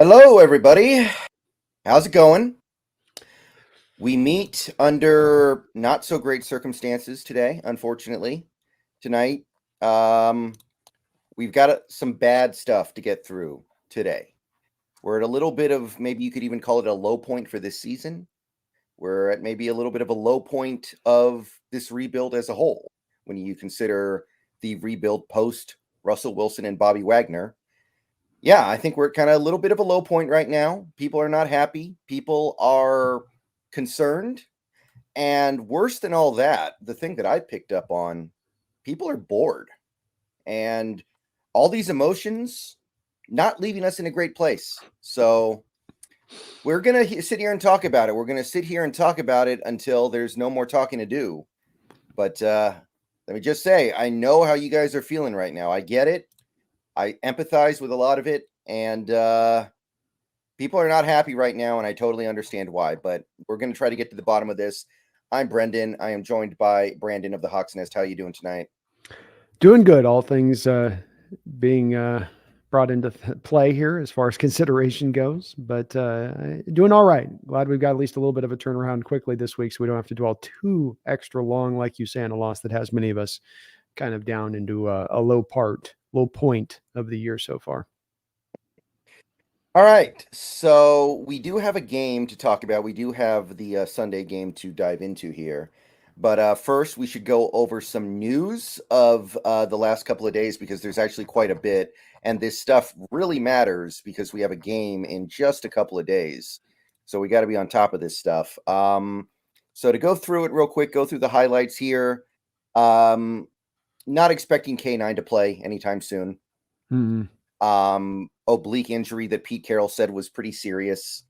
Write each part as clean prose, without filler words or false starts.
Hello, everybody. How's it going? We meet under not so great circumstances today, unfortunately. Tonight, um, we've got some bad stuff to get through today. We're at a little bit of maybe you could even call it a low point for this season. We're at maybe a little bit of a low point of this rebuild as a whole when you consider the rebuild post Russell Wilson and Bobby Wagner. Yeah, I think we're kind of a little bit of a low point right now. People are not happy. People are concerned. And worse than all that, the thing that I picked up on, people are bored. And all these emotions not leaving us in a great place. So we're going to sit here and talk about it. We're going to sit here and talk about it until there's no more talking to do. But let me just say, I know how you guys are feeling right now. I get it. I empathize with a lot of it, and people are not happy right now, and I totally understand why. But we're going to try to get to the bottom of this. I'm Brendan. I am joined by Brandon of the Hawks Nest. How are you doing tonight? Doing good. All things being brought into play here as far as consideration goes, but doing all right. Glad we've got at least a little bit of a turnaround quickly this week, so we don't have to dwell too extra long, like you say, on a loss that has many of us kind of down into a low point of the year so far. All right. So we do have a game to talk about. We do have the Sunday game to dive into here. But first, we should go over some news of the last couple of days because there's actually quite a bit. And this stuff really matters because we have a game in just a couple of days. So we got to be on top of this stuff. So to go through it real quick, go through the highlights here. Um, Not expecting K9 to play anytime soon. Mm-hmm. Oblique injury that Pete Carroll said was pretty serious.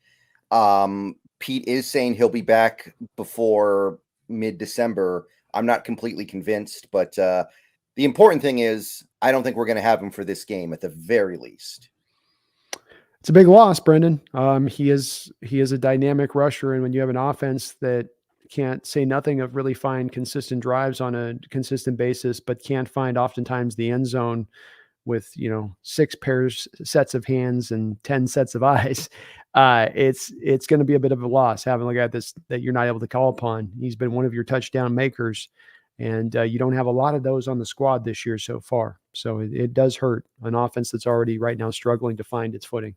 Pete is saying he'll be back before mid-December. I'm not completely convinced, but the important thing is I don't think we're going to have him for this game at the very least. It's a big loss, Brendan. He is a dynamic rusher, and when you have an offense that can't say nothing of really find consistent drives on a consistent basis, but can't find oftentimes the end zone with six sets of hands and 10 sets of eyes, it's going to be a bit of a loss having a guy that you're not able to call upon. He's been one of your touchdown makers, and you don't have a lot of those on the squad this year so far. So it does hurt an offense that's already right now struggling to find its footing.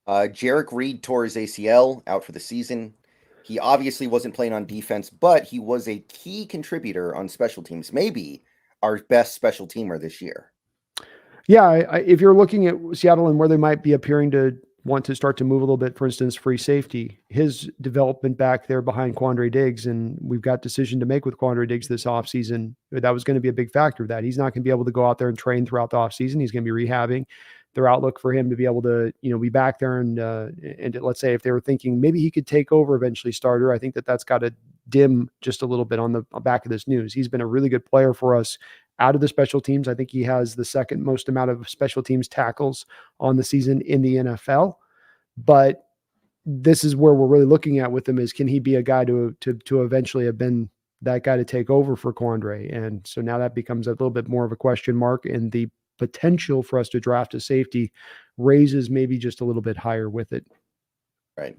Jarek Reed tore his ACL out for the season. He obviously wasn't playing on defense, but he was a key contributor on special teams, maybe our best special teamer this year. Yeah, if you're looking at Seattle and where they might be appearing to want to start to move a little bit, for instance, free safety, his development back there behind Quandre Diggs, and we've got decision to make with Quandre Diggs this offseason. That was going to be a big factor of that. He's not going to be able to go out there and train throughout the offseason. He's going to be rehabbing. Their outlook for him to be able to, be back there and let's say if they were thinking maybe he could take over eventually starter, I think that's got to dim just a little bit on the back of this news. He's been a really good player for us out of the special teams. I think he has the second most amount of special teams tackles on the season in the NFL. But this is where we're really looking at with him is can he be a guy to eventually have been that guy to take over for Quandre? And so now that becomes a little bit more of a question mark, and the potential for us to draft a safety raises maybe just a little bit higher with it. Right.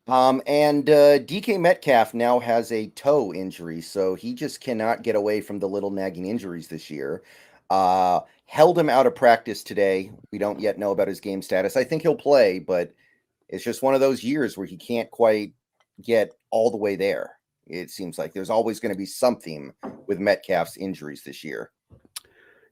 And DK Metcalf now has a toe injury, so he just cannot get away from the little nagging injuries this year. Held him out of practice today. We don't yet know about his game status. I think he'll play, but it's just one of those years where he can't quite get all the way there. It seems like there's always going to be something with Metcalf's injuries this year.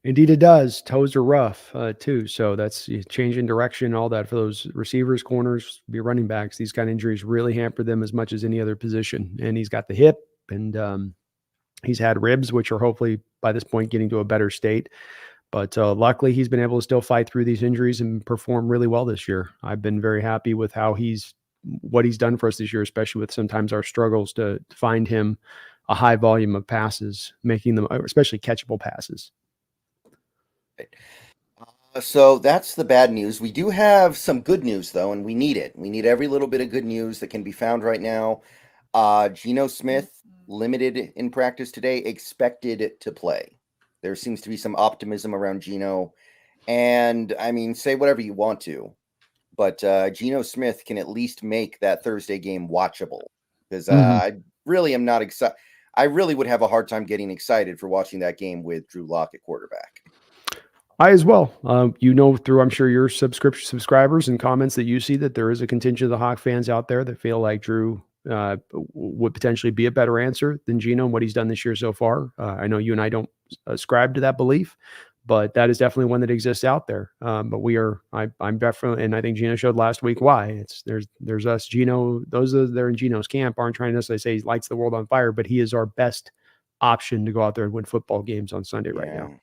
Indeed, it does. Toes are rough too, so that's changing direction, all that for those receivers, corners, be running backs. These kind of injuries really hamper them as much as any other position. And he's got the hip, and he's had ribs, which are hopefully by this point getting to a better state. But luckily, he's been able to still fight through these injuries and perform really well this year. I've been very happy with what he's done for us this year, especially with sometimes our struggles to find him a high volume of passes, making them especially catchable passes. So that's the bad news. We do have some good news, though, and we need it. We need every little bit of good news that can be found right now. Geno Smith, limited in practice today, expected to play. There seems to be some optimism around Geno. And, I mean, say whatever you want to. but Geno Smith can at least make that Thursday game watchable, because Mhm. I really am not excited. I really would have a hard time getting excited for watching that game with Drew Lock at quarterback. I as well. Through I'm sure your subscribers and comments that you see that there is a contingent of the Hawk fans out there that feel like Drew would potentially be a better answer than Geno and what he's done this year so far. I know you and I don't ascribe to that belief, but that is definitely one that exists out there. But I'm definitely, and I think Geno showed last week why. There's us, Geno. Those that are in Geno's camp aren't trying to necessarily say he lights the world on fire, but he is our best option to go out there and win football games on Sunday right now.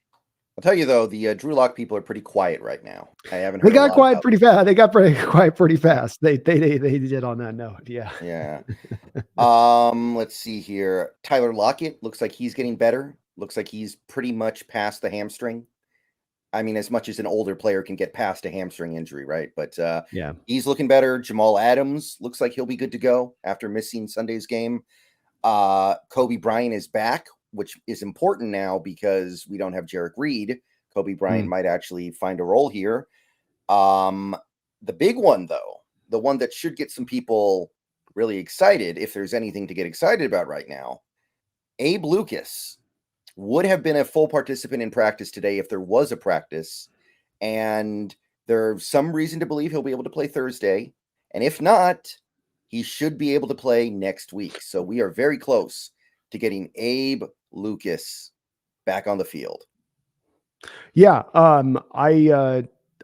I'll tell you though, the Drew Lock people are pretty quiet right now. I haven't They heard a got lot quiet about pretty them. fast. They got quiet pretty fast. They did on that note. Yeah. Yeah. Let's see here. Tyler Lockett looks like he's getting better. Looks like he's pretty much past the hamstring. I mean, as much as an older player can get past a hamstring injury, right? But Yeah. he's looking better. Jamal Adams looks like he'll be good to go after missing Sunday's game. Kobe Bryant is back, which is important now because we don't have Jarek Reed. Kobe Bryant might actually find a role here. The big one, though, the one that should get some people really excited, if there's anything to get excited about right now, Abe Lucas would have been a full participant in practice today if there was a practice, and there's some reason to believe he'll be able to play Thursday, and if not, he should be able to play next week. So we are very close to getting Abe Lucas back on the field. Yeah.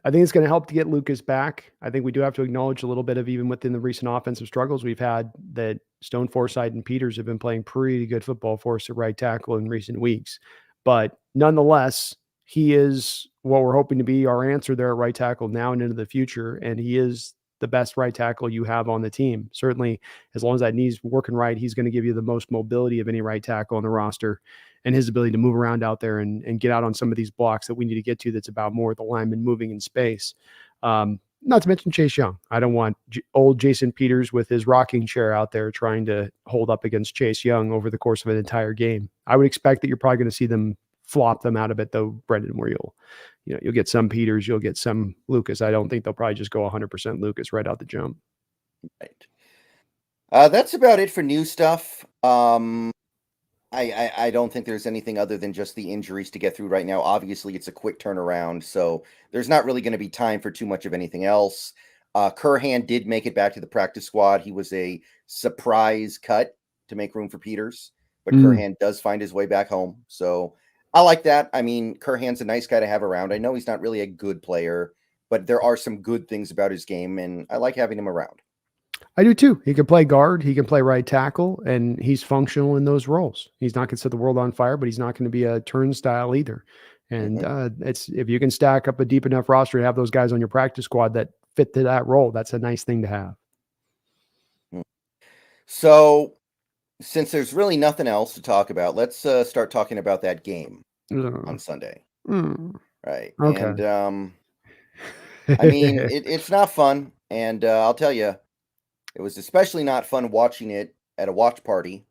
I think it's going to help to get Lucas back. I think we do have to acknowledge a little bit of, even within the recent offensive struggles we've had, that Stone, Forsythe, and Peters have been playing pretty good football for us at right tackle in recent weeks. But nonetheless, he is what we're hoping to be our answer there at right tackle now and into the future. And he is the best right tackle you have on the team. Certainly, as long as that knee's working right, he's going to give you the most mobility of any right tackle on the roster, and his ability to move around out there and get out on some of these blocks that we need to get to. That's about more the lineman moving in space. Not to mention Chase Young. I don't want old Jason Peters with his rocking chair out there trying to hold up against Chase Young over the course of an entire game. I would expect that you're probably going to see them flop them out of it, though, Brendan, where you'll get some Peters, you'll get some Lucas. I don't think they'll probably just go 100% Lucas right out the jump. Right. That's about it for new stuff. I don't think there's anything other than just the injuries to get through right now. Obviously, it's a quick turnaround, so there's not really going to be time for too much of anything else. Curhan did make it back to the practice squad. He was a surprise cut to make room for Peters, but Curhan does find his way back home. So I like that. I mean, Curhan's a nice guy to have around. I know he's not really a good player, but there are some good things about his game, and I like having him around. I do too. He can play guard, he can play right tackle, and he's functional in those roles. He's not going to set the world on fire, but he's not going to be a turnstile either. And it's, if you can stack up a deep enough roster to have those guys on your practice squad that fit to that role, that's a nice thing to have. So, since there's really nothing else to talk about, let's start talking about that game on Sunday. Right. Okay. And I mean, it's not fun. And I'll tell you, it was especially not fun watching it at a watch party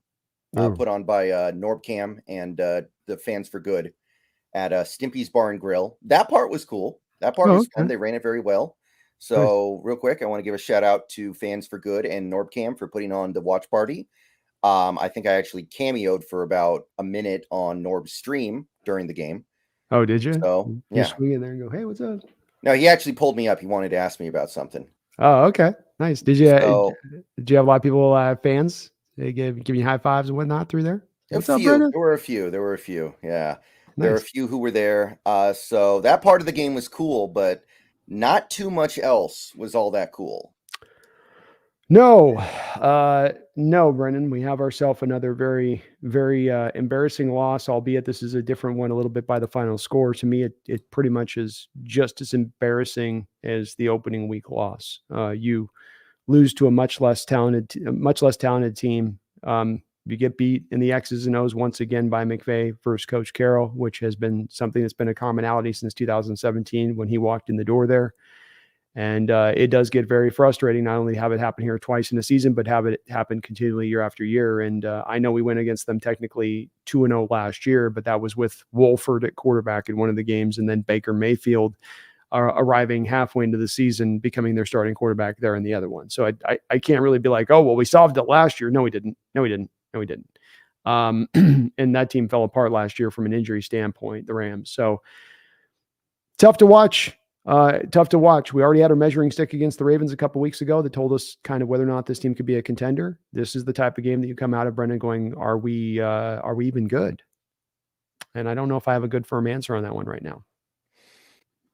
put on by Norbcam and the Fans for Good at Stimpy's Bar and Grill. That part was cool. That part was fun. They ran it very well. So real quick, I want to give a shout out to Fans for Good and Norbcam for putting on the watch party. I think I actually cameoed for about a minute on Norb's stream during the game. Oh, did you? So yeah, swing in there and go, "Hey, what's up?" No, he actually pulled me up. He wanted to ask me about something. Oh, okay, nice. Did you have a lot of people, fans? They give you high fives and whatnot through there? What's up, Brendan? There were a few. Yeah, there were a few who were there. So that part of the game was cool, but not too much else was all that cool. No, Brendan. We have ourselves another very, very embarrassing loss, albeit this is a different one a little bit by the final score. To me, it pretty much is just as embarrassing as the opening week loss. You lose to a much less talented team. You get beat in the X's and O's once again by McVay versus Coach Carroll, which has been something that's been a commonality since 2017 when he walked in the door there. And it does get very frustrating, not only have it happen here twice in a season, but have it happen continually year after year. And I know we went against them technically 2-0 last year, but that was with Wolford at quarterback in one of the games, and then Baker Mayfield arriving halfway into the season, becoming their starting quarterback there in the other one. So I can't really be like, oh, well, we solved it last year. No, we didn't. No, we didn't. No, we didn't. And that team fell apart last year from an injury standpoint, the Rams. So tough to watch. Tough to watch. We already had our measuring stick against the Ravens a couple weeks ago that told us kind of whether or not this team could be a contender. This is the type of game that you come out of, Brendan, going, are we even good? And I don't know if I have a good firm answer on that one right now.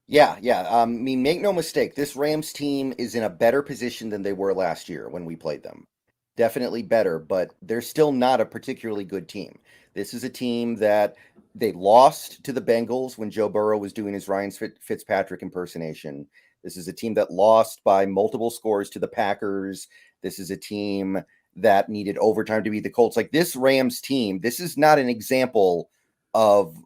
Yeah. I mean, make no mistake, this Rams team is in a better position than they were last year when we played them. Definitely better, but they're still not a particularly good team. This is a team that they lost to the Bengals when Joe Burrow was doing his Ryan Fitzpatrick impersonation. This is a team that lost by multiple scores to the Packers. This is a team that needed overtime to beat the Colts. Like, this Rams team, this is not an example of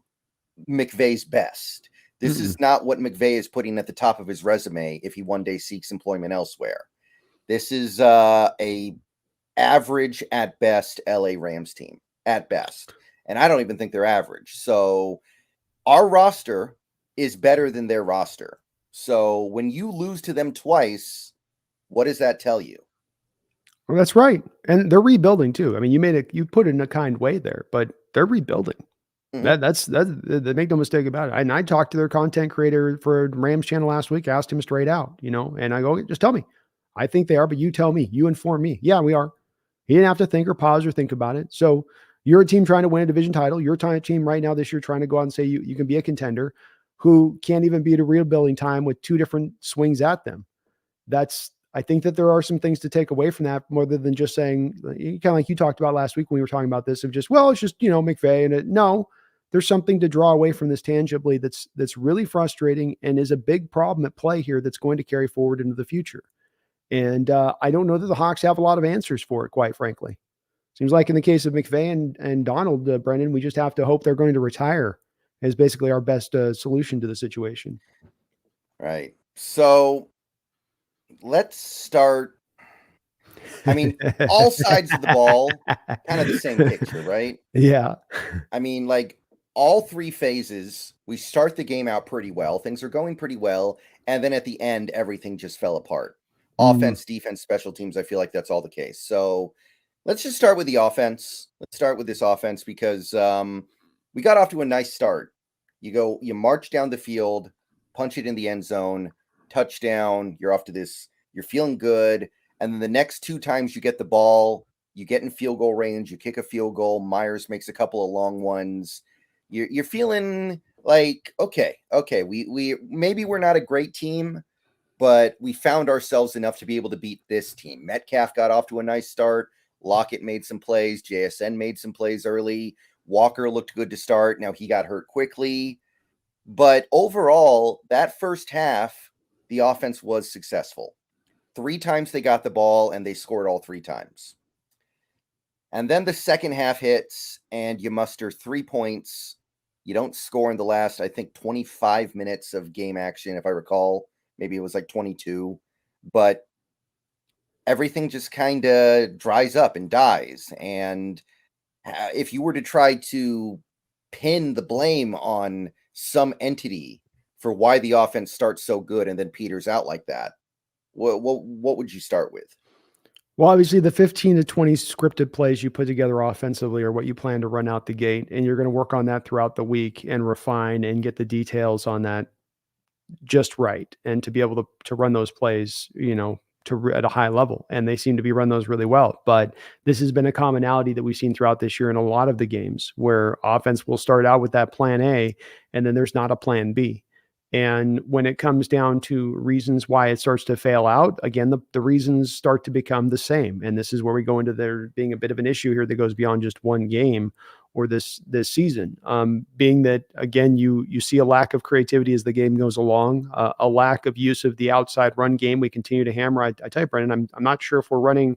McVay's best. This is not what McVay is putting at the top of his resume if he one day seeks employment elsewhere. This is a average at best LA Rams team at best. And I don't even think they're average. So our roster is better than their roster. So when you lose to them twice, what does that tell you? Well, that's right. And they're rebuilding too. I mean, you put it in a kind way there, but they're rebuilding. That's make no mistake about it. And I talked to their content creator for Rams channel last week, asked him straight out, and I go, just tell me. I think they are, but you tell me, you inform me. Yeah, we are. He didn't have to think or pause or think about it. So you're a team trying to win a division title. You're a team right now this year trying to go out and say you can be a contender who can't even be at a rebuilding time with two different swings at them. I think that there are some things to take away from that more than just saying, kind of like you talked about last week when we were talking about this, of just, well, it's just, McVay. And no, there's something to draw away from this tangibly that's really frustrating and is a big problem at play here that's going to carry forward into the future. And I don't know that the Hawks have a lot of answers for it, quite frankly. Seems like in the case of McVay and Donald, Brendan, we just have to hope they're going to retire as basically our best solution to the situation. Right. So let's start. I mean, all sides of the ball, kind of the same picture, right? Yeah. I mean, like, all three phases, we start the game out pretty well. Things are going pretty well. And then at the end, everything just fell apart. Offense, defense, special teams, I feel like that's all the case. So let's just start with the offense. Let's start with this offense because we got off to a nice start. You march down the field, punch it in the end zone, touchdown. You're off to this. You're feeling good. And then the next two times you get the ball, you get in field goal range, you kick a field goal. Myers makes a couple of long ones. You're feeling like, okay, we maybe we're not a great team, but we found ourselves enough to be able to beat this team. Metcalf got off to a nice start. Lockett made some plays. JSN made some plays early. Walker looked good to start. Now he got hurt quickly. But overall, that first half, the offense was successful. 3 times they got the ball, and they scored all 3 times. And then the second half hits, and you muster 3 points. You don't score in the last, I think, 25 minutes of game action, if I recall. Maybe it was like 22. But everything just kind of dries up and dies. And if you were to try to pin the blame on some entity for why the offense starts so good and then peters out like that, what would you start with? Well, obviously the 15 to 20 scripted plays you put together offensively are what you plan to run out the gate, and you're going to work on that throughout the week and refine and get the details on that just right, and to be able to run those plays, at a high level. And they seem to be run those really well. But this has been a commonality that we've seen throughout this year in a lot of the games where offense will start out with that plan A, and then there's not a plan B. And when it comes down to reasons why it starts to fail out, again, the reasons start to become the same. And this is where we go into there being a bit of an issue here that goes beyond just one game or this season. Being that, again, you see a lack of creativity as the game goes along, a lack of use of the outside run game. We continue to hammer. I tell you, Brendan, I'm not sure if we're running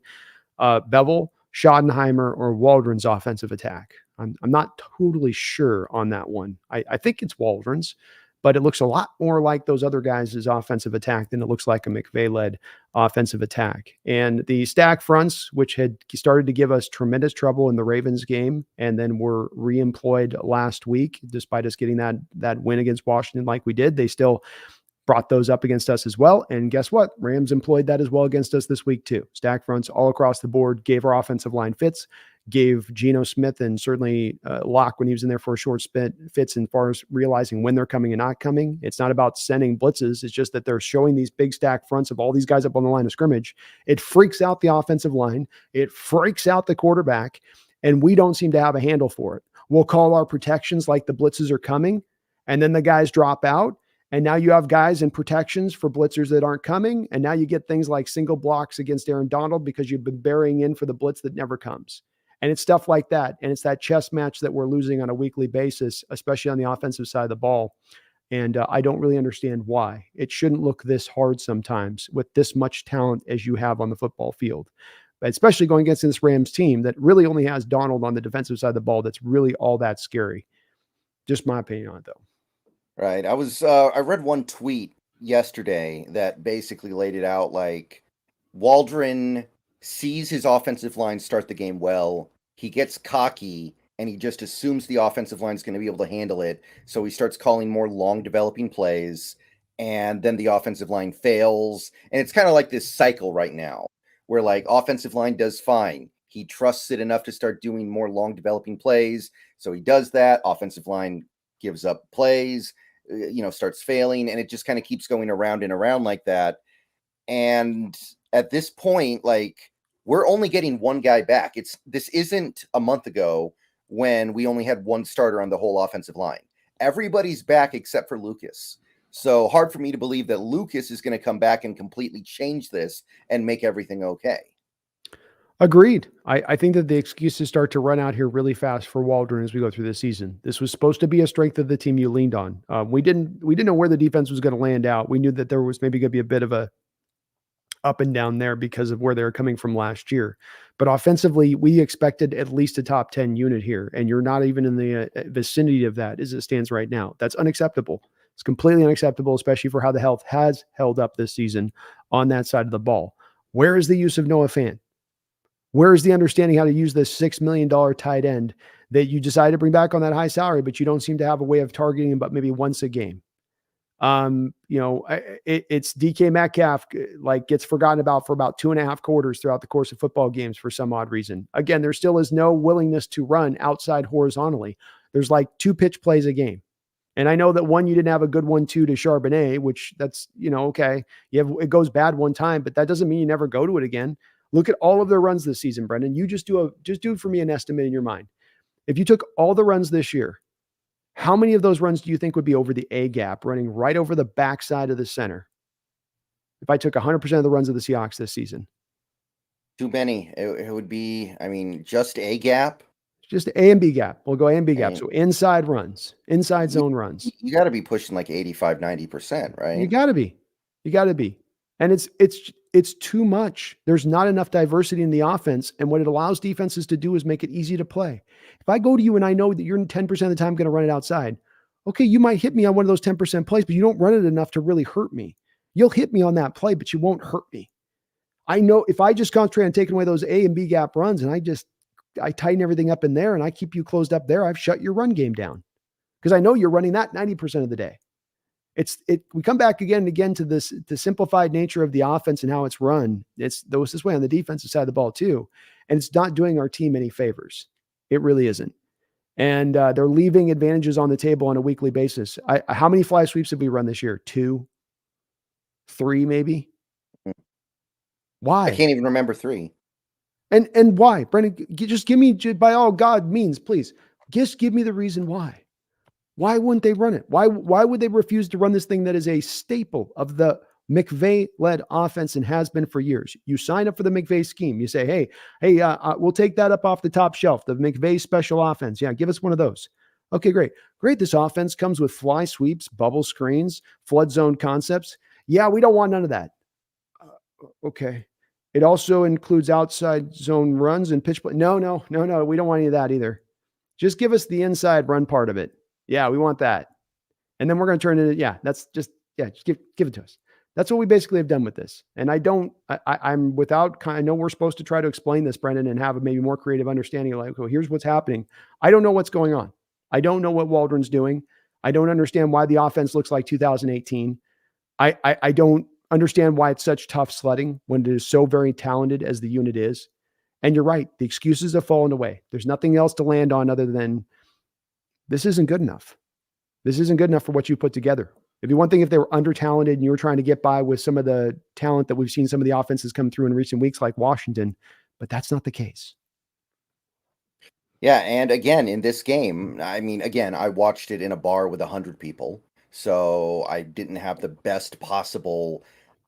Bevel, Schottenheimer, or Waldron's offensive attack. I'm not totally sure on that one. I think it's Waldron's, but it looks a lot more like those other guys' offensive attack than it looks like a McVay-led offensive attack. And the stack fronts, which had started to give us tremendous trouble in the Ravens game and then were reemployed last week, despite us getting that win against Washington like we did, they still brought those up against us as well. And guess what? Rams employed that as well against us this week too. Stack fronts all across the board, gave our offensive line fits, gave Geno Smith and certainly Locke when he was in there for a short spit fits as far as realizing when they're coming and not coming. It's not about sending blitzes. It's just that they're showing these big stack fronts of all these guys up on the line of scrimmage. It freaks out the offensive line. It freaks out the quarterback, and we don't seem to have a handle for it. We'll call our protections like the blitzes are coming, and then the guys drop out. And now you have guys in protections for blitzers that aren't coming. And now you get things like single blocks against Aaron Donald because you've been burying in for the blitz that never comes. And it's stuff like that. And it's that chess match that we're losing on a weekly basis, especially on the offensive side of the ball. And I don't really understand why. It shouldn't look this hard sometimes with this much talent as you have on the football field, but especially going against this Rams team that really only has Donald on the defensive side of the ball. That's really all that scary. Just my opinion on it, though. Right. I read one tweet yesterday that basically laid it out like Waldron sees his offensive line start the game well. He gets cocky and he just assumes the offensive line is going to be able to handle it. So he starts calling more long developing plays, and then the offensive line fails. And it's kind of like this cycle right now where like offensive line does fine. He trusts it enough to start doing more long developing plays. So he does that. Offensive line gives up plays, starts failing, and it just kind of keeps going around and around like that. And at this point, like, we're only getting one guy back. This isn't a month ago when we only had one starter on the whole offensive line. Everybody's back except for Lucas. So hard for me to believe that Lucas is going to come back and completely change this and make everything okay. Agreed. I think that the excuses start to run out here really fast for Waldron as we go through the season. This was supposed to be a strength of the team you leaned on. We didn't know where the defense was going to land out. We knew that there was maybe going to be a bit of a up and down there because of where they were coming from last year. But offensively, we expected at least a top 10 unit here, and you're not even in the vicinity of that as it stands right now. That's unacceptable. It's completely unacceptable, especially for how the health has held up this season on that side of the ball. Where is the use of Noah Fant? Where is the understanding how to use this $6 million tight end that you decided to bring back on that high salary, but you don't seem to have a way of targeting him, but maybe once a game? It's DK Metcalf like gets forgotten about for about 2.5 quarters throughout the course of football games for some odd reason. Again, there still is no willingness to run outside horizontally. There's like 2 pitch plays a game. And I know that one, you didn't have a good 1-2 to Charbonnet, which that's, okay. It goes bad one time, but that doesn't mean you never go to it again. Look at all of their runs this season, Brendan. You just do for me an estimate in your mind. If you took all the runs this year, how many of those runs do you think would be over the A gap, running right over the backside of the center? If I took 100% of the runs of the Seahawks this season. Too many. It would be, just A gap. Just A and B gap. We'll go A and B gap. So inside runs, inside zone runs. You got to be pushing like 85, 90%, right? You got to be. And it's too much. There's not enough diversity in the offense. And what it allows defenses to do is make it easy to play. If I go to you and I know that you're 10% of the time going to run it outside, okay, you might hit me on one of those 10% plays, but you don't run it enough to really hurt me. You'll hit me on that play, but you won't hurt me. I know if I just concentrate on taking away those A and B gap runs and I tighten everything up in there and I keep you closed up there, I've shut your run game down because I know you're running that 90% of the day. We come back again and again to the simplified nature of the offense and how it's run. It's this way on the defensive side of the ball too. And it's not doing our team any favors. It really isn't. And they're leaving advantages on the table on a weekly basis. How many fly sweeps have we run this year? 2, 3, maybe? Why? I can't even remember 3. And why? Brendan, just give me, by all God means, please, just give me the reason why. Why wouldn't they run it? Why would they refuse to run this thing that is a staple of the McVay-led offense and has been for years? You sign up for the McVay scheme. You say, hey, we'll take that up off the top shelf, the McVay special offense. Yeah, give us one of those. Okay, great. This offense comes with fly sweeps, bubble screens, flood zone concepts. Yeah, we don't want none of that. Okay. It also includes outside zone runs and pitch play. No. We don't want any of that either. Just give us the inside run part of it. Yeah, we want that. And then we're going to turn it. Yeah, just give it to us. That's what we basically have done with this. And I know we're supposed to try to explain this, Brendan, and have a maybe more creative understanding of like, well, here's what's happening. I don't know what's going on. I don't know what Waldron's doing. I don't understand why the offense looks like 2018. I don't understand why it's such tough sledding when it is so very talented as the unit is. And you're right. The excuses have fallen away. There's nothing else to land on other than this isn't good enough. This isn't good enough for what you put together. It'd be one thing if they were under talented and you were trying to get by with some of the talent that we've seen some of the offenses come through in recent weeks, like Washington, but that's not the case. Yeah, and again, in this game, I mean, again, I watched it in a bar with 100 people, so I didn't have the best possible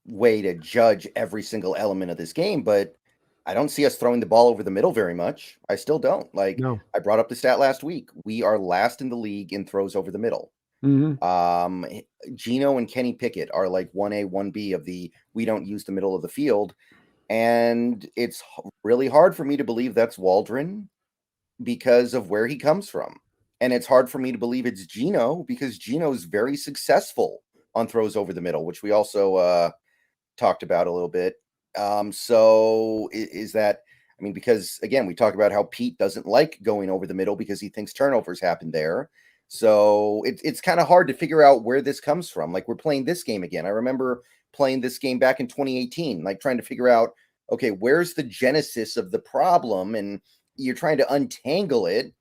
way to judge every single element of this game, but I don't see us throwing the ball over the middle very much. I still don't. Like, No. I brought up the stat last week. We are last in the league in throws over the middle. Gino and Kenny Pickett are like 1A, 1B of the we don't use the middle of the field, and it's really hard for me to believe that's Waldron because of where he comes from. And it's hard for me to believe it's Gino because Gino's very successful on throws over the middle, which we also talked about a little bit. So is that, I mean, because again, we talked about how Pete doesn't like going over the middle because he thinks turnovers happen there. So it's kind of hard to figure out where this comes from. Like, we're playing this game again. I remember playing this game back in 2018, like trying to figure out, okay, where's the genesis of the problem? And you're trying to untangle it,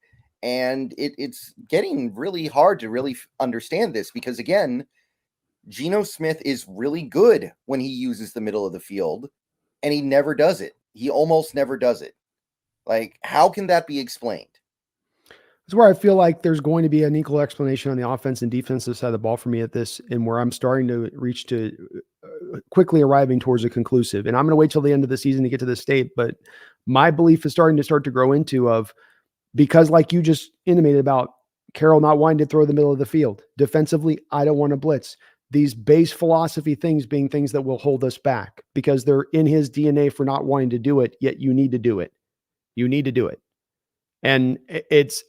and it's getting really hard to really understand this because, again, Geno Smith is really good when he uses the middle of the field, and he never does it. He almost never does it. Like, how can that be explained? That's where I feel like there's going to be an equal explanation on the offense and defensive side of the ball for me at this, and where I'm starting to reach to quickly arriving towards a conclusive. And I'm going to wait till the end of the season to get to this state, but my belief is starting to grow into of, because like you just intimated about Carroll not wanting to throw the middle of the field defensively, I don't want to blitz. These base philosophy things being things that will hold us back because they're in his DNA for not wanting to do it, yet you need to do it. You need to do it. And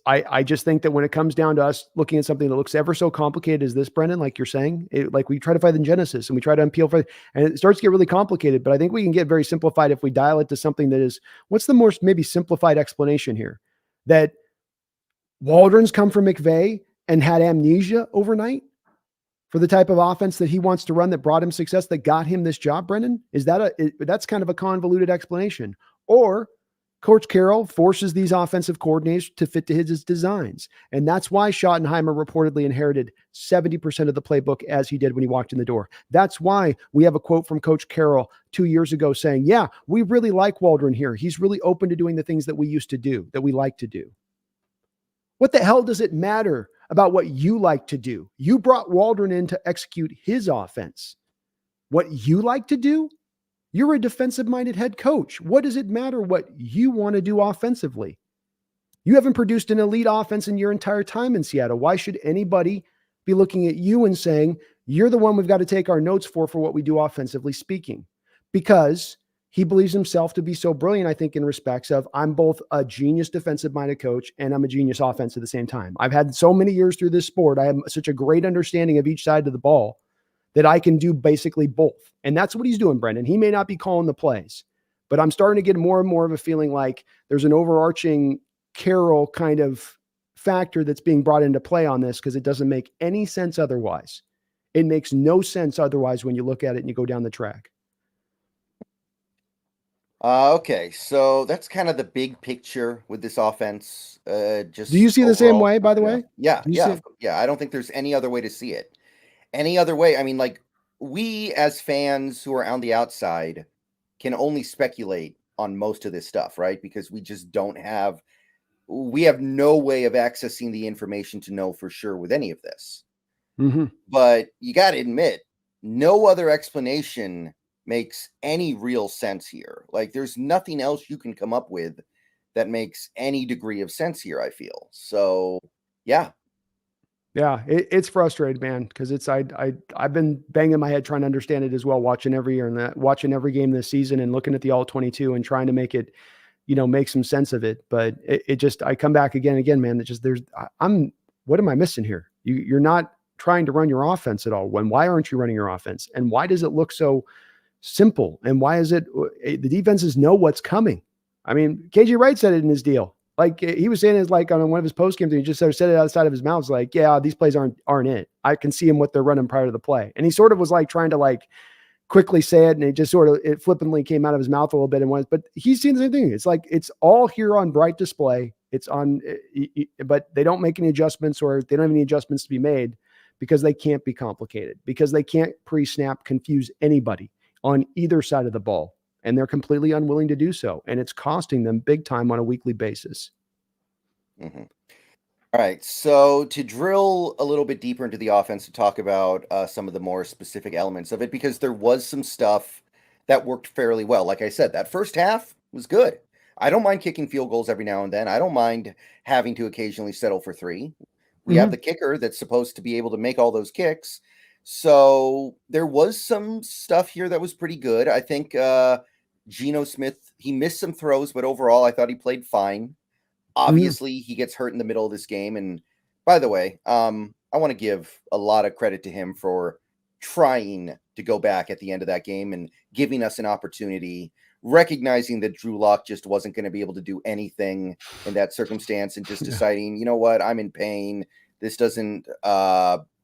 I just think that when it comes down to us looking at something that looks ever so complicated as this, Brendan, like you're saying, like we try to find the genesis and we try to unpeel for it, and it starts to get really complicated, but I think we can get very simplified if we dial it to something that is, what's the more maybe simplified explanation here? That Waldron's come from McVay and had amnesia overnight for the type of offense that he wants to run that brought him success, that got him this job, Brendan? That's kind of a convoluted explanation. Or Coach Carroll forces these offensive coordinators to fit to his designs. And that's why Schottenheimer reportedly inherited 70% of the playbook as he did when he walked in the door. That's why we have a quote from Coach Carroll 2 years ago saying, yeah, we really like Waldron here. He's really open to doing the things that we used to do, that we like to do. What the hell does it matter about what you like to do? You brought Waldron in to execute his offense. What you like to do? You're a defensive-minded head coach. What does it matter what you want to do offensively? You haven't produced an elite offense in your entire time in Seattle. Why should anybody be looking at you and saying, you're the one we've got to take our notes for what we do offensively speaking? Because he believes himself to be so brilliant, I think, in respects of, I'm both a genius defensive-minded coach and I'm a genius offense at the same time. I've had so many years through this sport. I have such a great understanding of each side of the ball that I can do basically both. And that's what he's doing, Brendan. He may not be calling the plays, but I'm starting to get more and more of a feeling like there's an overarching Carroll kind of factor that's being brought into play on this, because it doesn't make any sense otherwise. It makes no sense otherwise when you look at it and you go down the track. Okay, so that's kind of the big picture with this offense. Just do you see overall, the same way, by the way? Yeah. I don't think there's any other way to see it. Any other way? I mean, like, we as fans who are on the outside can only speculate on most of this stuff, right? Because we just we have no way of accessing the information to know for sure with any of this. Mm-hmm. But you got to admit, no other explanation makes any real sense here. Like, there's nothing else you can come up with that makes any degree of sense here, I feel. So, yeah. Yeah, it's frustrating, man, because I've been banging my head trying to understand it as well, watching every year and watching every game this season and looking at the all 22 and trying to make it, make some sense of it. But it just, I come back again and again, man. It just, what am I missing here? You're not trying to run your offense at all. Why aren't you running your offense? And why does it look so simple? And why is it the defenses know what's coming? I mean, KJ Wright said it in his deal. Like he was saying is like on one of his post game things, he just sort of said it outside of his mouth. It's like, yeah, these plays aren't it. I can see him what they're running prior to the play. And he sort of was like trying to like quickly say it. And it just sort of, it flippantly came out of his mouth a little bit and went, but he's seen the same thing. It's like, it's all here on bright display. It's on, but they don't make any adjustments, or they don't have any adjustments to be made because they can't be complicated, because they can't pre-snap confuse anybody on either side of the ball. And they're completely unwilling to do so. And it's costing them big time on a weekly basis. Mm-hmm. All right. So to drill a little bit deeper into the offense, to talk about some of the more specific elements of it, because there was some stuff that worked fairly well. Like I said, that first half was good. I don't mind kicking field goals every now and then. I don't mind having to occasionally settle for 3. We have the kicker that's supposed to be able to make all those kicks. So there was some stuff here that was pretty good. I think Geno Smith, he missed some throws, but overall I thought he played fine. Obviously, he gets hurt in the middle of this game. And by the way, I want to give a lot of credit to him for trying to go back at the end of that game and giving us an opportunity, recognizing that Drew Lock just wasn't going to be able to do anything in that circumstance, and just deciding, you know what, I'm in pain. This doesn't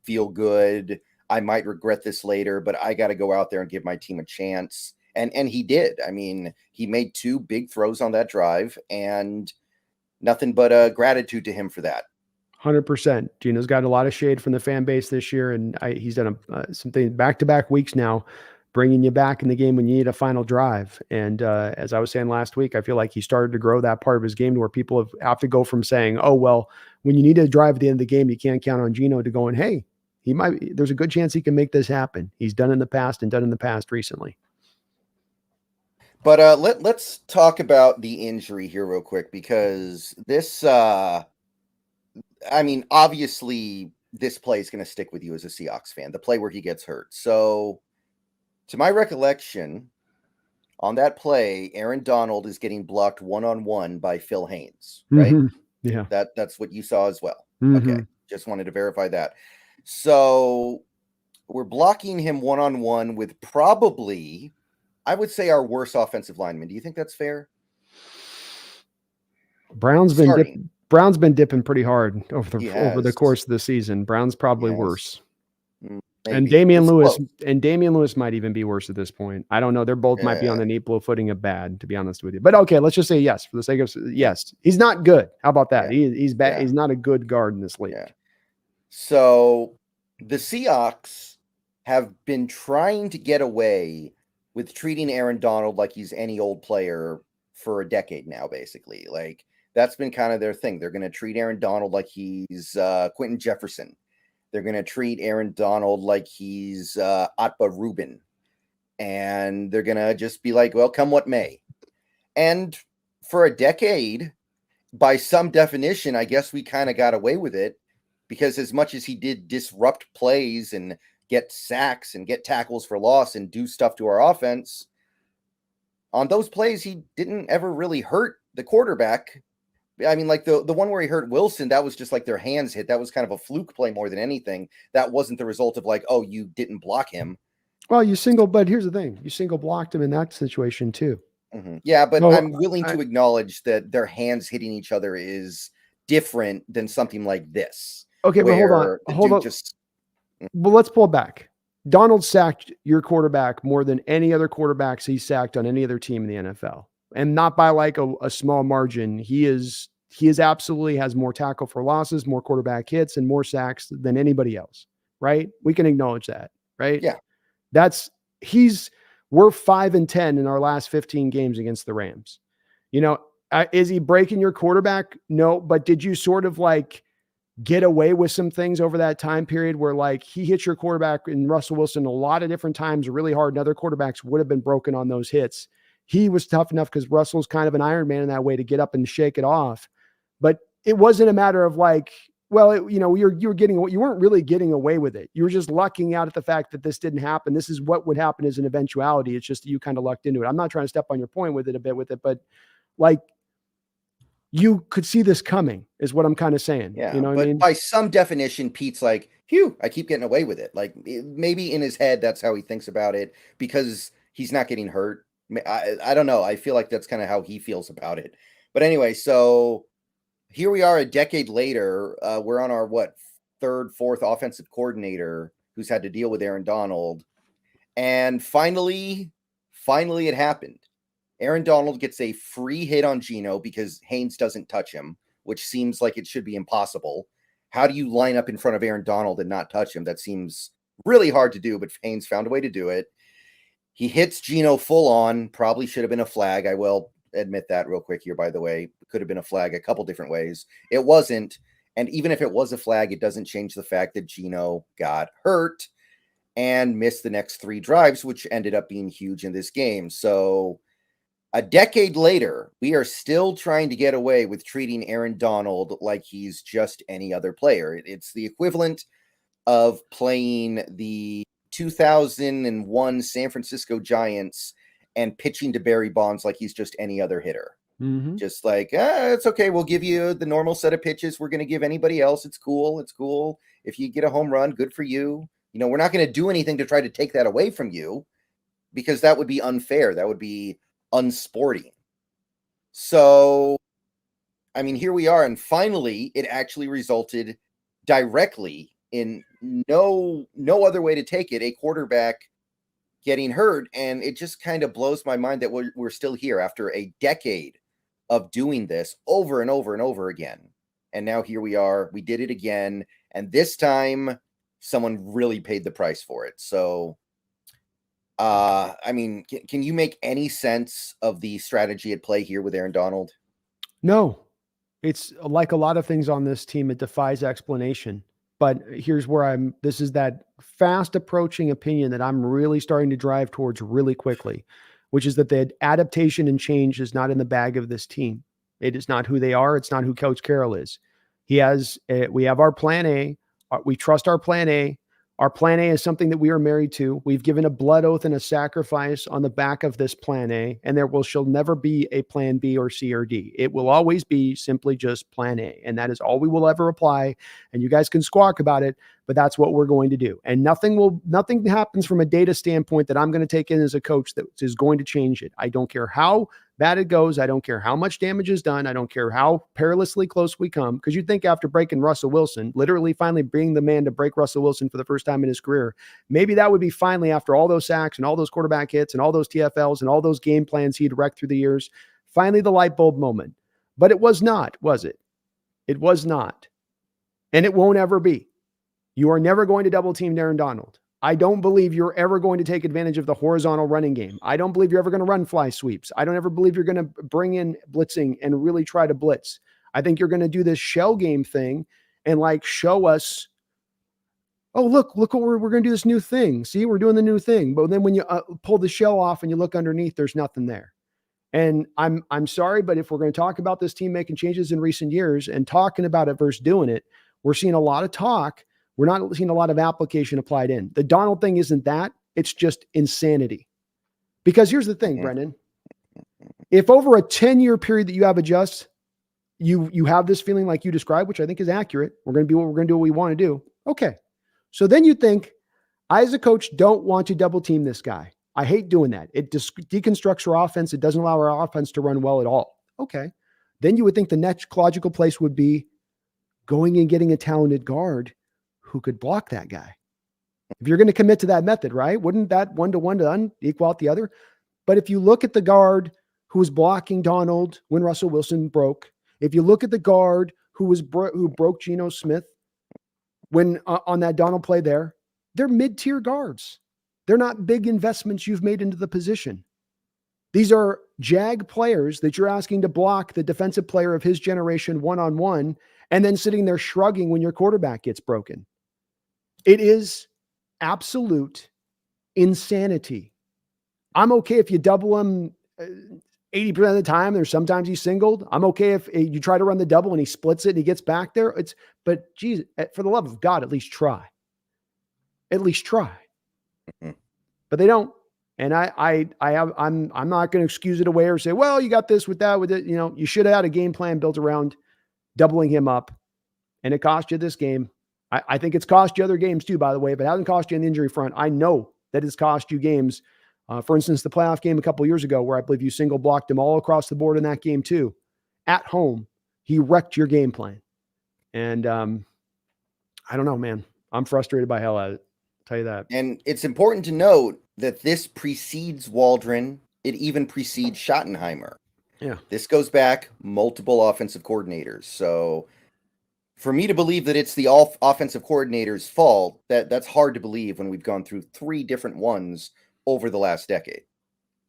feel good. I might regret this later, but I got to go out there and give my team a chance. And he did. I mean, he made 2 big throws on that drive, and nothing but gratitude to him for that. 100%. Geno's got a lot of shade from the fan base this year, and he's done something back-to-back weeks now, bringing you back in the game when you need a final drive. And as I was saying last week, I feel like he started to grow that part of his game to where people have to go from saying, oh, well, when you need a drive at the end of the game, you can't count on Geno, to going, hey, there's a good chance he can make this happen. He's done in the past recently. But let's talk about the injury here real quick, because this, I mean, obviously this play is going to stick with you as a Seahawks fan, the play where he gets hurt. So to my recollection, on that play, Aaron Donald is getting blocked one-on-one by Phil Haynes, right? Mm-hmm. Yeah. That's what you saw as well. Mm-hmm. Okay. Just wanted to verify that. So we're blocking him one-on-one with probably, I would say, our worst offensive lineman. Do you think that's fair? Brown's been dipping pretty hard over the course of the season. Brown's probably worse. Maybe. And Damian Lewis might even be worse at this point. I don't know. They're both might be on an equal footing of bad, to be honest with you. But okay, let's just say yes for the sake of yes. He's not good. How about that? Yeah. He's bad. Yeah. He's not a good guard in this league. Yeah. So the Seahawks have been trying to get away with treating Aaron Donald like he's any old player for a decade now, basically. Like, that's been kind of their thing. They're going to treat Aaron Donald like he's Quentin Jefferson. They're going to treat Aaron Donald like he's Atba Rubin. And they're going to just be like, well, come what may. And for a decade, by some definition, I guess we kind of got away with it, because as much as he did disrupt plays and get sacks and get tackles for loss and do stuff to our offense, on those plays, he didn't ever really hurt the quarterback. I mean, like the one where he hurt Wilson, that was just like their hands hit. That was kind of a fluke play more than anything. That wasn't the result of like, oh, you didn't block him. Well, but here's the thing. You single blocked him in that situation too. Mm-hmm. Yeah, but I'm willing to acknowledge that their hands hitting each other is different than something like this. Okay, but hold on. Well, let's pull it back. Donald sacked your quarterback more than any other quarterbacks he's sacked on any other team in the NFL. And not by like a small margin. He is absolutely has more tackle for losses, more quarterback hits, and more sacks than anybody else, right? We can acknowledge that, right? Yeah. We're 5-10 in our last 15 games against the Rams. You know, is he breaking your quarterback? No, but did you sort of like get away with some things over that time period where like he hit your quarterback and Russell Wilson a lot of different times really hard, and other quarterbacks would have been broken on those hits? He was tough enough because Russell's kind of an Iron Man in that way to get up and shake it off. But it wasn't a matter of like, well, you weren't really getting away with it. You were just lucking out at the fact that this didn't happen. This is what would happen as an eventuality. It's just that you kind of lucked into it. I'm not trying to step on your point with it, but like you could see this coming is what I'm kind of saying. Yeah, you know what but I mean? By some definition, Pete's like, phew, I keep getting away with it. Like maybe in his head, that's how he thinks about it because he's not getting hurt. I don't know. I feel like that's kind of how he feels about it. But anyway, so here we are a decade later. We're on our third, fourth offensive coordinator who's had to deal with Aaron Donald. And finally it happened. Aaron Donald gets a free hit on Geno because Haynes doesn't touch him, which seems like it should be impossible. How do you line up in front of Aaron Donald and not touch him? That seems really hard to do, but Haynes found a way to do it. He hits Geno full on, probably should have been a flag. I will admit that real quick here, by the way. It could have been a flag a couple different ways. It wasn't. And even if it was a flag, it doesn't change the fact that Geno got hurt and missed the next 3 drives, which ended up being huge in this game. So a decade later, we are still trying to get away with treating Aaron Donald like he's just any other player. It's the equivalent of playing the 2001 San Francisco Giants and pitching to Barry Bonds like he's just any other hitter. Mm-hmm. Just like, it's okay. We'll give you the normal set of pitches we're going to give anybody else. It's cool. It's cool. If you get a home run, good for you. You know, we're not going to do anything to try to take that away from you because that would be unfair. That would be unsporting. So, I mean, here we are. And finally, it actually resulted directly in no other way to take it, a quarterback getting hurt. And it just kind of blows my mind that we're still here after a decade of doing this over and over and over again. And now here we are. We did it again. And this time, someone really paid the price for it. So, I mean, can you make any sense of the strategy at play here with Aaron Donald? No, it's like a lot of things on this team. It defies explanation. But here's where this is that fast approaching opinion that I'm really starting to drive towards really quickly, which is that the adaptation and change is not in the bag of this team. It is not who they are. It's not who Coach Carroll is. We have our plan A. We trust our plan A. Our plan A is something that we are married to. We've given a blood oath and a sacrifice on the back of this plan A, and shall never be a plan B or C or D. It will always be simply just plan A, and that is all we will ever apply. And you guys can squawk about it, but that's what we're going to do. And nothing happens from a data standpoint that I'm going to take in as a coach that is going to change it. I don't care how bad it goes. I don't care how much damage is done. I don't care how perilously close we come. Because you'd think after breaking Russell Wilson, literally finally being the man to break Russell Wilson for the first time in his career, maybe that would be finally after all those sacks and all those quarterback hits and all those TFLs and all those game plans he'd wrecked through the years, finally the light bulb moment. But it was not, was it? It was not. And it won't ever be. You are never going to double team Aaron Donald. I don't believe you're ever going to take advantage of the horizontal running game. I don't believe you're ever going to run fly sweeps. I don't ever believe you're going to bring in blitzing and really try to blitz. I think you're going to do this shell game thing and show us, oh, look what we're going to do this new thing. See, we're doing the new thing. But then when you pull the shell off and you look underneath, there's nothing there. And I'm sorry, but if we're going to talk about this team making changes in recent years and talking about it versus doing it, we're seeing a lot of talk. We're not seeing a lot of application applied in. The Donald thing isn't that. It's just insanity. Because here's the thing, Brendan. If over a 10-year period that you have adjust, you have this feeling like you described, which I think is accurate. We're going to do what we want to do. Okay. So then you think, I as a coach don't want to double team this guy. I hate doing that. It deconstructs our offense. It doesn't allow our offense to run well at all. Okay. Then you would think the next logical place would be going and getting a talented guard who could block that guy. If you're going to commit to that method, right? Wouldn't that 1-to-1 equal out the other? But if you look at the guard who was blocking Donald when Russell Wilson broke, if you look at the guard who broke Geno Smith when on that Donald play they're mid-tier guards. They're not big investments you've made into the position. These are JAG players that you're asking to block the defensive player of his generation one-on-one and then sitting there shrugging when your quarterback gets broken. It is absolute insanity. I'm okay if you double him 80% of the time. There's sometimes he's singled. I'm okay if you try to run the double and he splits it and he gets back there. But geez, for the love of God, at least try. At least try. But they don't. And I'm not going to excuse it away or say, well, you got this with that, with it. You should have had a game plan built around doubling him up. And it cost you this game. I think it's cost you other games too, by the way. If it hasn't cost you on the injury front, I know that it's cost you games. For instance, the playoff game a couple years ago, where I believe you single blocked him all across the board in that game too, at home. He wrecked your game plan. And I don't know, man. I'm frustrated by hell at it. I'll tell you that. And it's important to note that this precedes Waldron. It even precedes Schottenheimer. Yeah. This goes back multiple offensive coordinators. So for me to believe that it's the offensive coordinator's fault, that's hard to believe when we've gone through 3 different ones over the last decade.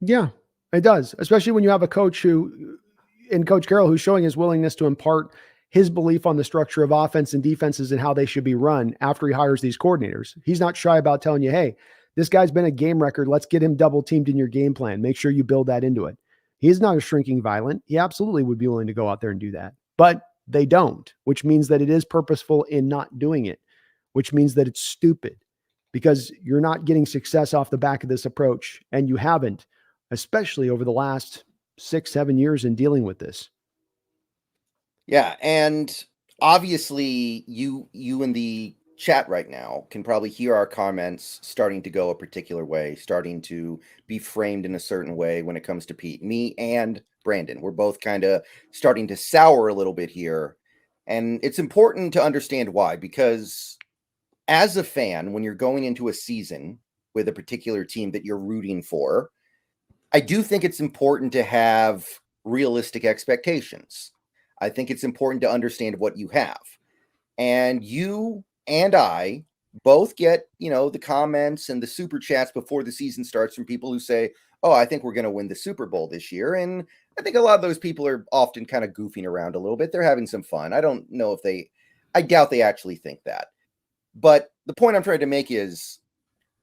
Yeah, it does. Especially when you have a coach in Coach Carroll, who's showing his willingness to impart his belief on the structure of offense and defenses and how they should be run after he hires these coordinators. He's not shy about telling you, hey, this guy's been a game record. Let's get him double teamed in your game plan. Make sure you build that into it. He's not a shrinking violent. He absolutely would be willing to go out there and do that, but they don't, which means that it is purposeful in not doing it, which means that it's stupid because you're not getting success off the back of this approach. And you haven't, especially over the last 6-7 years in dealing with this. Yeah, and obviously you in the chat right now can probably hear our comments starting to go a particular way, starting to be framed in a certain way when it comes to Pete. Me and Brandon, we're both kind of starting to sour a little bit here. And it's important to understand why, because as a fan, when you're going into a season with a particular team that you're rooting for, I do think it's important to have realistic expectations. I think it's important to understand what you have. And you and I both get, the comments and the super chats before the season starts from people who say, oh, I think we're going to win the Super Bowl this year. And I think a lot of those people are often kind of goofing around a little bit. They're having some fun. I don't know if I doubt they actually think that. But the point I'm trying to make is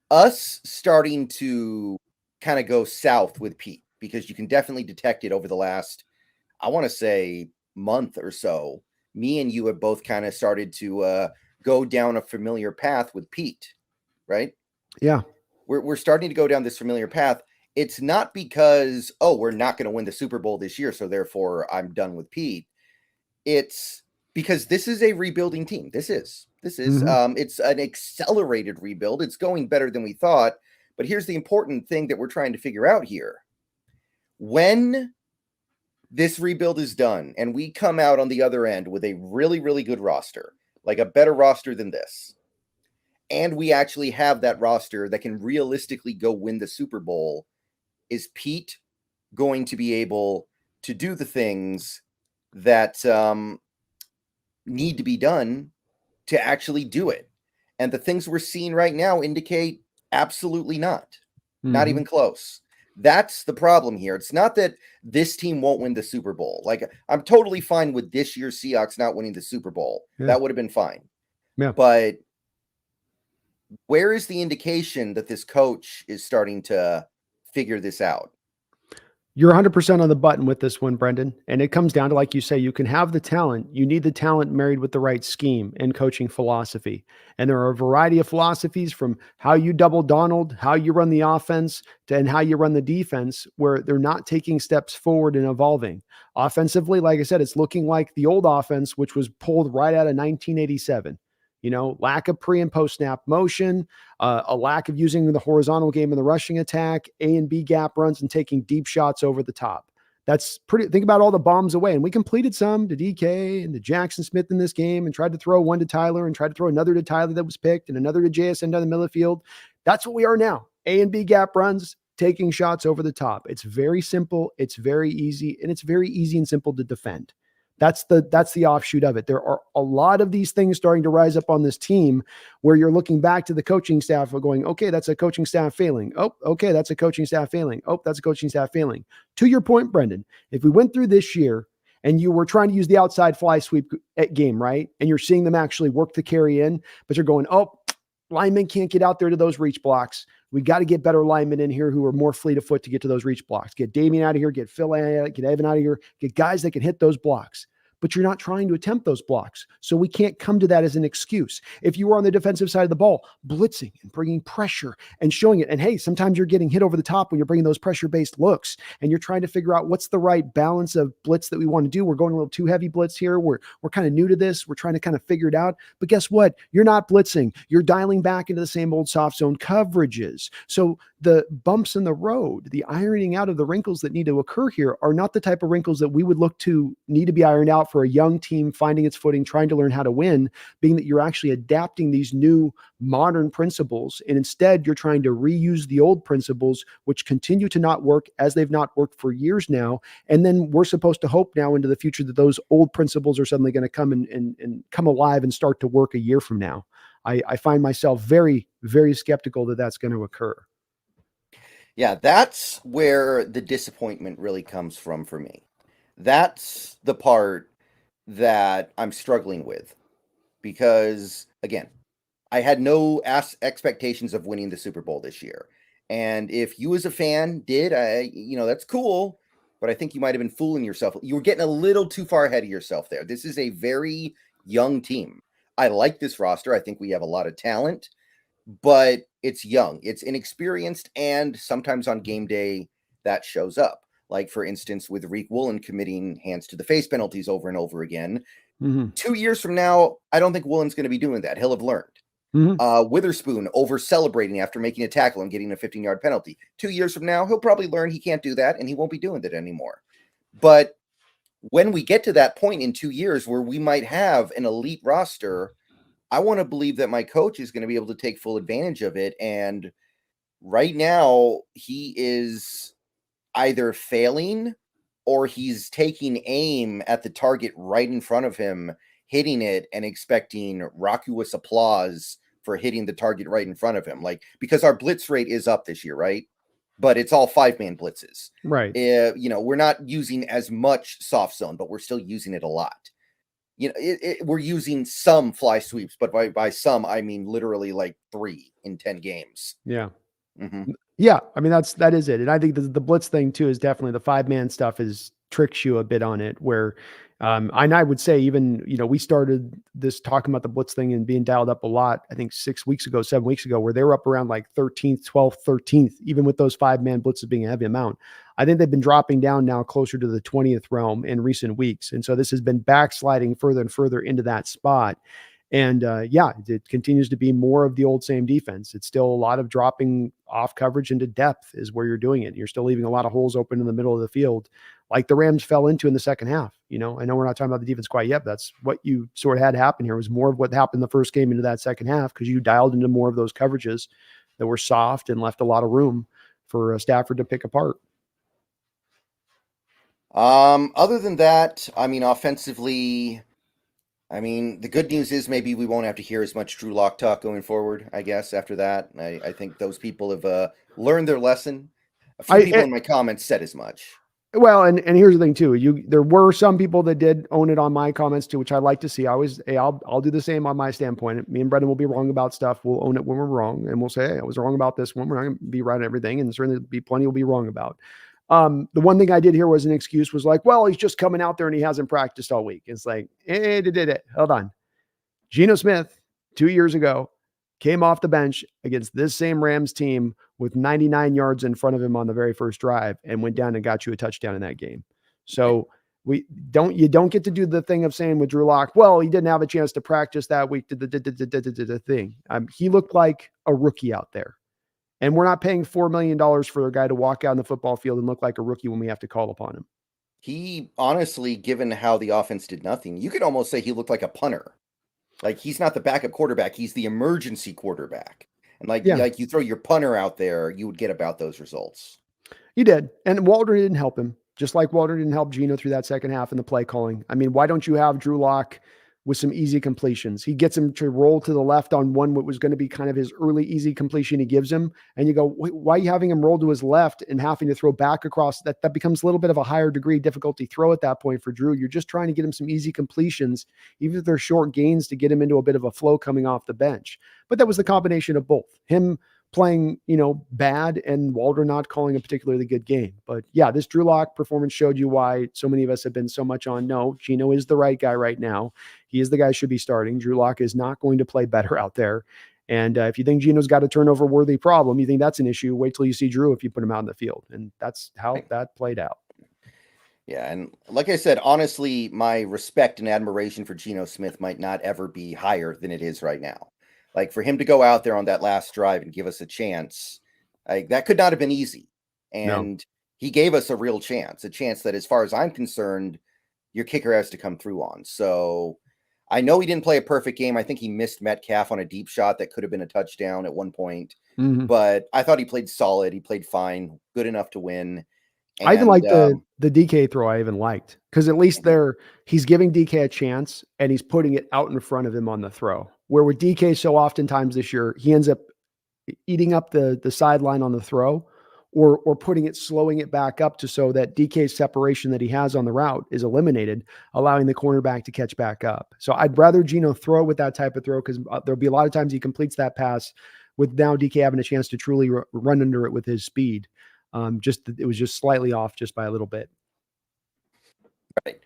us starting to kind of go south with Pete, because you can definitely detect it over the last, I want to say, month or so. Me and you have both kind of started to go down a familiar path with Pete, right? Yeah. We're starting to go down this familiar path. It's not because, we're not going to win the Super Bowl this year, so therefore I'm done with Pete. It's because this is a rebuilding team. This is it's an accelerated rebuild. It's going better than we thought. But here's the important thing that we're trying to figure out here. When this rebuild is done and we come out on the other end with a really, really good roster, like a better roster than this, and we actually have that roster that can realistically go win the Super Bowl, is Pete going to be able to do the things that need to be done to actually do it? And the things we're seeing right now indicate absolutely not. Not even close. That's the problem here. It's not that this team won't win the Super Bowl. Like, I'm totally fine with this year's Seahawks not winning the Super Bowl. Yeah. That would have been fine. Yeah. But where is the indication that this coach is starting to figure this out? You're 100% on the button with this one, Brendan. And it comes down to, like you say, you can have the talent. You need the talent married with the right scheme and coaching philosophy. And there are a variety of philosophies, from how you double Donald, how you run the offense, and how you run the defense, where they're not taking steps forward and evolving. Offensively, like I said, it's looking like the old offense, which was pulled right out of 1987. Lack of pre and post snap motion, a lack of using the horizontal game in the rushing attack, A and B gap runs, and taking deep shots over the top. That's pretty, think about all the bombs away. And we completed some to DK and to Jackson Smith in this game, and tried to throw one to Tyler and tried to throw another to Tyler that was picked, and another to JSN down the middle of the field. That's what we are now. A and B gap runs, taking shots over the top. It's very simple. It's very easy. And it's very easy and simple to defend. That's the offshoot of it. There are a lot of these things starting to rise up on this team, where you're looking back to the coaching staff and going, okay, that's a coaching staff failing. Oh, okay, that's a coaching staff failing. Oh, that's a coaching staff failing. To your point, Brendan, if we went through this year and you were trying to use the outside fly sweep game, right? And you're seeing them actually work the carry in, but you're going, oh, linemen can't get out there to those reach blocks. We got to get better linemen in here who are more fleet of foot to get to those reach blocks. Get Damian out of here, get Phil out of here, get Evan out of here, get guys that can hit those blocks. But you're not trying to attempt those blocks. So we can't come to that as an excuse. If you were on the defensive side of the ball, blitzing and bringing pressure and showing it. And hey, sometimes you're getting hit over the top when you're bringing those pressure-based looks, and you're trying to figure out what's the right balance of blitz that we want to do. We're going a little too heavy blitz here. We're kind of new to this. We're trying to kind of figure it out. But guess what? You're not blitzing. You're dialing back into the same old soft zone coverages. So the bumps in the road, the ironing out of the wrinkles that need to occur here, are not the type of wrinkles that we would look to need to be ironed out for a young team finding its footing, trying to learn how to win, being that you're actually adapting these new modern principles. And instead, you're trying to reuse the old principles, which continue to not work as they've not worked for years now. And then we're supposed to hope now into the future that those old principles are suddenly going to come and come alive and start to work a year from now. I find myself very, very skeptical that that's going to occur. Yeah, that's where the disappointment really comes from for me. That's the part that I'm struggling with because, again, I had no expectations of winning the Super Bowl this year. And if you as a fan did, that's cool, but I think you might have been fooling yourself. You were getting a little too far ahead of yourself there. This is a very young team. I like this roster. I think we have a lot of talent, but it's young, it's inexperienced, and sometimes on game day that shows up. Like, for instance, with Reek Woolen committing hands to the face penalties over and over again. 2 years from now, I don't think Woolen's going to be doing that. He'll have learned. Witherspoon over celebrating after making a tackle and getting a 15-yard penalty. 2 years from now, he'll probably learn he can't do that and he won't be doing that anymore. But when we get to that point in 2 years where we might have an elite roster, I want to believe that my coach is going to be able to take full advantage of it. And right now, he is either failing or he's taking aim at the target right in front of him, hitting it and expecting raucous applause for hitting the target right in front of him. Like, because our blitz rate is up this year, right? But it's all 5-man blitzes. Right. We're not using as much soft zone, but we're still using it a lot. We're using some fly sweeps, but by some, I mean literally like 3 in 10 games. Yeah. Mm-hmm. Yeah. I mean, that is it. And I think the blitz thing too is definitely the 5-man stuff tricks you a bit on it where, and I would say even, we started this talking about the blitz thing and being dialed up a lot, I think 7 weeks ago, where they were up around like 13th, 12th, 13th, even with those 5-man blitzes being a heavy amount. I think they've been dropping down now closer to the 20th realm in recent weeks. And so this has been backsliding further and further into that spot. And it continues to be more of the old same defense. It's still a lot of dropping off coverage into depth is where you're doing it. You're still leaving a lot of holes open in the middle of the field, like the Rams fell into in the second half. I know we're not talking about the defense quite yet, but that's what you sort of had happen here was more of what happened the first game into that second half because you dialed into more of those coverages that were soft and left a lot of room for Stafford to pick apart. Other than that, I mean, offensively, the good news is maybe we won't have to hear as much Drew Lock talk going forward, I guess, after that. I think those people have learned their lesson. A few people in my comments said as much. Well, and here's the thing too. There were some people that did own it on my comments too, which I like to see. I'll do the same on my standpoint. Me and Brendan will be wrong about stuff. We'll own it when we're wrong, and we'll say, hey, I was wrong about this one. We're not going to be right on everything, and certainly be plenty will be wrong about. The one thing I did hear was an excuse was like, well, he's just coming out there and he hasn't practiced all week. It's like, hold on. Geno Smith 2 years ago came off the bench against this same Rams team with 99 yards in front of him on the very first drive and went down and got you a touchdown in that game. So you don't get to do the thing of saying with Drew Lock, well, he didn't have a chance to practice that week. The thing. He looked like a rookie out there. And we're not paying $4 million for a guy to walk out on the football field and look like a rookie when we have to call upon him. He honestly, given how the offense did nothing, you could almost say he looked like a punter. Like, he's not the backup quarterback. He's the emergency quarterback. And like you throw your punter out there, you would get about those results. He did. And Waldron didn't help him, just like Waldron didn't help Geno through that second half in the play calling. I mean, why don't you have Drew Lock with some easy completions? He gets him to roll to the left on one, what was going to be kind of his early easy completion he gives him. And you go, why are you having him roll to his left and having to throw back across? That becomes a little bit of a higher degree difficulty throw at that point for Drew. You're just trying to get him some easy completions, even if they're short gains, to get him into a bit of a flow coming off the bench. But that was the combination of both. Him playing, bad and Waldron not calling a particularly good game. But yeah, this Drew Lock performance showed you why so many of us have been so much on, no, Geno is the right guy right now. He is the guy who should be starting. Drew Lock is not going to play better out there. And if you think Geno's got a turnover worthy problem, you think that's an issue, wait till you see Drew if you put him out in the field. And that's how that played out. Yeah, and like I said, honestly, my respect and admiration for Geno Smith might not ever be higher than it is right now. Like, for him to go out there on that last drive and give us a chance, that could not have been easy. And he gave us a real chance, a chance that, as far as I'm concerned, your kicker has to come through on. So I know he didn't play a perfect game. I think he missed Metcalf on a deep shot that could have been a touchdown at one point. Mhm. But I thought he played solid. He played fine, good enough to win. I even And like the DK throw. I even liked because at least there he's giving DK a chance and he's putting it out in front of him on the throw. Where with DK, so oftentimes this year he ends up eating up the sideline on the throw, or putting it, slowing it back up to so that DK's separation that he has on the route is eliminated, allowing the cornerback to catch back up. So I'd rather Geno throw with that type of throw because there'll be a lot of times he completes that pass with now DK having a chance to truly run under it with his speed. It was just slightly off just by a little bit. right.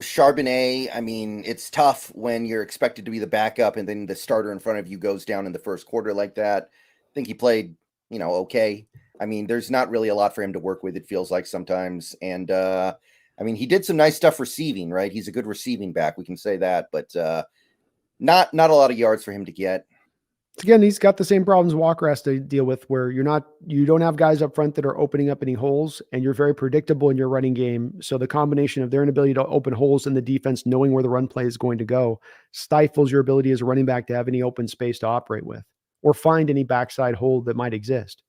Charbonnet, I mean, it's tough when you're expected to be the backup and then the starter in front of you goes down in the first quarter like that. I think he played, okay. I mean, there's not really a lot for him to work with, it feels like sometimes. And I mean, he did some nice stuff receiving, right? He's a good receiving back, we can say that, but not a lot of yards for him to get. Again, he's got the same problems Walker has to deal with, where you don't have guys up front that are opening up any holes, and you're very predictable in your running game. So the combination of their inability to open holes in the defense, knowing where the run play is going to go, stifles your ability as a running back to have any open space to operate with or find any backside hole that might exist.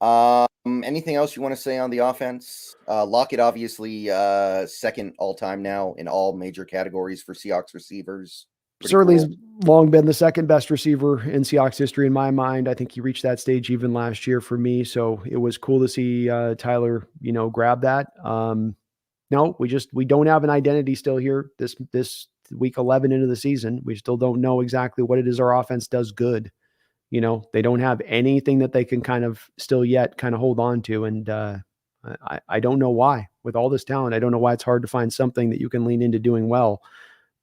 Anything else you want to say on the offense? Lockett, obviously, second all-time now in all major categories for Seahawks receivers. Certainly has long been the second best receiver in Seahawks history in my mind. I think he reached that stage even last year for me. So it was cool to see Tyler, grab that. No, we don't have an identity still here this week 11 into the season. We still don't know exactly what it is our offense does good. They don't have anything that they can kind of still yet kind of hold on to. And I don't know why. With all this talent, I don't know why it's hard to find something that you can lean into doing well.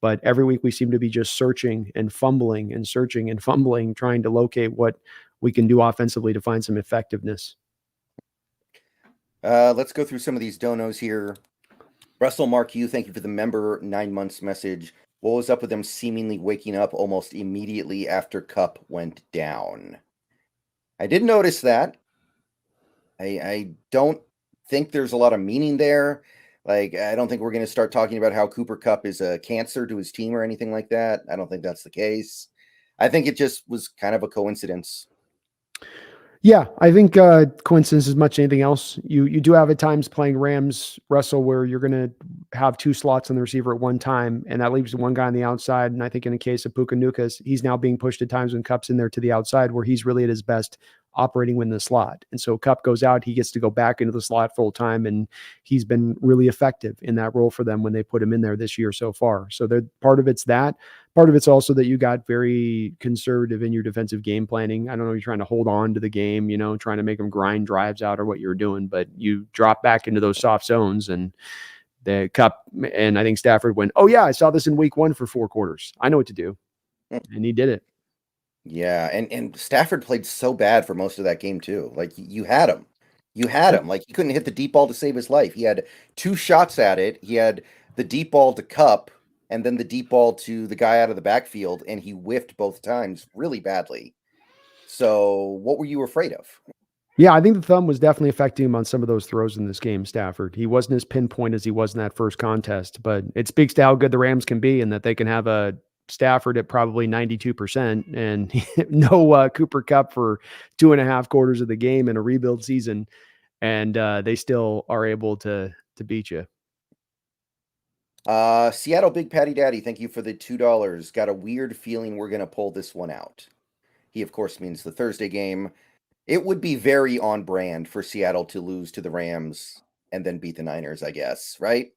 But every week we seem to be just searching and fumbling and searching and fumbling, trying to locate what we can do offensively to find some effectiveness. Let's go through some of these donos here. Russell Marqueux, thank you for the member 9 months message. What was up with them seemingly waking up almost immediately after Cup went down? I did notice that. I don't think there's a lot of meaning there. Like, I don't think we're going to start talking about how Cooper Kupp is a cancer to his team or anything like that. I don't think that's the case. I think it just was kind of a coincidence. Yeah, I think coincidence as much as anything else. You do have at times playing Rams, Russell, where you're going to have two slots on the receiver at one time, and that leaves one guy on the outside. And I think in the case of Puka Nukas, he's now being pushed at times when Kupp's in there to the outside, where he's really at his best operating within the slot. And so Kupp goes out, he gets to go back into the slot full time, and he's been really effective in that role for them when they put him in there this year so far. So part of it's that. Part of it's also that you got very conservative in your defensive game planning. I don't know if you're trying to hold on to the game, trying to make them grind drives out or what you're doing, but you drop back into those soft zones, and the Kupp, and I think Stafford went, oh yeah, I saw this in week 1 for 4 quarters. I know what to do. And he did it. Yeah, and Stafford played so bad for most of that game too. Like, you had him. You had him. Like, he couldn't hit the deep ball to save his life. He had 2 shots at it. He had the deep ball to Kupp and then the deep ball to the guy out of the backfield, and he whiffed both times really badly. So what were you afraid of? Yeah, I think the thumb was definitely affecting him on some of those throws in this game, Stafford. He wasn't as pinpoint as he was in that first contest, but it speaks to how good the Rams can be and that they can have a Stafford at probably 92% and no Cooper Kupp for 2.5 quarters of the game in a rebuild season, and they still are able to beat you. Seattle Big Patty Daddy, thank you for the $2. Got a weird feeling we're going to pull this one out. He, of course, means the Thursday game. It would be very on brand for Seattle to lose to the Rams and then beat the Niners, I guess, right?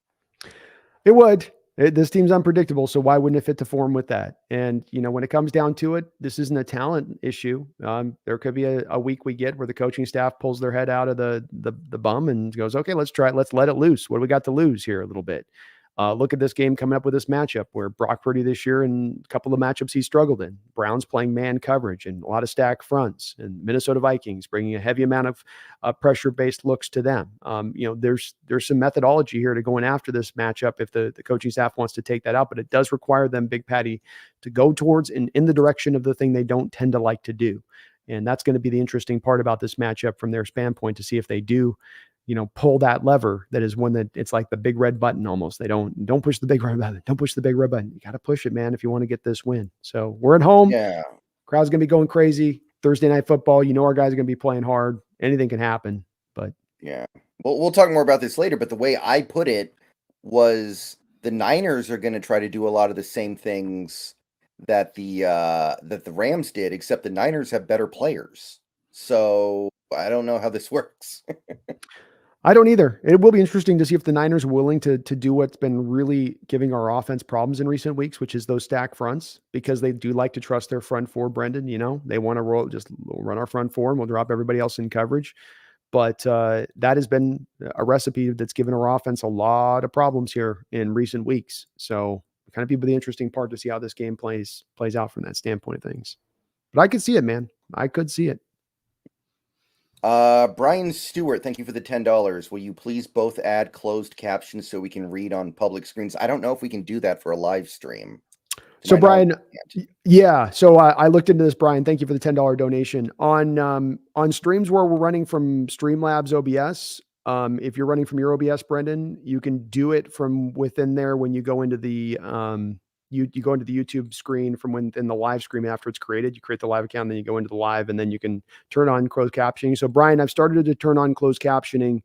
It would. This team's unpredictable, so why wouldn't it fit to form with that? And, when it comes down to it, this isn't a talent issue. There could be a week we get where the coaching staff pulls their head out of the bum and goes, okay, let's try it. Let's let it loose. What do we got to lose here a little bit? Look at this game coming up with this matchup where Brock Purdy this year and a couple of matchups he struggled in. Browns playing man coverage and a lot of stack fronts, and Minnesota Vikings bringing a heavy amount of pressure-based looks to them. There's some methodology here to going after this matchup if the coaching staff wants to take that out, but it does require them, Big Patty, to go towards and in the direction of the thing they don't tend to like to do. And that's going to be the interesting part about this matchup from their standpoint, to see if they do pull that lever. That is one that it's like the big red button almost. They don't push the big red button. Don't push the big red button. You got to push it, man, if you want to get this win. So we're at home. Yeah. Crowd's going to be going crazy. Thursday night football. Our guys are going to be playing hard. Anything can happen, but yeah. Well, we'll talk more about this later, but the way I put it was the Niners are going to try to do a lot of the same things that the Rams did, except the Niners have better players. So I don't know how this works. I don't either. It will be interesting to see if the Niners are willing to do what's been really giving our offense problems in recent weeks, which is those stack fronts, because they do like to trust their front four, Brendan. They want to just run our front four and we'll drop everybody else in coverage. But that has been a recipe that's given our offense a lot of problems here in recent weeks. So kind of be the interesting part to see how this game plays out from that standpoint of things. But I could see it, man. I could see it. Brian Stewart, thank you for the $10. Will you please both add closed captions so we can read on public screens? I don't know if we can do that for a live stream. So Brian, yeah. So I looked into this, Brian. Thank you for the $10 donation on streams where we're running from Streamlabs OBS. If you're running from your OBS, Brendan, you can do it from within there when you go into the you go into the YouTube screen from within the live screen after it's created. You create the live account, then you go into the live, and then you can turn on closed captioning. So Brian, I've started to turn on closed captioning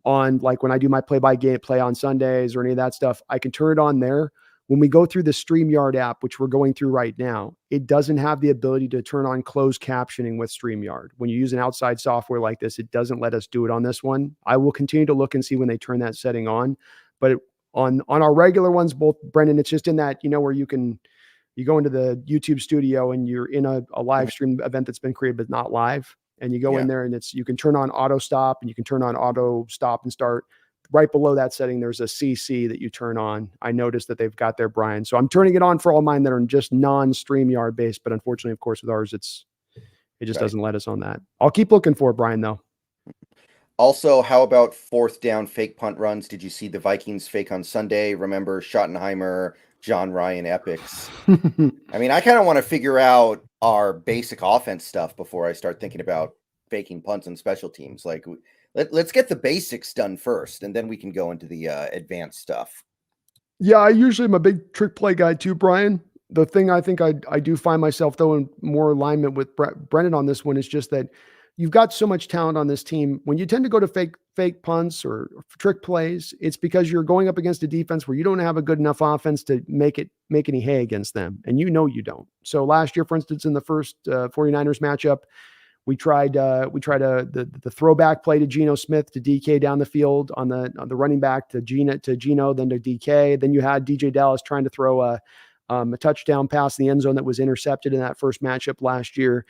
on, like, when I do my play on Sundays or any of that stuff. I can turn it on there. When we go through the StreamYard app, which we're going through right now, it doesn't have the ability to turn on closed captioning with StreamYard. When you use an outside software like this, it doesn't let us do it on this one. I will continue to look and see when they turn that setting on. But on our regular ones, both, Brendan, it's just in that, where you go into the YouTube studio and you're in a live stream event that's been created but not live. And you go in there and you can turn on auto stop and you can turn on auto stop and start. Right below that setting, there's a CC that you turn on. I noticed that they've got there, Brian. So I'm turning it on for all mine that are just non-StreamYard based. But unfortunately, of course, with ours, it just doesn't let us on that. I'll keep looking for it, Brian, though. Also, how about fourth down fake punt runs? Did you see the Vikings fake on Sunday? Remember Schottenheimer, John Ryan epics? I mean, I kind of want to figure out our basic offense stuff before I start thinking about faking punts and special teams. Like, let's get the basics done first, and then we can go into the advanced stuff. Yeah, I usually am a big trick play guy too, Brian. The thing I think I do find myself, though, in more alignment with Brennan on this one is just that you've got so much talent on this team. When you tend to go to fake punts or trick plays, it's because you're going up against a defense where you don't have a good enough offense to make any hay against them. And you don't. So last year, for instance, in the first 49ers matchup, we tried the throwback play to Geno Smith to DK down the field on the running back to Geno, then to DK. Then you had DJ Dallas trying to throw a touchdown pass in the end zone that was intercepted in that first matchup last year.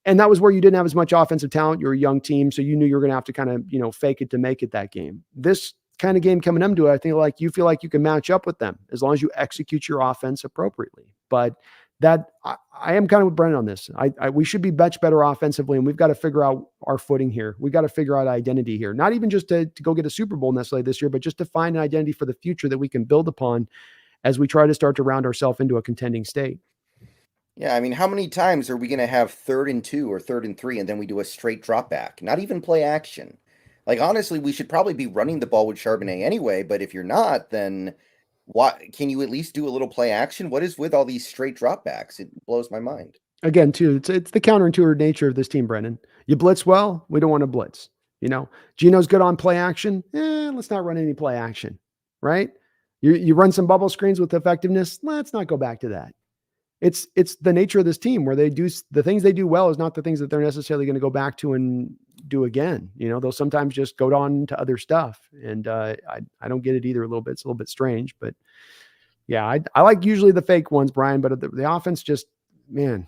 And that was where you didn't have as much offensive talent. You're a young team, so you knew you were going to have to kind of, fake it to make it that game. This kind of game coming into it, I think like you feel like you can match up with them as long as you execute your offense appropriately. But that I am kind of with Brennan on this. We should be much better offensively, and we've got to figure out our footing here. We've got to figure out identity here, not even just to go get a Super Bowl necessarily this year, but just to find an identity for the future that we can build upon as we try to start to round ourselves into a contending state. Yeah, I mean, how many times are we going to have 3rd and 2 or 3rd and 3, and then we do a straight drop back? Not even play action. Like, honestly, we should probably be running the ball with Charbonnet anyway, but if you're not, then what can you at least do a little play action? What is with all these straight dropbacks? It blows my mind. Again, too, it's the counterintuitive nature of this team, Brennan. You blitz well, we don't want to blitz. Geno's good on play action. Let's not run any play action, right? You run some bubble screens with effectiveness. Let's not go back to that. It's the nature of this team where they do the things they do well is not the things that they're necessarily going to go back to and do again. They'll sometimes just go on to other stuff. And I don't get it either a little bit. It's a little bit strange, but yeah, I like usually the fake ones, Brian, but the offense just, man,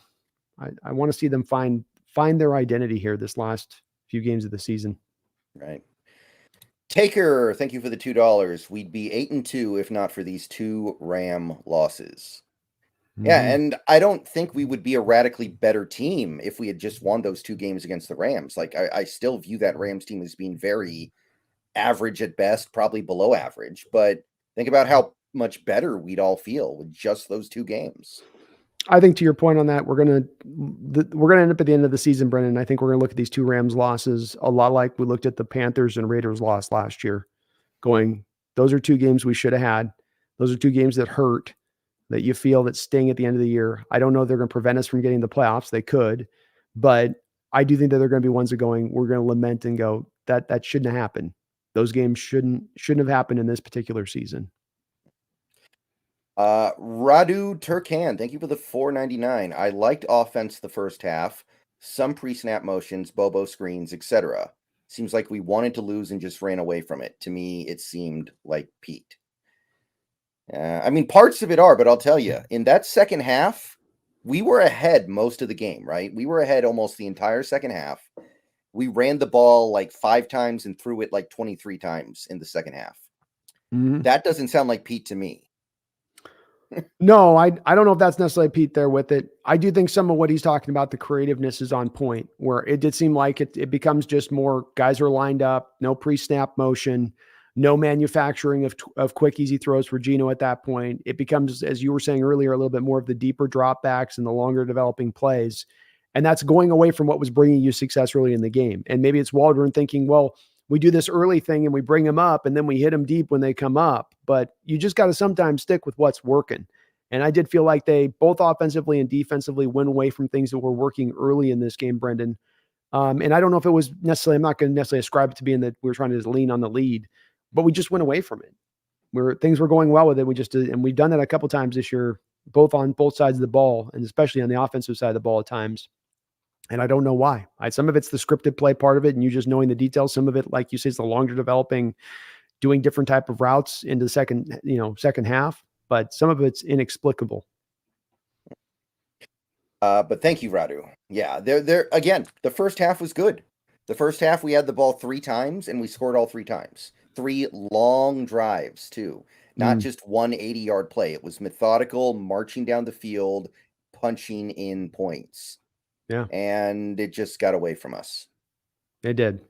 I want to see them find their identity here this last few games of the season. Right. Taker, thank you for the $2. We'd be 8-2 if not for these 2 Ram losses. Yeah, and I don't think we would be a radically better team if we had just won those 2 games against the Rams. Like, I still view that Rams team as being very average at best, probably below average. But think about how much better we'd all feel with just those 2 games. I think to your point on that, we're gonna end up at the end of the season, Brendan. I think we're gonna look at these two Rams losses a lot like we looked at the Panthers and Raiders loss last year. Going, those are two games we should have had. Those are two games that hurt, that you feel that sting at the end of the year. I don't know if they're going to prevent us from getting the playoffs. They could, but I do think that they're going to be ones that we're going to lament and go, that shouldn't have happened. Those games shouldn't have happened in this particular season. Radu Turkan, thank you for the $4.99. I liked offense the first half, some pre-snap motions, Bobo screens, etc. Seems like we wanted to lose and just ran away from it. To me, it seemed like Pete. I mean, parts of it are, but I'll tell you, in that second half, we were ahead most of the game, right? We were ahead almost the entire second half. We ran the ball like 5 times and threw it like 23 times in the second half. Mm-hmm. That doesn't sound like Pete to me. No, I don't know if that's necessarily Pete there with it. I do think some of what he's talking about, the creativeness is on point, where it did seem like it becomes just more guys are lined up, no pre-snap motion, no manufacturing of quick, easy throws for Geno at that point. It becomes, as you were saying earlier, a little bit more of the deeper dropbacks and the longer developing plays. And that's going away from what was bringing you success early in the game. And maybe it's Waldron thinking, well, we do this early thing and we bring them up and then we hit them deep when they come up. But you just got to sometimes stick with what's working. And I did feel like they both offensively and defensively went away from things that were working early in this game, Brendan. And I don't know if it was necessarily, I'm not going to necessarily ascribe it to being that we were trying to just lean on the lead, but we just went away from it. Things were going well with it. We just did, and we've done that a couple times this year, both on both sides of the ball, and especially on the offensive side of the ball at times. And I don't know why. Some of it's the scripted play part of it, and you just knowing the details. Some of it, like you say, is the longer developing, doing different type of routes into the second half. But some of it's inexplicable. But thank you, Radu. Yeah, there again. The first half was good. The first half we had the ball 3 times and we scored all 3 times. 3 long drives too, not just one 80-yard play. It was methodical, marching down the field, punching in points. Yeah, and it just got away from us. It did.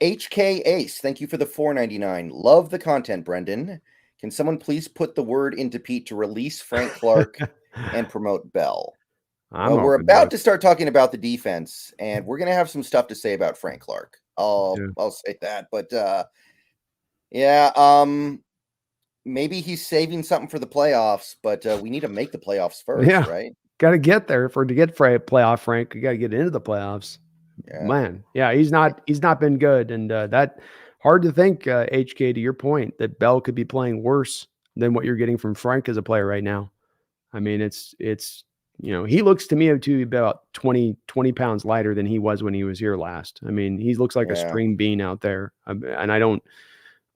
HK Ace, thank you for the $4.99. Love the content, Brendan. Can someone please put the word into Pete to release Frank Clark and promote Bell? Well, we're about to start talking about the defense, and we're going to have some stuff to say about Frank Clark. I'll say that. But, maybe he's saving something for the playoffs, but we need to make the playoffs first, right? Got to get there to get playoff Frank. You got to get into the playoffs. Yeah. Man. Yeah, he's not been good. And that hard to think, HK, to your point, that Bell could be playing worse than what you're getting from Frank as a player right now. I mean, it's he looks to me to be about 20 pounds lighter than he was when he was here last. I mean, he looks like a string bean out there. And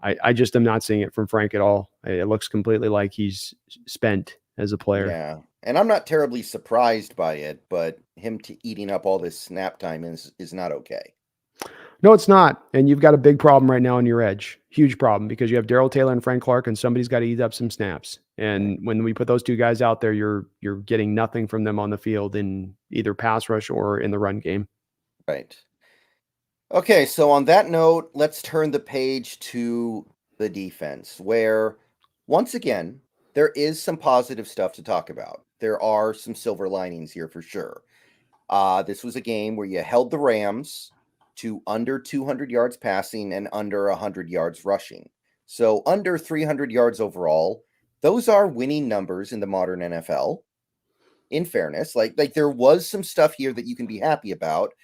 I just am not seeing it from Frank at all. It looks completely like he's spent as a player. Yeah. And I'm not terribly surprised by it, but him eating up all this snap time is not okay. No, it's not. And you've got a big problem right now on your edge. Huge problem, because you have Darrell Taylor and Frank Clark, and somebody's got to eat up some snaps. And when we put those two guys out there, you're getting nothing from them on the field in either pass rush or in the run game. Right. Okay, so on that note, let's turn the page to the defense, where once again, there is some positive stuff to talk about. There are some silver linings here for sure. This was a game where you held the Rams to under 200 yards passing and under 100 yards rushing. So under 300 yards overall. Those are winning numbers in the modern NFL. In fairness, like there was some stuff here that you can be happy about,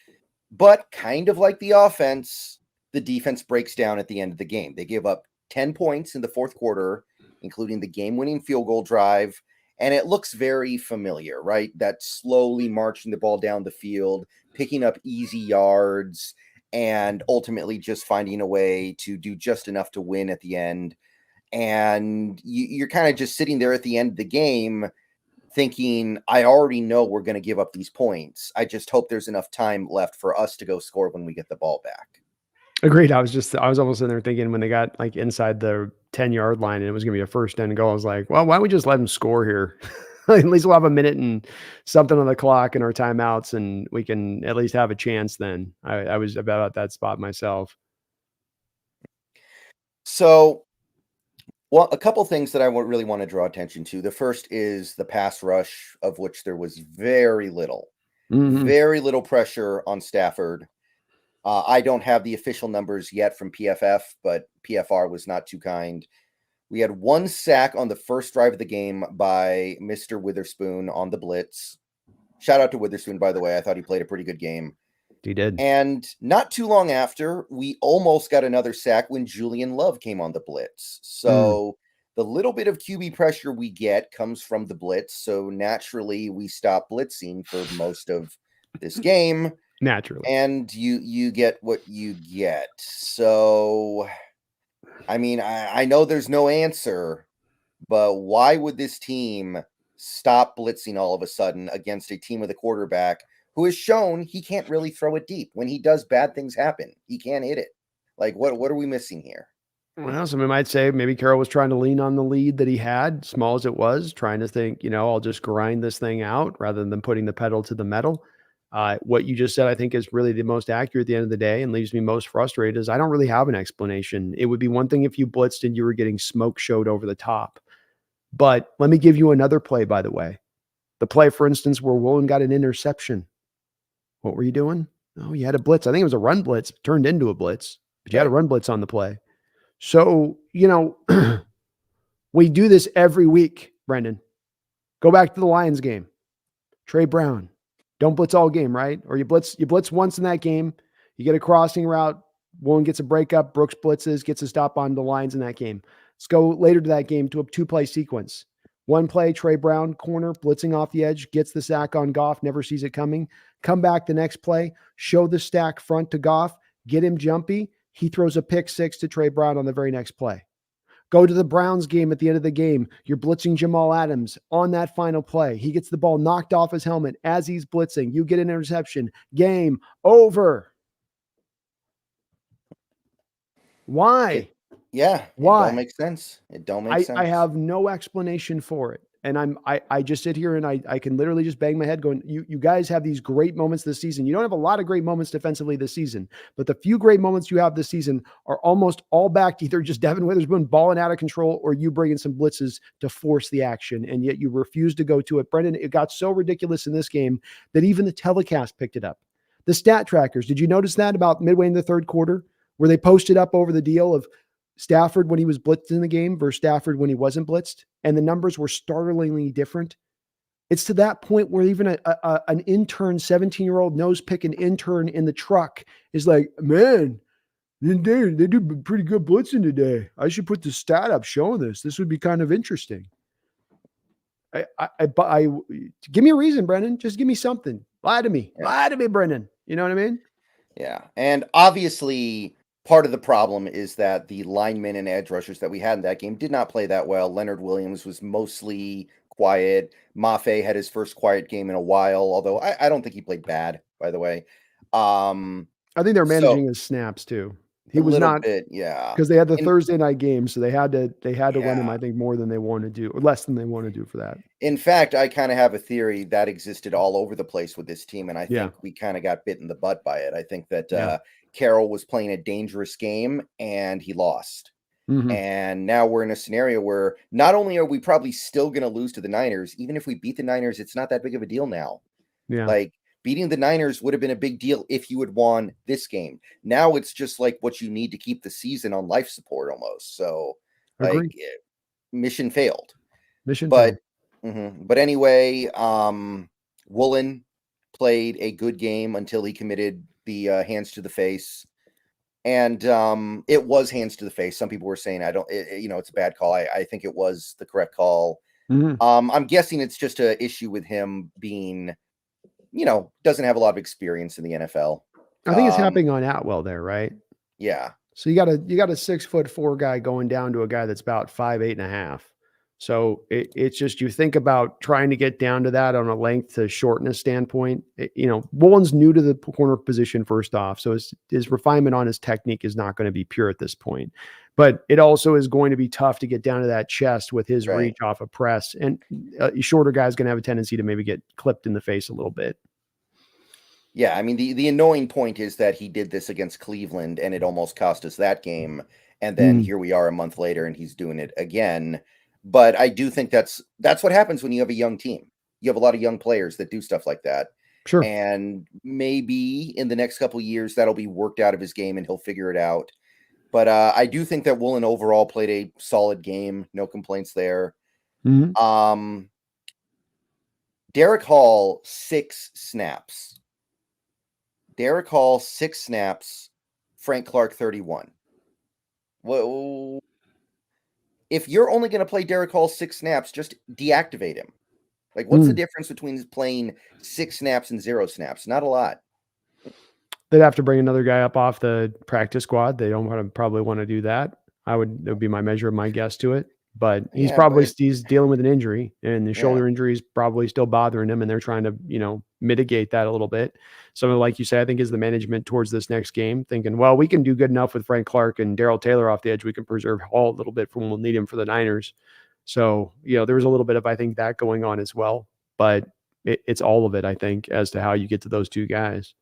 but kind of like the offense, the defense breaks down at the end of the game. They give up 10 points in the fourth quarter, including the game-winning field goal drive, and it looks very familiar, right? That slowly marching the ball down the field, picking up easy yards, and ultimately just finding a way to do just enough to win at the end. And you're kind of just sitting there at the end of the game thinking, I already know we're going to give up these points. I just hope there's enough time left for us to go score when we get the ball back. Agreed. I was almost in there thinking when they got like inside the 10-yard line and it was going to be a first and goal, I was like, well, why don't we just let them score here? At least we'll have a minute and something on the clock in our timeouts, and we can at least have a chance then. I was about that spot myself. So Well, a couple things that I really want to draw attention to. The first is the pass rush, of which there was very little pressure on Stafford. I don't have the official numbers yet from PFF, but PFR was not too kind. We had 1 sack on the first drive of the game by Mr. Witherspoon on the blitz. Shout out to Witherspoon, by the way. I thought he played a pretty good game. He did. And not too long after, we almost got another sack when Julian Love came on the blitz. So the little bit of QB pressure we get comes from the blitz. So naturally, we stop blitzing for most of this game. Naturally. And you get what you get. So, I mean, I know there's no answer, but why would this team stop blitzing all of a sudden against a team with a quarterback who has shown he can't really throw it deep? When he does, bad things happen. He can't hit it. Like, what are we missing here? Well, somebody might say maybe Carroll was trying to lean on the lead that he had, small as it was, trying to think, I'll just grind this thing out rather than putting the pedal to the metal. What you just said, I think, is really the most accurate at the end of the day and leaves me most frustrated is I don't really have an explanation. It would be one thing if you blitzed and you were getting smoke showed over the top. But let me give you another play, by the way. The play, for instance, where Woolen got an interception. What were you doing? Oh, you had a blitz. I think it was a run blitz, turned into a blitz, but you had a run blitz on the play. So, we do this every week, Brendan. Go back to the Lions game. Trey Brown. Don't blitz all game, right? Or you blitz once in that game. You get a crossing route. Woolen gets a breakup. Brooks blitzes, gets a stop on the Lions in that game. Let's go later to that game to a 2-play sequence. 1 play, Trey Brown, corner, blitzing off the edge, gets the sack on Goff, never sees it coming. Come back the next play, show the stack front to Goff, get him jumpy. He throws a pick 6 to Trey Brown on the very next play. Go to the Browns game at the end of the game. You're blitzing Jamal Adams on that final play. He gets the ball knocked off his helmet as he's blitzing. You get an interception. Game over. Why? Why? It don't make sense. It don't make sense. I have no explanation for it. And I just sit here and I can literally just bang my head going, you guys have these great moments this season. You don't have a lot of great moments defensively this season, but the few great moments you have this season are almost all back to either just Devin Witherspoon balling out of control or you bringing some blitzes to force the action. And yet you refuse to go to it. Brendan, it got so ridiculous in this game that even the telecast picked it up. The stat trackers, did you notice that about midway in the third quarter where they posted up over the deal of Stafford when he was blitzed in the game versus Stafford when he wasn't blitzed, and the numbers were startlingly different? It's to that point where even an intern, 17-year-old nose picking intern in the truck is like, man, they do pretty good blitzing today. I should put the stat up showing this. This would be kind of interesting. Give me a reason, Brendan. Just give me something. Lie to me. Yeah. Lie to me, Brendan. You know what I mean? Yeah. And obviously, part of the problem is that the linemen and edge rushers that we had in that game did not play that well. Leonard Williams was mostly quiet. Mafe had his first quiet game in a while, although I don't think he played bad, by the way. I think they're managing his snaps too. He was not, yeah, because they had the Thursday night game, so they had to run him, I think, more than they want to do, or less than they want to do for that. In fact, I kind of have a theory that existed all over the place with this team, and I think we kind of got bit in the butt by it. I think that Carroll was playing a dangerous game and he lost. Mm-hmm. And now we're in a scenario where not only are we probably still going to lose to the Niners, even if we beat the Niners, it's not that big of a deal now. Yeah. Like beating the Niners would have been a big deal if you had won this game. Now it's just like what you need to keep the season on life support almost. So like mission failed. But anyway, Woolen played a good game until he committed the hands to the face. And it was hands to the face. Some people were saying, it's a bad call. I think it was the correct call. Mm-hmm. I'm guessing it's just an issue with him being, doesn't have a lot of experience in the NFL. I think it's happening on Atwell there, right? Yeah. So you got a 6'4" guy going down to a guy that's about 5'8.5". So it's just, you think about trying to get down to that on a length to shortness standpoint. Woolen's new to the corner position first off. So his refinement on his technique is not going to be pure at this point. But it also is going to be tough to get down to that chest with his reach off of press. And a shorter guy's going to have a tendency to maybe get clipped in the face a little bit. Yeah, I mean, the annoying point is that he did this against Cleveland, and it almost cost us that game. And then here we are a month later and he's doing it again. But I do think that's what happens when you have a young team. You have a lot of young players that do stuff like that. Sure. And maybe in the next couple of years that'll be worked out of his game and he'll figure it out. But I do think that Woolen overall played a solid game. No complaints there. Derek Hall, 6 snaps. Derek Hall, 6 snaps. Frank Clark, 31. Well, if you're only going to play Derek Hall 6 snaps, just deactivate him. Like, what's the difference between playing 6 snaps and 0 snaps? Not a lot. They'd have to bring another guy up off the practice squad. They don't probably want to do that. That would be my measure of my guess to it. But he's he's dealing with an injury, and the shoulder injury is probably still bothering him, and they're trying to, mitigate that a little bit. So like you say, I think is the management towards this next game thinking, well, we can do good enough with Frank Clark and Darrell Taylor off the edge. We can preserve Hall a little bit for when we'll need him for the Niners. So, there was a little bit of, I think, that going on as well. But it's all of it, I think, as to how you get to those two guys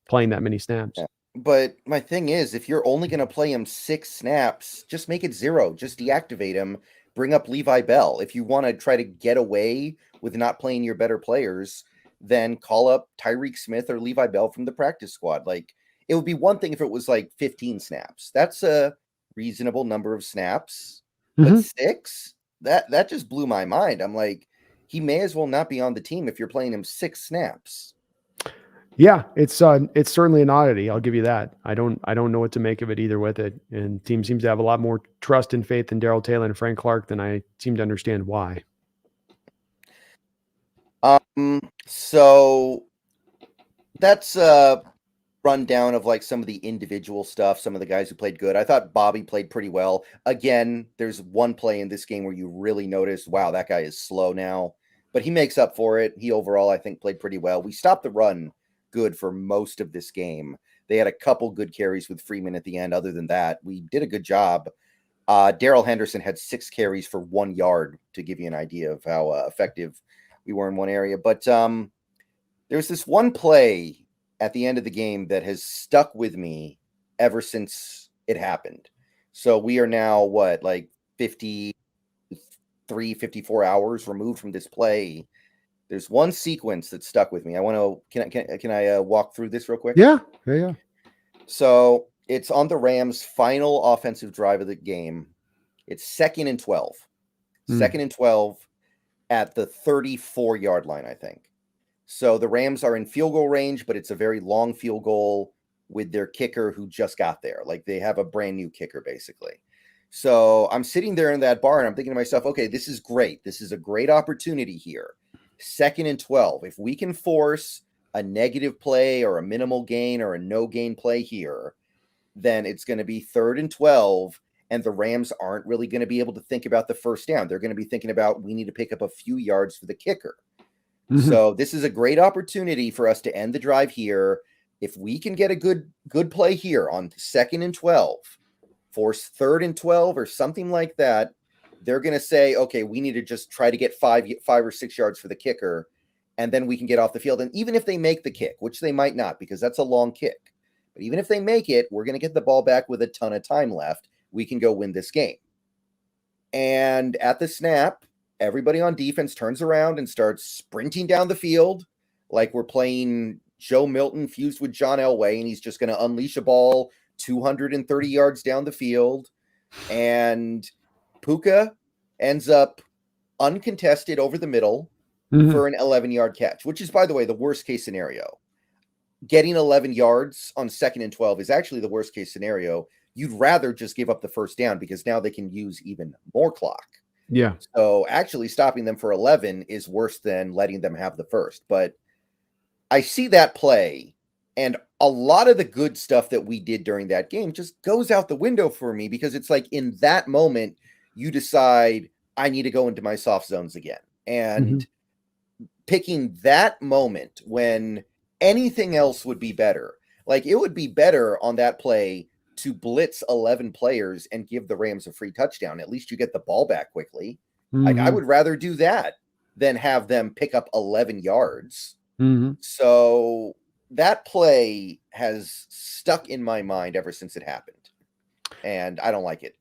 playing that many snaps. Yeah. But my thing is, if you're only going to play him 6 snaps, just make it 0. Just deactivate him. Bring up Levi Bell. If you want to try to get away with not playing your better players, then call up Tyreek Smith or Levi Bell from the practice squad. Like, it would be one thing if it was like 15 snaps. That's a reasonable number of snaps. But 6? That just blew my mind. I'm like, he may as well not be on the team if you're playing him 6 snaps. Yeah, it's certainly an oddity. I'll give you that. I don't know what to make of it either with it. And team seems to have a lot more trust and faith in Darrell Taylor and Frank Clark than I seem to understand why. So that's a rundown of like some of the individual stuff, some of the guys who played good. I thought Bobby played pretty well. Again, there's one play in this game where you really notice, wow, that guy is slow now. But he makes up for it. He overall, I think, played pretty well. We stopped the run good for most of this game. They had a couple good carries with Freeman at the end. Other than that, we did a good job. Darrell Henderson had 6 carries for 1 yard to give you an idea of how effective we were in one area. But there's this one play at the end of the game that has stuck with me ever since it happened. So we are now, like 53, 54 hours removed from this play. There's one sequence that stuck with me. I want to, can I walk through this real quick? Yeah. So it's on the Rams' final offensive drive of the game. It's 2nd and 12. 2nd and 12 at the 34-yard line, I think. So the Rams are in field goal range, but it's a very long field goal with their kicker who just got there. Like, they have a brand new kicker, basically. So I'm sitting there in that bar and I'm thinking to myself, okay, this is great. This is a great opportunity here. 2nd and 12. If we can force a negative play or a minimal gain or a no gain play here, then it's going to be 3rd and 12. And the Rams aren't really going to be able to think about the first down. They're going to be thinking about, we need to pick up a few yards for the kicker. So this is a great opportunity for us to end the drive here. If we can get a good play here on 2nd and 12, force 3rd and 12 or something like that, they're going to say, okay, we need to just try to get 5 or 6 yards for the kicker, and then we can get off the field. And even if they make the kick, which they might not because that's a long kick, but even if they make it, we're going to get the ball back with a ton of time left. We can go win this game. And at the snap, everybody on defense turns around and starts sprinting down the field like we're playing Joe Milton fused with John Elway, and he's just going to unleash a ball 230 yards down the field. And Puka ends up uncontested over the middle for an 11-yard catch, which is, by the way, the worst case scenario. Getting 11 yards on 2nd and 12 is actually the worst case scenario. You'd rather just give up the first down because now they can use even more clock. Yeah. So actually stopping them for 11 is worse than letting them have the first. But I see that play, and a lot of the good stuff that we did during that game just goes out the window for me because it's like in that moment, you decide I need to go into my soft zones again. And picking that moment when anything else would be better, like it would be better on that play to blitz 11 players and give the Rams a free touchdown. At least you get the ball back quickly. Like I would rather do that than have them pick up 11 yards. So that play has stuck in my mind ever since it happened. and I don't like it.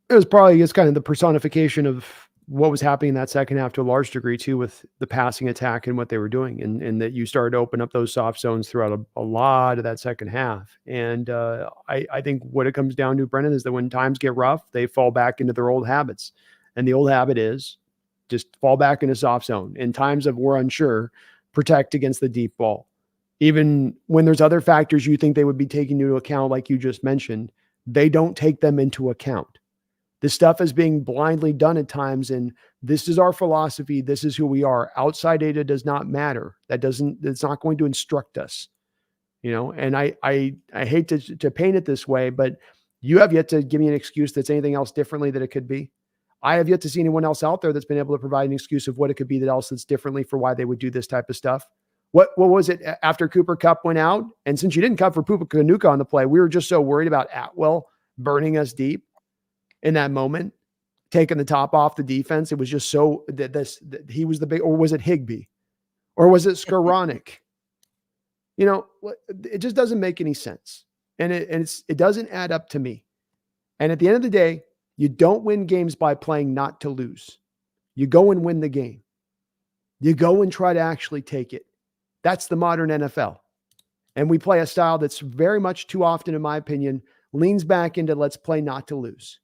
It was probably just kind of the personification of what was happening in that second half to a large degree too, with the passing attack and what they were doing. And that you started to open up those soft zones throughout a lot of that second half. And I think what it comes down to, Brennan, is that when times get rough, they fall back into their old habits. And the old habit is just fall back into soft zone. In times of we're unsure, protect against the deep ball. Even when there's other factors you think they would be taking into account, like you just mentioned, they don't take them into account. This stuff is being blindly done at times, and this is our philosophy. This is who we are. Outside data does not matter. It's not going to instruct us, and I hate to paint it this way, but you have yet to give me an excuse that's anything else differently that it could be. I have yet to see anyone else out there that's been able to provide an excuse of what it could be that's differently for why they would do this type of stuff. What was it after Cooper Kupp went out? And since you didn't cover Puka Nacua on the play, we were just so worried about Atwell burning us deep in that moment, taking the top off the defense. It was just so that he was the big, or was it Higbee? Or was it Skoranek? It just doesn't make any sense. And it doesn't add up to me. And at the end of the day, you don't win games by playing not to lose. You go and win the game. You go and try to actually take it. That's the modern NFL. And we play a style that's very much too often, in my opinion, leans back into let's play not to lose.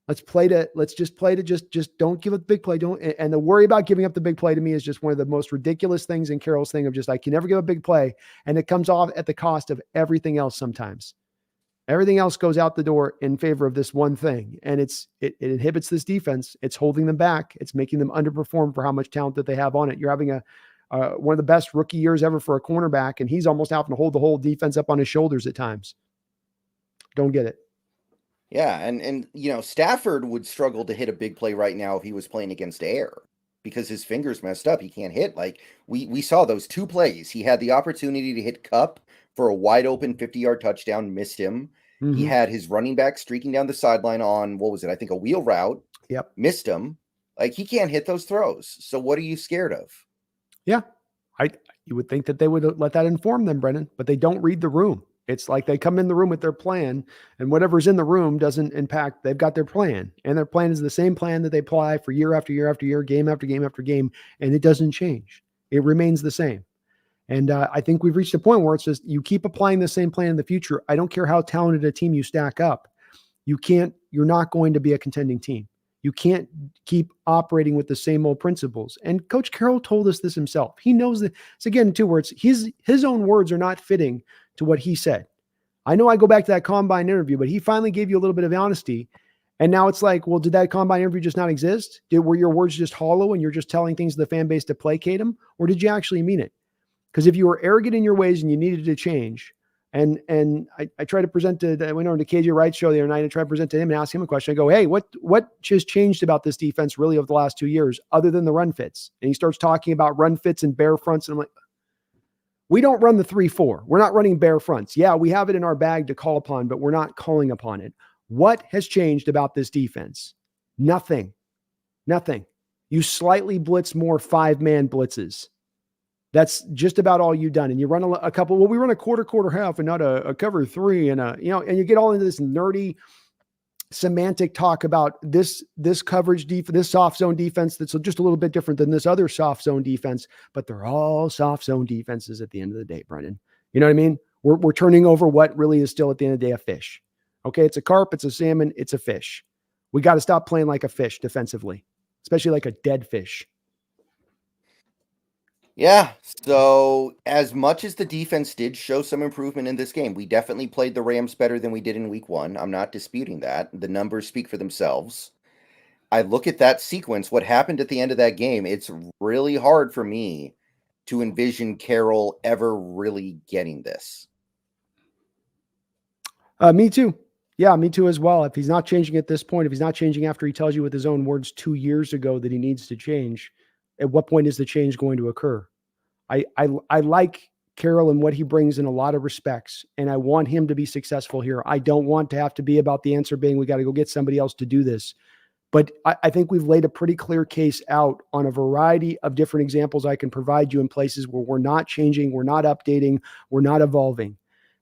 Let's just play to just don't give up the big play. And the worry about giving up the big play to me is just one of the most ridiculous things in Carroll's thing of just, I can never give a big play. And it comes off at the cost of everything else sometimes. Everything else goes out the door in favor of this one thing. And it inhibits this defense. It's holding them back. It's making them underperform for how much talent that they have on it. You're having one of the best rookie years ever for a cornerback, and he's almost having to hold the whole defense up on his shoulders at times. Don't get it. Yeah, and Stafford would struggle to hit a big play right now if he was playing against air because his fingers messed up. He can't hit. Like we saw those two plays. He had the opportunity to hit Kupp for a wide open 50-yard touchdown, missed him. Mm-hmm. He had his running back streaking down the sideline on, what was it? I think a wheel route. Yep. Missed him. Like he can't hit those throws. So what are you scared of? Yeah. You would think that they would let that inform them, Brennan, but they don't read the room. It's like they come in the room with their plan, and whatever's in the room doesn't impact. They've got their plan, and their plan is the same plan that they apply for year after year after year, game after game after game, and it doesn't change. It remains the same. And I think we've reached a point where it's just you keep applying the same plan in the future. I don't care how talented a team you stack up. You're not going to be a contending team. You can't keep operating with the same old principles. And Coach Carroll told us this himself. He knows that. It's again, in 2 words, his own words are not fitting to what he said. I know I go back to that combine interview, but he finally gave you a little bit of honesty. And now it's like, well, did that combine interview just not exist? Were your words just hollow and you're just telling things to the fan base to placate them? Or did you actually mean it? Because if you were arrogant in your ways and you needed to change, and I try to present I went on to KJ Wright's show the other night and tried to present to him and ask him a question. I go, hey, what has changed about this defense really over the last 2 years other than the run fits? And he starts talking about run fits and bear fronts. And I'm like, we don't run the 3-4. We're not running bear fronts. Yeah, we have it in our bag to call upon, but we're not calling upon it. What has changed about this defense? Nothing. You slightly blitz more 5-man blitzes. That's just about all you've done. And you run a couple, we run a quarter half and not a cover 3 and and you get all into this nerdy semantic talk about this coverage defense, this soft zone defense that's just a little bit different than this other soft zone defense, but they're all soft zone defenses at the end of the day, Brendan. You know what I mean? We're turning over what really is still at the end of the day a fish. Okay, it's a carp, it's a salmon, it's a fish. We got to stop playing like a fish defensively, especially like a dead fish. Yeah, so as much as the defense did show some improvement in this game, we definitely played the Rams better than we did in week 1. I'm not disputing that. The numbers speak for themselves. I look at that sequence, what happened at the end of that game, it's really hard for me to envision Carroll ever really getting this. Me too. Yeah, me too as well. If he's not changing at this point, if he's not changing after he tells you with his own words 2 years ago that he needs to change, at what point is the change going to occur? I like Carroll and what he brings in a lot of respects, and I want him to be successful here. I don't want to have to be about the answer being we got to go get somebody else to do this. But I think we've laid a pretty clear case out on a variety of different examples I can provide you in places where we're not changing, we're not updating, we're not evolving.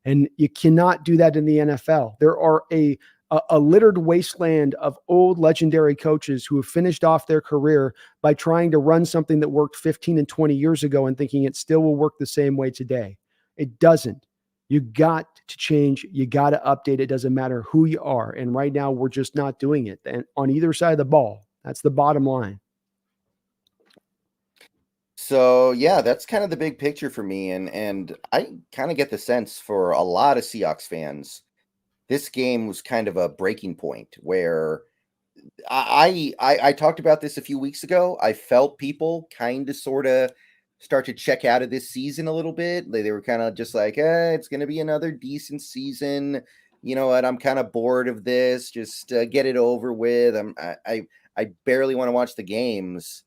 And you cannot do that in the NFL. There are a a littered wasteland of old legendary coaches who have finished off their career by trying to run something that worked 15 and 20 years ago and thinking it still will work the same way today. It doesn't. You got to change. You got to update. It doesn't matter who you are. And right now we're just not doing it. And on either side of the ball, that's the bottom line. So yeah, that's kind of the big picture for me, and I kind of get the sense for a lot of Seahawks fans, this game was kind of a breaking point where I talked about this a few weeks ago. I felt people kind of sort of start to check out of this season a little bit. They were kind of just like, it's going to be another decent season. You know what? I'm kind of bored of this. Just get it over with. I barely want to watch the games.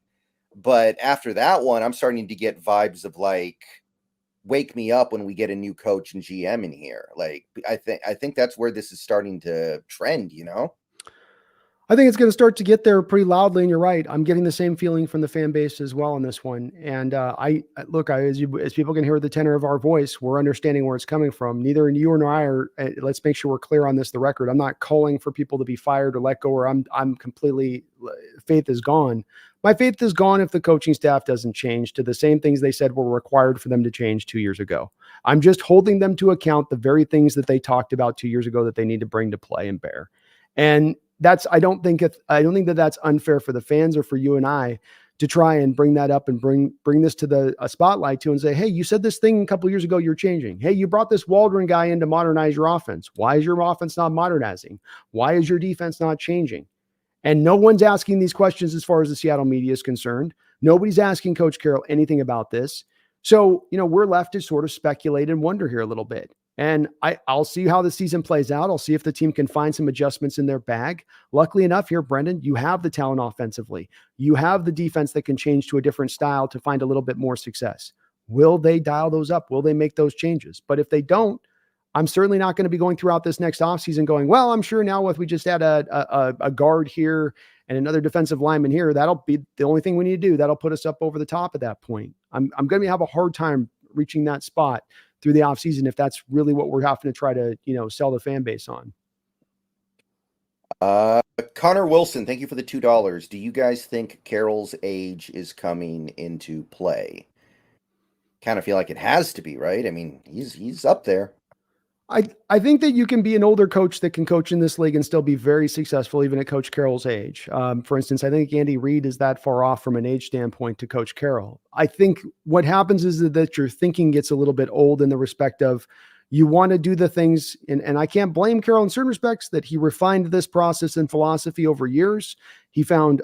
But after that one, I'm starting to get vibes of like, wake me up when we get a new coach and GM in here. Like, I think that's where this is starting to trend, you know? I think it's going to start to get there pretty loudly, and you're right. I'm getting the same feeling from the fan base as well on this one. And as people can hear the tenor of our voice, we're understanding where it's coming from. Neither you nor I are. Let's make sure we're clear on this. The record. I'm not calling for people to be fired or let go, or I'm completely faith is gone. My faith is gone if the coaching staff doesn't change to the same things they said were required for them to change 2 years ago. I'm just holding them to account the very things that they talked about 2 years ago that they need to bring to play and bear. And I don't think that that's unfair for the fans or for you and I to try and bring that up and bring this to a spotlight to and say, hey, you said this thing a couple of years ago, you're changing. Hey, you brought this Waldron guy in to modernize your offense. Why is your offense not modernizing? Why is your defense not changing? And no one's asking these questions as far as the Seattle media is concerned. Nobody's asking Coach Carroll anything about this. So, we're left to sort of speculate and wonder here a little bit. And I'll see how the season plays out. I'll see if the team can find some adjustments in their bag. Luckily enough here, Brendan, you have the talent offensively. You have the defense that can change to a different style to find a little bit more success. Will they dial those up? Will they make those changes? But if they don't, I'm certainly not going to be going throughout this next offseason going, well, I'm sure now if we just add a guard here and another defensive lineman here, that'll be the only thing we need to do. That'll put us up over the top at that point. I'm going to have a hard time reaching that spot through the offseason if that's really what we're having to try to, sell the fan base on. Connor Wilson, thank you for the $2. Do you guys think Carroll's age is coming into play? Kind of feel like it has to be, right? I mean, he's up there. I think that you can be an older coach that can coach in this league and still be very successful, even at Coach Carroll's age. For instance, I think Andy Reid is that far off from an age standpoint to Coach Carroll. I think what happens is that your thinking gets a little bit old in the respect of you want to do the things, and I can't blame Carroll in certain respects that he refined this process and philosophy over years. He found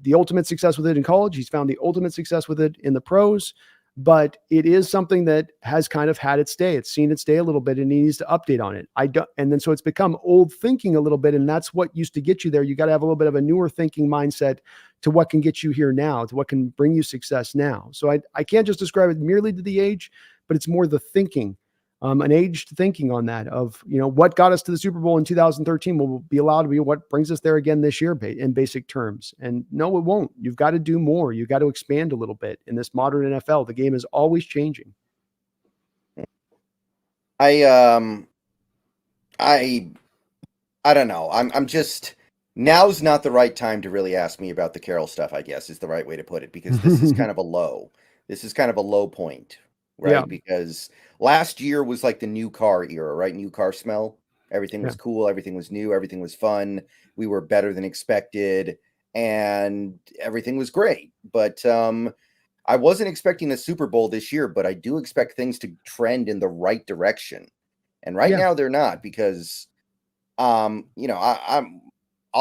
the ultimate success with it in college. He's found the ultimate success with it in the pros. But it is something that has kind of had its day. It's seen its day a little bit and he needs to update on it. And then so it's become old thinking a little bit. And that's what used to get you there. You got to have a little bit of a newer thinking mindset to what can get you here now, to what can bring you success now. So I can't just describe it merely to the age, but it's more the thinking, an aged thinking on that of, what got us to the Super Bowl in 2013 will be allowed to be what brings us there again this year in basic terms. And no, it won't. You've got to do more. You've got to expand a little bit in this modern NFL. The game is always changing. I don't know. I'm just, now's not the right time to really ask me about the Carroll stuff, I guess is the right way to put it, because this is kind of a low. This is kind of a low point. Right. Yeah. Because last year was like the new car era, right? New car smell. Everything was cool. Everything was new. Everything was fun. We were better than expected and everything was great. But I wasn't expecting a Super Bowl this year, but I do expect things to trend in the right direction. And right now they're not because, I'll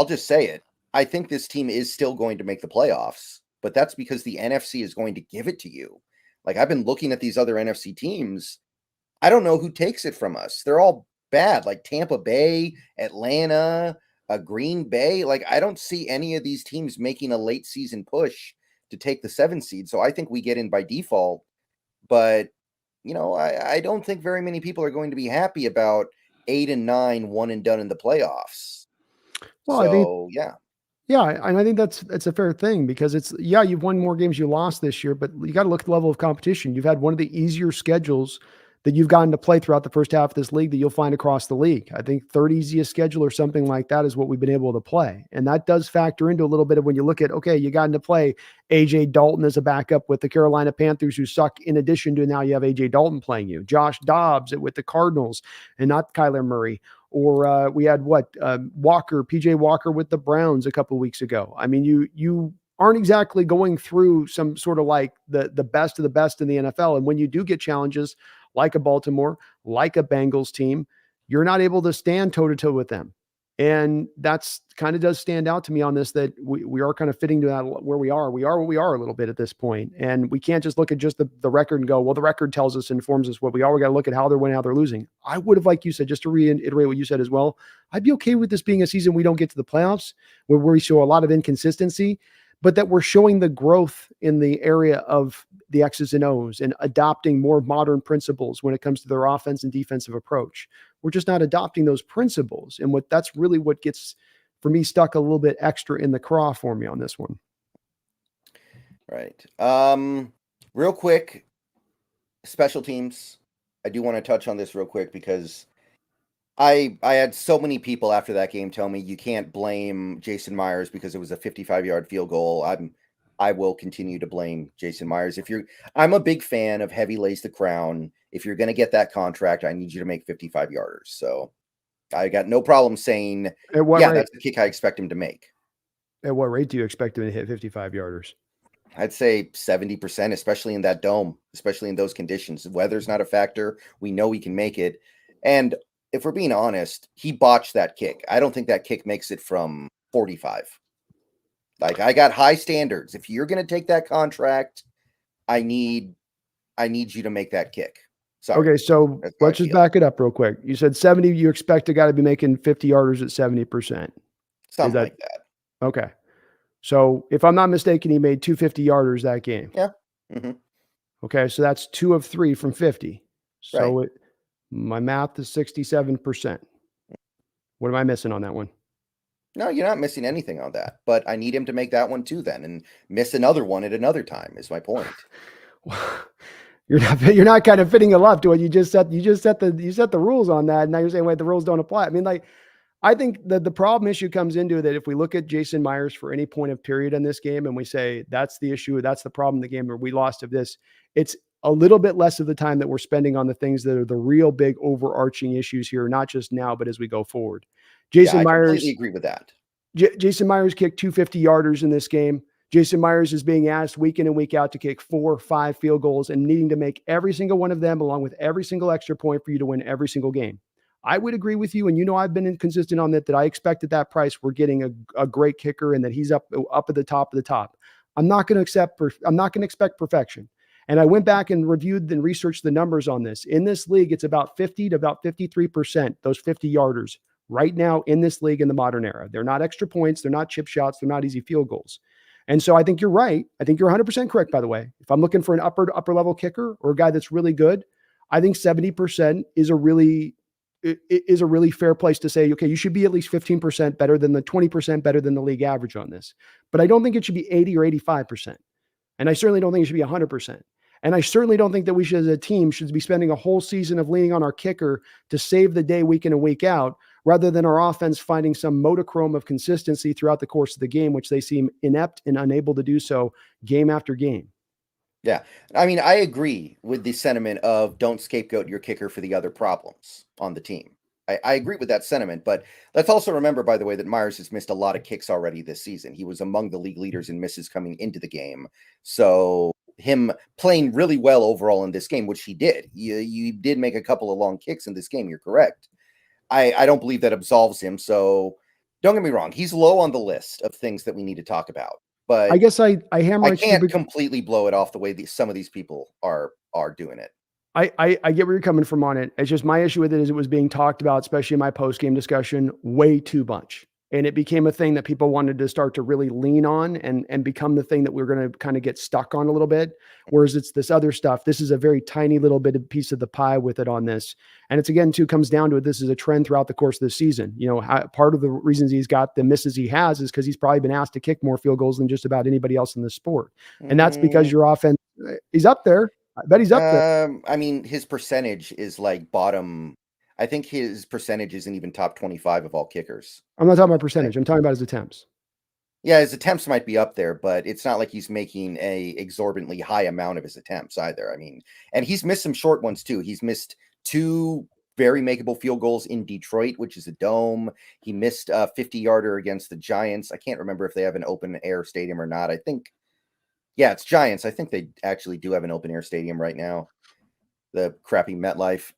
just say it. I think this team is still going to make the playoffs, but that's because the NFC is going to give it to you. Like, I've been looking at these other NFC teams. I don't know who takes it from us. They're all bad, like Tampa Bay, Atlanta, Green Bay. Like, I don't see any of these teams making a late season push to take the 7 seed. So I think we get in by default. But, I don't think very many people are going to be happy about 8 and 9, one and done in the playoffs. Well, I think, yeah, and I think that's a fair thing because you've won more games you lost this year, but you got to look at the level of competition. You've had one of the easier schedules that you've gotten to play throughout the first half of this league that you'll find across the league. I think third easiest schedule or something like that is what we've been able to play. And that does factor into a little bit of when you look at, okay, you got to play AJ Dalton as a backup with the Carolina Panthers, who suck, in addition to now you have AJ Dalton playing you. Josh Dobbs with the Cardinals and not Kyler Murray. Or we had Walker, PJ Walker with the Browns a couple of weeks ago. I mean, you aren't exactly going through some sort of like the best of the best in the NFL. And when you do get challenges like a Baltimore, like a Bengals team, you're not able to stand toe to toe with them. And that's kind of does stand out to me on this, that we are kind of fitting to that where we are. We are what we are a little bit at this point. And we can't just look at just the record and go, well, the record tells us, informs us what we are. We got to look at how they're winning, how they're losing. I would have, like you said, just to reiterate what you said as well, I'd be okay with this being a season we don't get to the playoffs, where we show a lot of inconsistency, but that we're showing the growth in the area of the X's and O's and adopting more modern principles when it comes to their offense and defensive approach. We're just not adopting those principles. And that's really what gets, for me, stuck a little bit extra in the craw for me on this one. Right. Real quick, special teams. I do want to touch on this real quick because I had so many people after that game tell me you can't blame Jason Myers because it was a 55-yard field goal. I will continue to blame Jason Myers. I'm a big fan of heavy lays the crown. If you're going to get that contract, I need you to make 55-yarders. So I got no problem saying, that's the kick I expect him to make. At what rate do you expect him to hit 55-yarders? I'd say 70%, especially in that dome, especially in those conditions. Weather's not a factor. We know he can make it. And if we're being honest, he botched that kick. I don't think that kick makes it from 45. Like, I got high standards. If you're going to take that contract, I need you to make that kick. Sorry. Okay, so let's just back it up real quick. You said 70, you expect a guy to be making 50-yarders at 70%. Something like that. Okay. So if I'm not mistaken, he made 2 50-yarders that game. Yeah. Mm-hmm. Okay, so that's 2 of 3 from 50. So right. My math is 67%. What am I missing on that one? No, you're not missing anything on that. But I need him to make that one too then and miss another one at another time is my point. You're not kind of fitting it up to what you just set the rules on that. And now you're saying, wait, the rules don't apply. I mean, like, I think that the problem issue comes into that if we look at Jason Myers for any point of period in this game and we say that's the issue, that's the problem in the game where we lost of this, it's a little bit less of the time that we're spending on the things that are the real big overarching issues here, not just now, but as we go forward. Jason Myers, I completely agree with that. Jason Myers kicked 2 50-yarders in this game. Jason Myers is being asked week in and week out to kick 4 or 5 field goals and needing to make every single one of them along with every single extra point for you to win every single game. I would agree with you. And I've been inconsistent on that I expect at that price, we're getting a great kicker and that he's up at the top of the top. I'm not going to expect perfection. And I went back and reviewed and researched the numbers on this. In this league, it's about 50 to about 53%, those 50-yarders right now in this league in the modern era. They're not extra points. They're not chip shots. They're not easy field goals. And so I think you're right. I think you're 100% correct, by the way. If I'm looking for an upper level kicker or a guy that's really good, I think 70% is a really fair place to say, okay, you should be at least 15% better than the 20% better than the league average on this. But I don't think it should be 80 or 85%. And I certainly don't think it should be 100%. And I certainly don't think that we should, as a team, should be spending a whole season of leaning on our kicker to save the day week in and week out, rather than our offense finding some modicum of consistency throughout the course of the game, which they seem inept and unable to do so game after game. Yeah. I mean, I agree with the sentiment of don't scapegoat your kicker for the other problems on the team. I agree with that sentiment, but let's also remember, by the way, that Myers has missed a lot of kicks already this season. He was among the league leaders in misses coming into the game. So him playing really well overall in this game, which he did. You did make a couple of long kicks in this game. You're correct. I don't believe that absolves him. So don't get me wrong. He's low on the list of things that we need to talk about. But I guess I can't completely blow it off the way some of these people are doing it. I get where you're coming from on it. It's just my issue with it is it was being talked about, especially in my post-game discussion, way too much. And it became a thing that people wanted to start to really lean on and become the thing that we're going to kind of get stuck on a little bit. Whereas it's this other stuff. This is a very tiny little bit of piece of the pie with it on this. And it's, again, too, comes down to it. This is a trend throughout the course of the season. Part of the reasons he's got the misses he has is because he's probably been asked to kick more field goals than just about anybody else in the sport. And that's because your offense is up there. I bet he's up there. I mean, his percentage is like bottom. I think his percentage isn't even top 25 of all kickers. I'm not talking about percentage. I'm talking about his attempts. Yeah, his attempts might be up there, but it's not like he's making a exorbitantly high amount of his attempts either. I mean, and he's missed some short ones too. He's missed 2 very makeable field goals in Detroit, which is a dome. He missed a 50-yarder against the Giants. I can't remember if they have an open air stadium or not. I think, yeah, it's Giants. I think they actually do have an open air stadium right now. The crappy MetLife.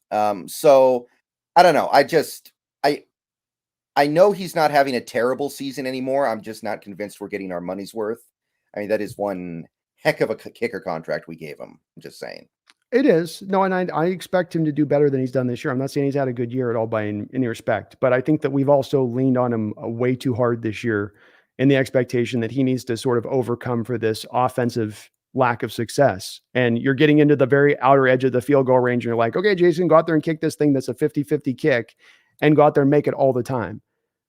So I don't know. I know he's not having a terrible season anymore. I'm just not convinced we're getting our money's worth. I mean, that is one heck of a kicker contract we gave him. I'm just saying. It is. No, and I expect him to do better than he's done this year. I'm not saying he's had a good year at all by any respect, but I think that we've also leaned on him way too hard this year in the expectation that he needs to sort of overcome for this offensive lack of success. And you're getting into the very outer edge of the field goal range. And you're like, okay, Jason, go out there and kick this thing that's a 50-50 kick and go out there and make it all the time.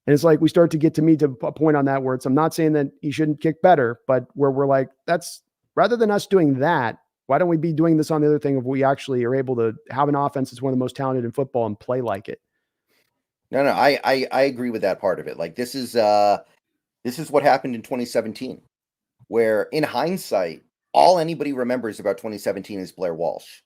And it's like we start to get to me to a point on that where I'm not saying that he shouldn't kick better, but where we're like, that's rather than us doing that, why don't we be doing this on the other thing if we actually are able to have an offense that's one of the most talented in football and play like it? No, I agree with that part of it. Like this is what happened in 2017, where in hindsight, all anybody remembers about 2017 is Blair Walsh.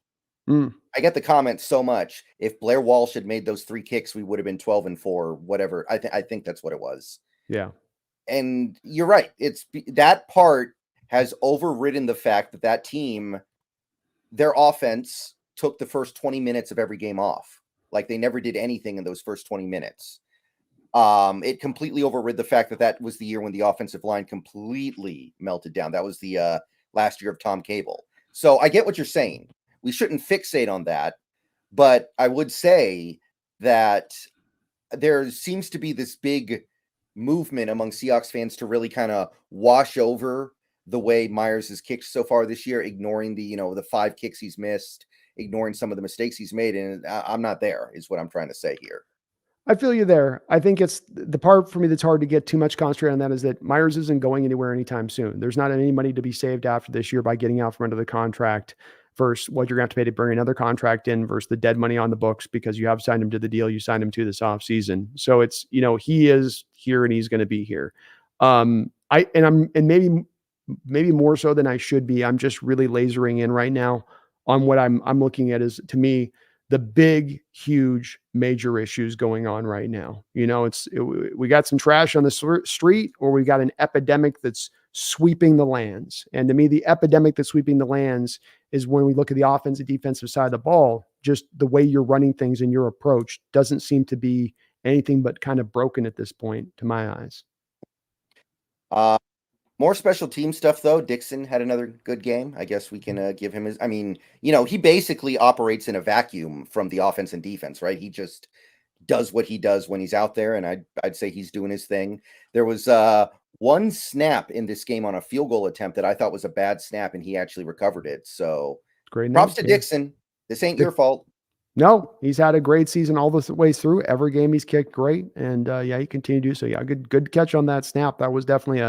I get the comments so much. If Blair Walsh had made those 3 kicks, we would have been 12-4, whatever. I think that's what it was. Yeah. And you're right. It's that part has overridden the fact that that team, their offense took the first 20 minutes of every game off. Like they never did anything in those first 20 minutes. It completely overrid the fact that that was the year when the offensive line completely melted down. That was the last year of Tom Cable. So I get what you're saying. We shouldn't fixate on that, but I would say that there seems to be this big movement among Seahawks fans to really kind of wash over the way Myers has kicked so far this year, ignoring the 5 kicks he's missed, ignoring some of the mistakes he's made. And I'm not there is what I'm trying to say here. I feel you there. I think it's the part for me that's hard to get too much concentrated on that is that Myers isn't going anywhere anytime soon. There's not any money to be saved after this year by getting out from under the contract versus what you're going to have to pay to bring another contract in versus the dead money on the books because you have signed him to the deal you signed him to this offseason. So it's, he is here and he's going to be here. Maybe more so than I should be. I'm just really lasering in right now on what I'm looking at is, to me, the big, huge, major issues going on right now. We got some trash on the street, or we got an epidemic that's sweeping the lands. And to me, the epidemic that's sweeping the lands is when we look at the offensive, defensive side of the ball, just the way you're running things and your approach doesn't seem to be anything but kind of broken at this point, to my eyes. More special team stuff, though. Dixon had another good game. I guess we can give him his. I mean, he basically operates in a vacuum from the offense and defense, right? He just does what he does when he's out there, and I'd say he's doing his thing. There was one snap in this game on a field goal attempt that I thought was a bad snap, and he actually recovered it. So great. Props to Dixon. This ain't your fault. No, he's had a great season all the way through. Every game he's kicked great, and he continued to do so. Yeah, good catch on that snap. That was definitely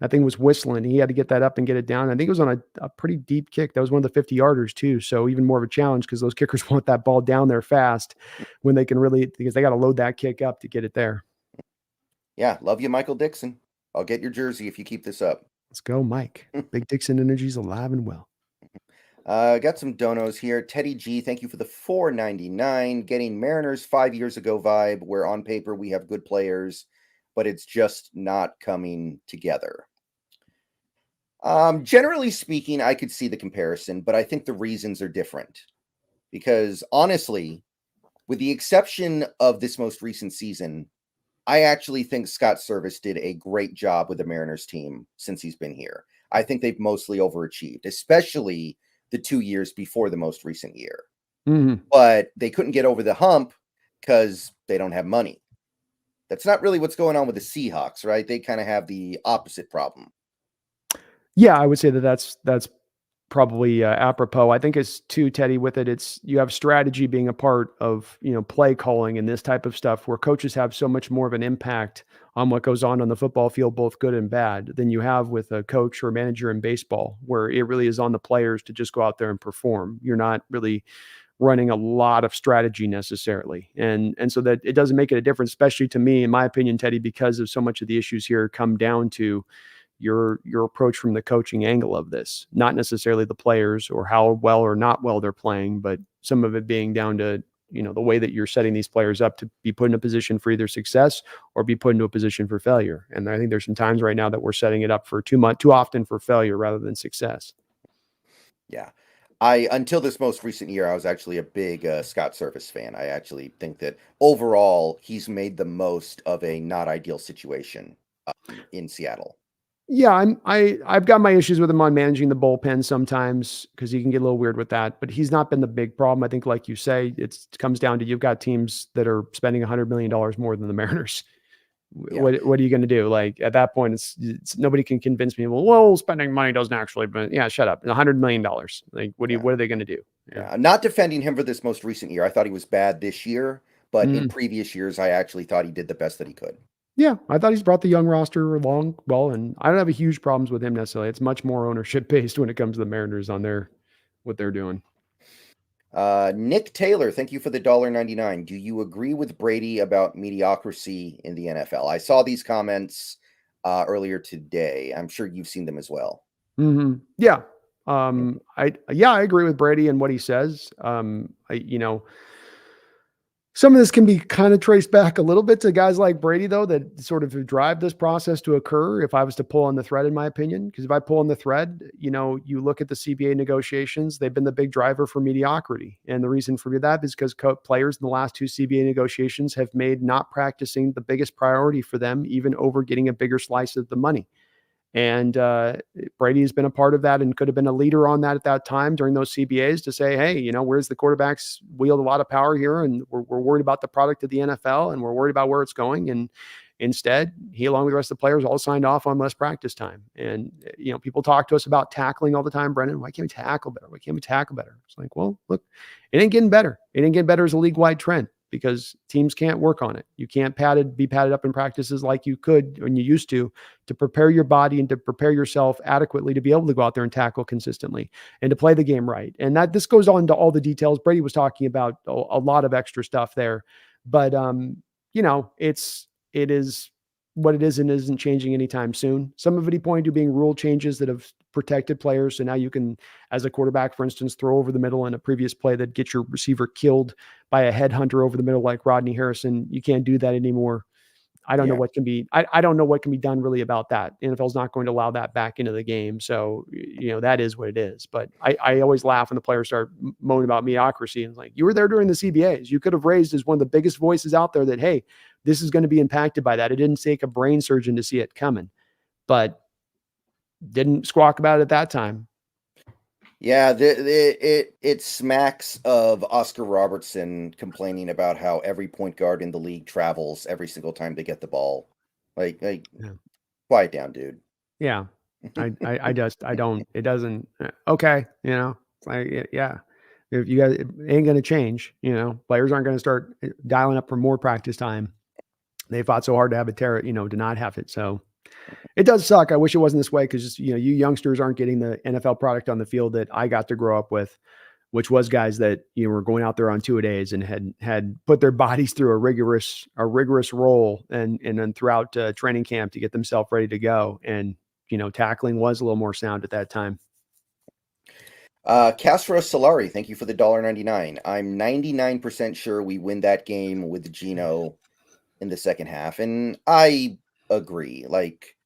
that thing was whistling. He had to get that up and get it down. I think it was on a pretty deep kick. That was one of the 50-yarders too, so even more of a challenge because those kickers want that ball down there fast when they can because they got to load that kick up to get it there. Yeah, love you, Michael Dixon. I'll get your jersey if you keep this up. Let's go, Mike. Big Dixon Energy's alive and well. Got some donos here. Teddy G, thank you for the $4.99. Getting Mariners 5 years ago vibe, where on paper we have good players, but it's just not coming together. Generally speaking, I could see the comparison, but I think the reasons are different. Because honestly, with the exception of this most recent season, I actually think Scott Service did a great job with the Mariners team since he's been here. I think they've mostly overachieved, especially the 2 years before the most recent year. Mm-hmm. But they couldn't get over the hump because they don't have money. That's not really what's going on with the Seahawks, right? They kind of have the opposite problem. Yeah, I would say that's probably apropos. I think it's too, Teddy, with it. It's you have strategy being a part of, play calling and this type of stuff where coaches have so much more of an impact on what goes on the football field, both good and bad, than you have with a coach or a manager in baseball, where it really is on the players to just go out there and perform. You're not really running a lot of strategy necessarily. And so that it doesn't make it a difference, especially to me, in my opinion, Teddy, because of so much of the issues here come down to your approach from the coaching angle of this, not necessarily the players or how well or not well they're playing, but some of it being down to, the way that you're setting these players up to be put in a position for either success or be put into a position for failure. And I think there's some times right now that we're setting it up for too often for failure rather than success. Yeah. Until this most recent year, I was actually a big Scott Service fan. I actually think that overall, he's made the most of a not ideal situation in Seattle. Yeah, I've got my issues with him on managing the bullpen sometimes because he can get a little weird with that, but he's not been the big problem. I think, like you say, it comes down to you've got teams that are spending $100 million more than the Mariners. Yeah. What are you going to do? Like at that point, it's nobody can convince me. Well, spending money doesn't actually. But yeah, shut up. $100 million. Like what are they going to do? Yeah. I'm not defending him for this most recent year. I thought he was bad this year, but in previous years, I actually thought he did the best that he could. Yeah, I thought he's brought the young roster along well, and I don't have a huge problems with him necessarily. It's much more ownership based when it comes to the Mariners on what they're doing. Nick Taylor, thank you for the $1.99. Do you agree with Brady about mediocrity in the NFL? I saw these comments earlier today. I'm sure you've seen them as well. Mm-hmm. Yeah. I agree with Brady and what he says. Some of this can be kind of traced back a little bit to guys like Brady, though, that sort of drive this process to occur. If I was to pull on the thread, in my opinion, because if I pull on the thread, you look at the CBA negotiations, they've been the big driver for mediocrity. And the reason for that is because players in the last two CBA negotiations have made not practicing the biggest priority for them, even over getting a bigger slice of the money. And Brady has been a part of that and could have been a leader on that at that time during those CBAs to say, hey, where's the quarterbacks wield a lot of power here, and we're worried about the product of the NFL, and we're worried about where it's going. And instead, he, along with the rest of the players, all signed off on less practice time. And people talk to us about tackling all the time. Brendan, why can't we tackle better? Why can't we tackle better? It's like, well, look, it ain't getting better. It ain't getting better as a league-wide trend, because teams can't work on it. You can't be padded up in practices like you could when you used to prepare your body and to prepare yourself adequately to be able to go out there and tackle consistently and to play the game right. And this goes on to all the details. Brady was talking about a lot of extra stuff there, but it is what it is and isn't changing anytime soon. Some of it he pointed to being rule changes that have protected players. So now you can, as a quarterback, for instance, throw over the middle in a previous play that gets your receiver killed by a headhunter over the middle like Rodney Harrison. You can't do that anymore. I don't know what can be. I don't know what can be done really about that. NFL's not going to allow that back into the game. So, that is what it is. But I always laugh when the players start moaning about mediocrity. And it's like, you were there during the CBAs. You could have raised as one of the biggest voices out there that, hey, this is going to be impacted by that. It didn't take a brain surgeon to see it coming, but didn't squawk about it at that time. Yeah, it smacks of Oscar Robertson complaining about how every point guard in the league travels every single time they get the ball. Like quiet down, dude. Yeah, I don't. It doesn't. Okay, it's like, yeah. If you guys, it ain't going to change. Players aren't going to start dialing up for more practice time. They fought so hard to have it, to not have it. So it does suck. I wish it wasn't this way, because you youngsters aren't getting the NFL product on the field that I got to grow up with, which was guys that were going out there on 2-a-days and had put their bodies through a rigorous role and then throughout training camp to get themselves ready to go. And tackling was a little more sound at that time. Castra Solari, thank you for the $1.99. I'm 99% sure we win that game with Geno in the second half, and I agree. Like,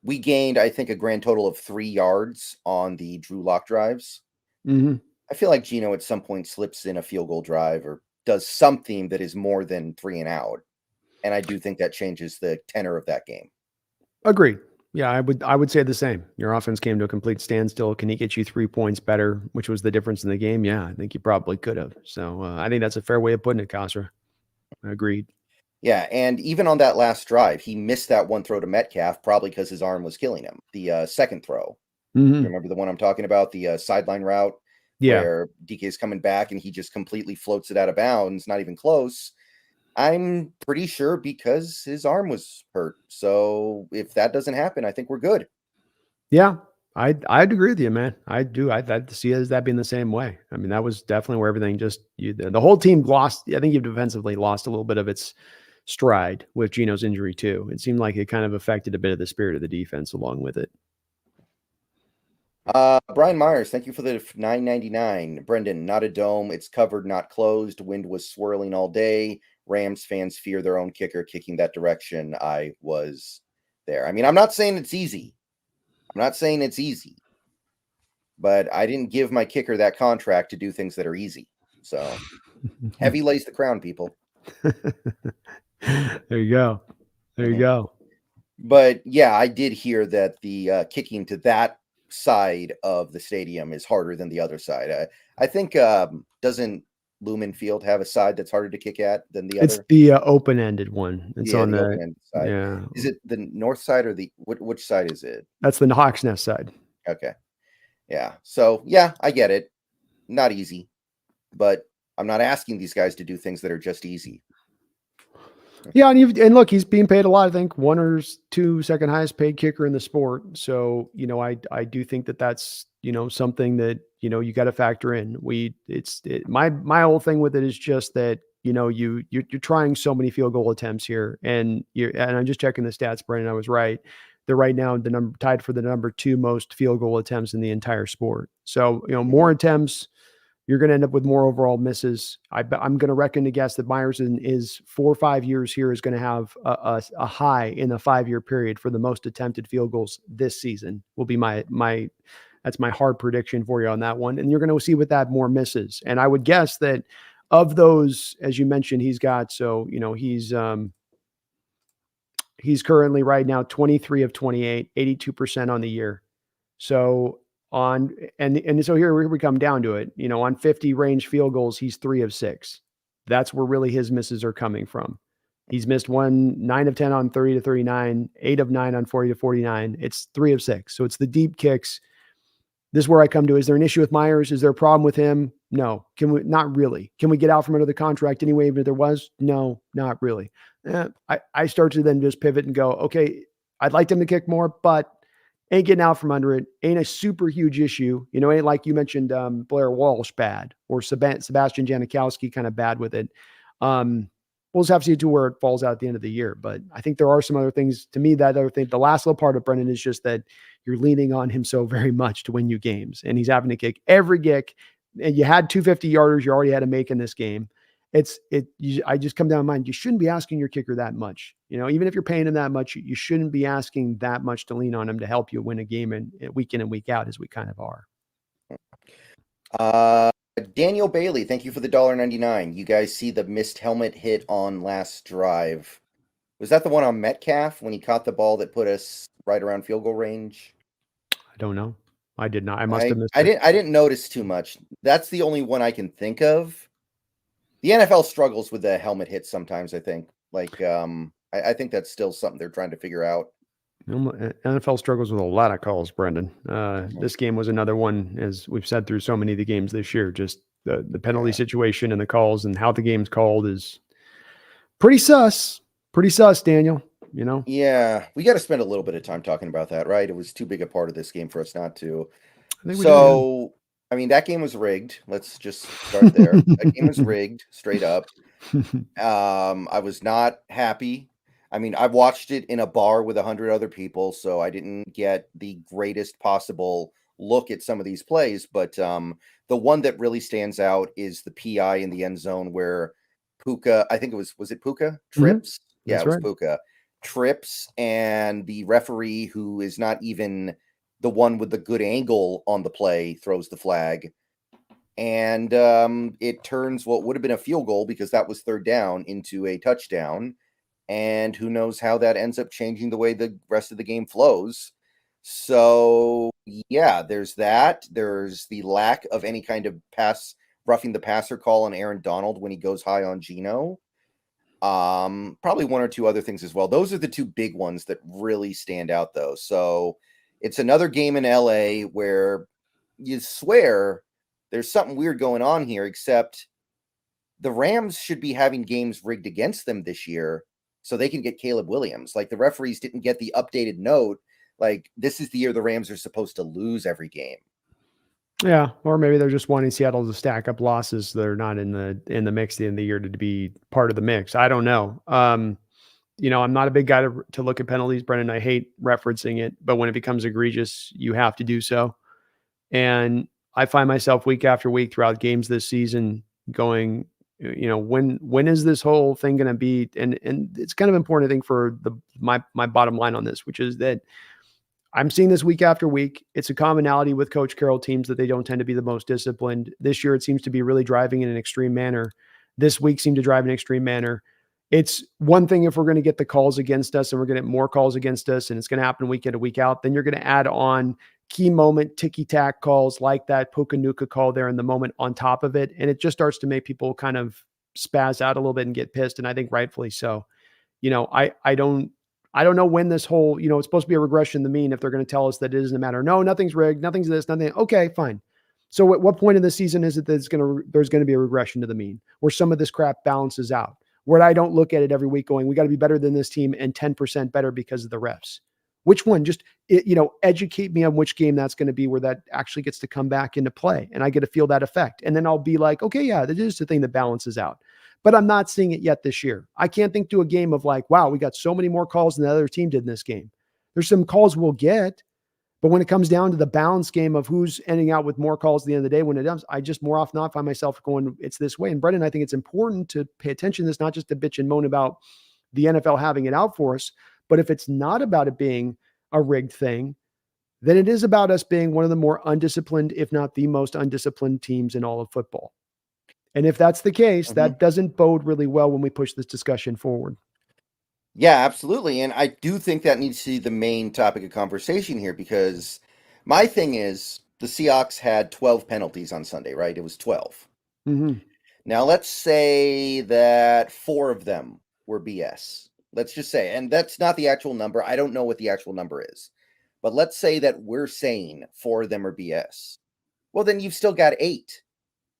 we gained, I think, a grand total of 3 yards on the Drew Lock drives. Mm-hmm. I feel like Geno at some point slips in a field goal drive or does something that is more than 3 and out, and I do think that changes the tenor of that game. Agreed. Yeah, I would say the same. Your offense came to a complete standstill. Can he get you 3 points better, which was the difference in the game? Yeah, I think he probably could have. So I think that's a fair way of putting it, Castra. Agreed. Yeah, and even on that last drive, he missed that one throw to Metcalf, probably because his arm was killing him. The second throw. Mhm. Remember the one I'm talking about, the sideline route Yeah. where DK is coming back and he just completely floats it out of bounds, not even close. I'm pretty sure because his arm was hurt. So if that doesn't happen, I think we're good. Yeah. I'd agree with you, man. I do. I'd see it as that being the same way. I mean, that was definitely where everything the whole team lost. I think you defensively lost a little bit of its stride with Gino's injury too. It seemed like it kind of affected a bit of the spirit of the defense along with it. Brian Myers, thank you for the $9.99. Brendan, not a dome. It's covered, not closed. Wind was swirling all day. Rams fans fear their own kicker kicking that direction. I was there. I mean, I'm not saying it's easy. But I didn't give my kicker that contract to do things that are easy. So heavy lays the crown, people. There you go. There you go. But yeah, I did hear that the kicking to that side of the stadium is harder than the other side. I think doesn't Lumen Field have a side that's harder to kick at than the It's other? the open-ended one. It's Yeah, on the the open-ended side. yeah. Is it the north side or the which side is it? That's the Hawks Nest side. Okay. Yeah. So yeah, I get it. Not easy, but I'm not asking these guys to do things that are just easy. Yeah, and look, he's being paid a lot. I think one or two second highest paid kicker in the sport. So I do think that that's something that you got to factor in. My whole thing with it is just that you're trying so many field goal attempts here, and I'm just checking the stats, Brandon. I was right. They're right now tied for the number 2 most field goal attempts in the entire sport. So more attempts, you're going to end up with more overall misses. I'm going to reckon to guess that Myers in his 4 or 5 years here is going to have a high in the 5-year period for the most attempted field goals this season. Will be that's my hard prediction for you on that one. And you're going to see with that more misses. And I would guess that of those, as you mentioned, he's got he's currently right now 23 of 28, 82% on the year. So so here we come down to it. On 50 range field goals, he's 3 of 6. That's where really his misses are coming from. He's missed 9 of 10 on 30 to 39, 8 of 9 on 40 to 49. It's 3 of 6. So it's the deep kicks. This is where I come to. Is there an issue with Myers? Is there a problem with him? No. Not really. Can we get out from under the contract anyway, even if there was? No, not really. I start to then just pivot and go, okay, I'd like them to kick more, but ain't getting out from under it. Ain't a super huge issue. Ain't like you mentioned Blair Walsh bad or Sebastian Janikowski kind of bad with it. We'll just have to see to where it falls out at the end of the year. But I think there are some other things. To me, that other thing, the last little part of Brendan is just that you're leaning on him so very much to win you games. And he's having to kick every kick. And you had 250 yarders you already had to make in this game. I just come down to mind, you shouldn't be asking your kicker that much. Even if you're paying him that much, you shouldn't be asking that much to lean on him to help you win a game and week in and week out, as we kind of are. Daniel Bailey, thank you for the $1.99. You guys see the missed helmet hit on last drive. Was that the one on Metcalf when he caught the ball that put us right around field goal range? I don't know. I did not. I must have missed it. I didn't notice too much. That's the only one I can think of. The NFL struggles with the helmet hits sometimes, I think. I think that's still something they're trying to figure out. NFL struggles with a lot of calls, Brendan. This game was another one, as we've said through so many of the games this year. Just the penalty situation and the calls and how the game's called is pretty sus. Pretty sus, Daniel. Yeah, we got to spend a little bit of time talking about that, right? It was too big a part of this game for us not to. I mean, that game was rigged. Let's just start there. That game was rigged, straight up. I was not happy. I mean, I watched it in a bar with 100 other people, so I didn't get the greatest possible look at some of these plays. But the one that really stands out is the PI in the end zone where Puka, I think it was it Puka? Trips? Mm-hmm. Yeah, it was right. Puka. Trips, and the referee, who is not even the one with the good angle on the play, throws the flag. And it turns what would have been a field goal, because that was third down, into a touchdown. And who knows how that ends up changing the way the rest of the game flows. So, yeah, there's that. There's the lack of any kind of roughing the passer call on Aaron Donald when he goes high on Gino. Probably one or two other things as well. Those are the two big ones that really stand out, though. So It's another game in LA where you swear there's something weird going on here, except the Rams should be having games rigged against them this year so they can get Caleb Williams. Like, the referees didn't get the updated note. Like, this is the year the Rams are supposed to lose every game. Yeah, or maybe they're just wanting Seattle to stack up losses that are not in the mix at the end of the year to be part of the mix. I don't know. I'm not a big guy to look at penalties, Brendan. I hate referencing it, but when it becomes egregious, you have to do so. And I find myself week after week throughout games this season going, when is this whole thing going to be? And it's kind of important, I think, for my bottom line on this, which is that I'm seeing this week after week. It's a commonality with Coach Carroll teams that they don't tend to be the most disciplined. This year, it seems to be really driving in an extreme manner. This week seemed to drive in an extreme manner. It's one thing if we're going to get the calls against us and we're going to get more calls against us and it's going to happen week in and week out, then you're going to add on key moment ticky-tack calls like that Puka Nuka call there in the moment on top of it. And it just starts to make people kind of spaz out a little bit and get pissed. And I think rightfully so. I don't know when this whole, it's supposed to be a regression to the mean if they're going to tell us that it isn't a matter. No, nothing's rigged. Nothing's this, nothing. Okay, fine. So at what point in the season is it that there's going to be a regression to the mean where some of this crap balances out, where I don't look at it every week going, we got to be better than this team and 10% better because of the refs? Which one? Just, educate me on which game that's going to be where that actually gets to come back into play and I get to feel that effect. And then I'll be like, okay, yeah, that is the thing that balances out. But I'm not seeing it yet this year. I can't think to a game of like, wow, we got so many more calls than the other team did in this game. There's some calls we'll get, but when it comes down to the balance game of who's ending out with more calls at the end of the day, when it does, I just more often not find myself going, it's this way. And Brendan, I think it's important to pay attention to this, not just to bitch and moan about the NFL having it out for us, but if it's not about it being a rigged thing, then it is about us being one of the more undisciplined, if not the most undisciplined teams in all of football. And if that's the case, that doesn't bode really well when we push this discussion forward. Yeah, absolutely. And I do think that needs to be the main topic of conversation here, because my thing is the Seahawks had 12 penalties on Sunday, right? It was 12. Mm-hmm. Now, let's say that 4 of them were BS. Let's just say, and that's not the actual number. I don't know what the actual number is. But let's say that we're saying 4 of them are BS. Well, then you've still got 8.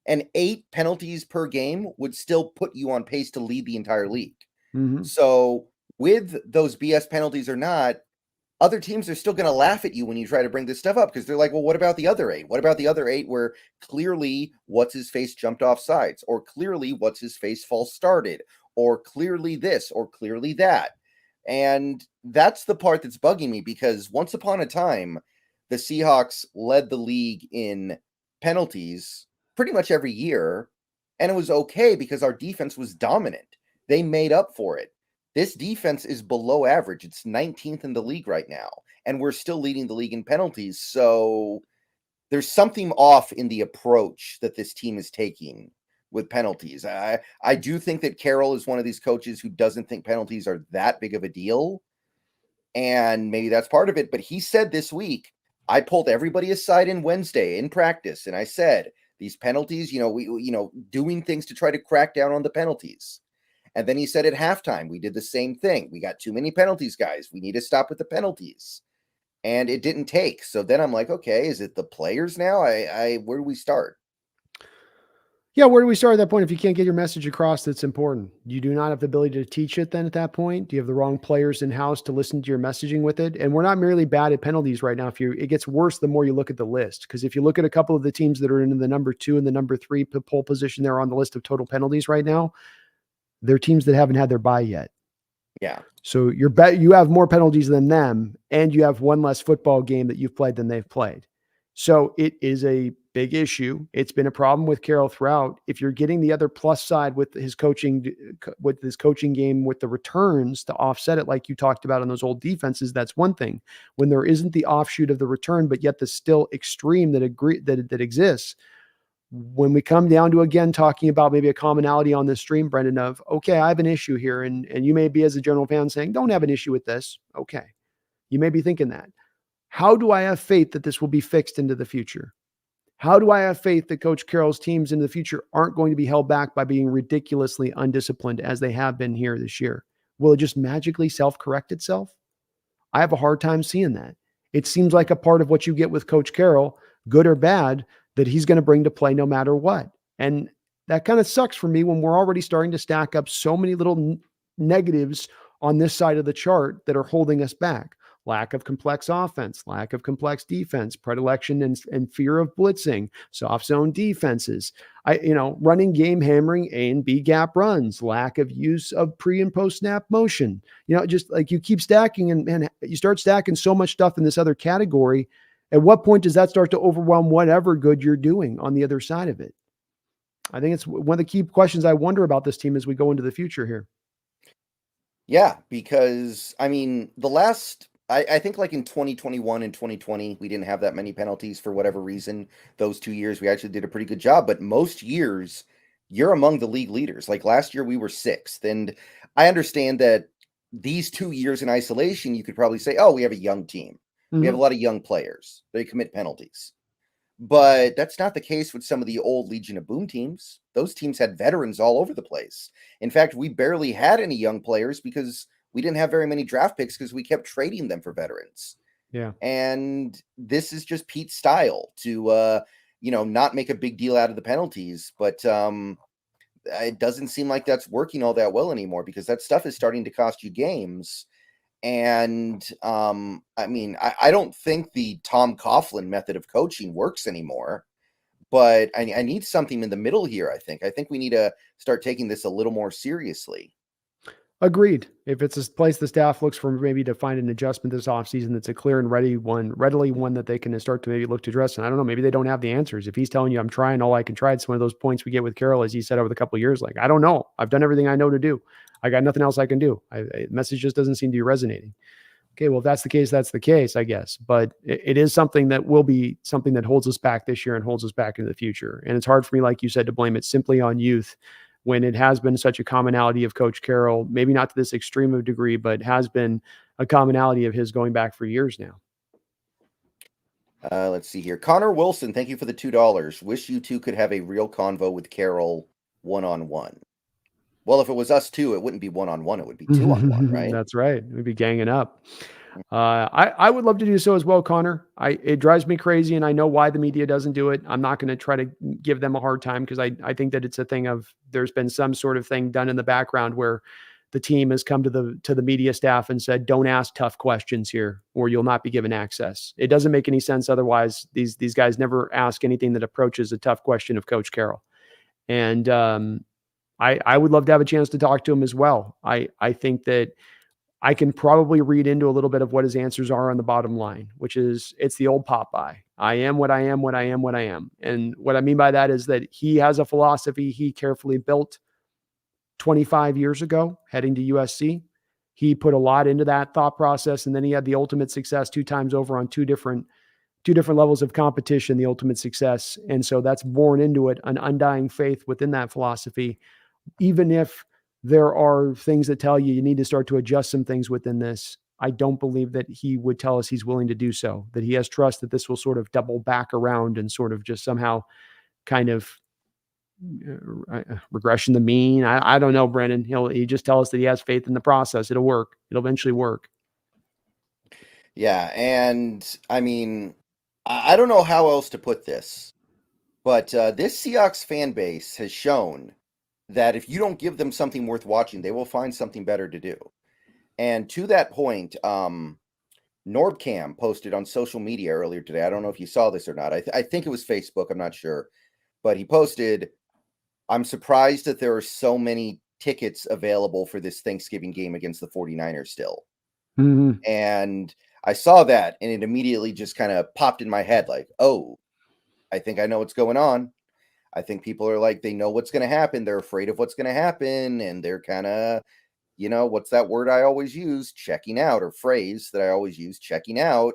And 8 penalties per game would still put you on pace to lead the entire league. Mm-hmm. So with those BS penalties or not, other teams are still going to laugh at you when you try to bring this stuff up, because they're like, well, what about the other 8? What about the other 8 where clearly what's-his-face jumped off sides, or clearly what's-his-face false started, or clearly this, or clearly that? And that's the part that's bugging me, because once upon a time, the Seahawks led the league in penalties pretty much every year, and it was okay because our defense was dominant. They made up for it. This defense is below average. It's 19th in the league right now, and we're still leading the league in penalties. So there's something off in the approach that this team is taking with penalties. I do think that Carroll is one of these coaches who doesn't think penalties are that big of a deal, and maybe that's part of it. But he said this week, I pulled everybody aside in Wednesday in practice, and I said, these penalties, doing things to try to crack down on the penalties. And then he said at halftime, we did the same thing. We got too many penalties, guys. We need to stop with the penalties. And it didn't take. So then I'm like, okay, is it the players now? Where do we start? Yeah, where do we start at that point if you can't get your message across that's important? You do not have the ability to teach it then at that point? Do you have the wrong players in-house to listen to your messaging with it? And we're not merely bad at penalties right now. It gets worse the more you look at the list. Because if you look at a couple of the teams that are in the number 2 and the number 3 pole position there on the list of total penalties right now, they're teams that haven't had their bye yet. Yeah. So you have more penalties than them, and you have one less football game that you've played than they've played. So it is a big issue. It's been a problem with Carroll throughout. If you're getting the other plus side with his coaching game, with the returns to offset it, like you talked about on those old defenses, that's one thing. When there isn't the offshoot of the return, but yet the still extreme that exists, when we come down to, again, talking about maybe a commonality on this stream, Brendan, of, okay, I have an issue here. And you may be, as a general fan, saying, don't have an issue with this. Okay. You may be thinking that. How do I have faith that this will be fixed into the future? How do I have faith that Coach Carroll's teams in the future aren't going to be held back by being ridiculously undisciplined as they have been here this year? Will it just magically self-correct itself? I have a hard time seeing that. it seems like a part of what you get with Coach Carroll, good or bad, that he's going to bring to play no matter what. And that kind of sucks for me when we're already starting to stack up so many little negatives on this side of the chart that are holding us back. Lack of complex offense, lack of complex defense, predilection and fear of blitzing, soft zone defenses, running game hammering A and B gap runs, lack of use of pre and post snap motion. Just like you keep stacking and you start stacking so much stuff in this other category. At what point does that start to overwhelm whatever good you're doing on the other side of it? I think it's one of the key questions I wonder about this team as we go into the future here. Yeah, because I mean, I think like in 2021 and 2020, we didn't have that many penalties for whatever reason. Those 2 years, we actually did a pretty good job. But most years, you're among the league leaders. Like last year, we were sixth. And I understand that these 2 years in isolation, you could probably say, oh, we have a young team. We have a lot of young players. They commit penalties. But that's not the case with some of the old Legion of Boom teams. Those teams had veterans all over the place. In fact, we barely had any young players because we didn't have very many draft picks because we kept trading them for veterans. Yeah. And this is just Pete's style to, not make a big deal out of the penalties. But it doesn't seem like that's working all that well anymore because that stuff is starting to cost you games. And I don't think the Tom Coughlin method of coaching works anymore, but I need something in the middle here. I think we need to start taking this a little more seriously. Agreed. If it's a place the staff looks for maybe to find an adjustment this offseason that's a clear and readily one that they can start to maybe look to address. And I don't know, maybe they don't have the answers. If he's telling you I'm trying all I can try, it's one of those points we get with Carroll, as he said over the couple of years, like, I don't know. I've done everything I know to do. I got nothing else I can do. Message just doesn't seem to be resonating. Okay, well, if that's the case, that's the case, I guess. But it is something that will be something that holds us back this year and holds us back into the future. And it's hard for me, like you said, to blame it simply on youth when it has been such a commonality of Coach Carroll, maybe not to this extreme of degree, but has been a commonality of his going back for years now. Let's see here. Connor Wilson, thank you for the $2. Wish you two could have a real convo with Carroll one-on-one. Well, if it was us two, it wouldn't be one-on-one. It would be two-on-one, right? That's right. We'd be ganging up. I would love to do so as well, Connor. It drives me crazy, and I know why the media doesn't do it. I'm not going to try to give them a hard time because I think that it's a thing of there's been some sort of thing done in the background where the team has come to the media staff and said, don't ask tough questions here or you'll not be given access. It doesn't make any sense otherwise. These guys never ask anything that approaches a tough question of Coach Carroll. And I would love to have a chance to talk to him as well. I think that I can probably read into a little bit of what his answers are on the bottom line, which is it's the old Popeye. I am what I am, what I am, what I am. And what I mean by that is that he has a philosophy he carefully built 25 years ago heading to USC. He put a lot into that thought process, and then he had the ultimate success 2 times over on two different levels of competition, the ultimate success. And so that's born into it, an undying faith within that philosophy. Even if there are things that tell you need to start to adjust some things within this, I don't believe that he would tell us he's willing to do so, that he has trust that this will sort of double back around and sort of just somehow kind of regression the mean. I don't know, Brennan. He just tell us that he has faith in the process. It'll work. It'll eventually work. Yeah, and I mean, I don't know how else to put this, but this Seahawks fan base has shown that if you don't give them something worth watching, they will find something better to do. And to that point, Nordcam posted on social media earlier today. I don't know if you saw this or not. I think it was Facebook. I'm not sure. But he posted, I'm surprised that there are so many tickets available for this Thanksgiving game against the 49ers still. Mm-hmm. And I saw that, and it immediately just kind of popped in my head like, oh, I think I know what's going on. I think people are like, they know what's going to happen. They're afraid of what's going to happen. And they're kind of, what's that word I always use? Checking out, or phrase that I always use, checking out.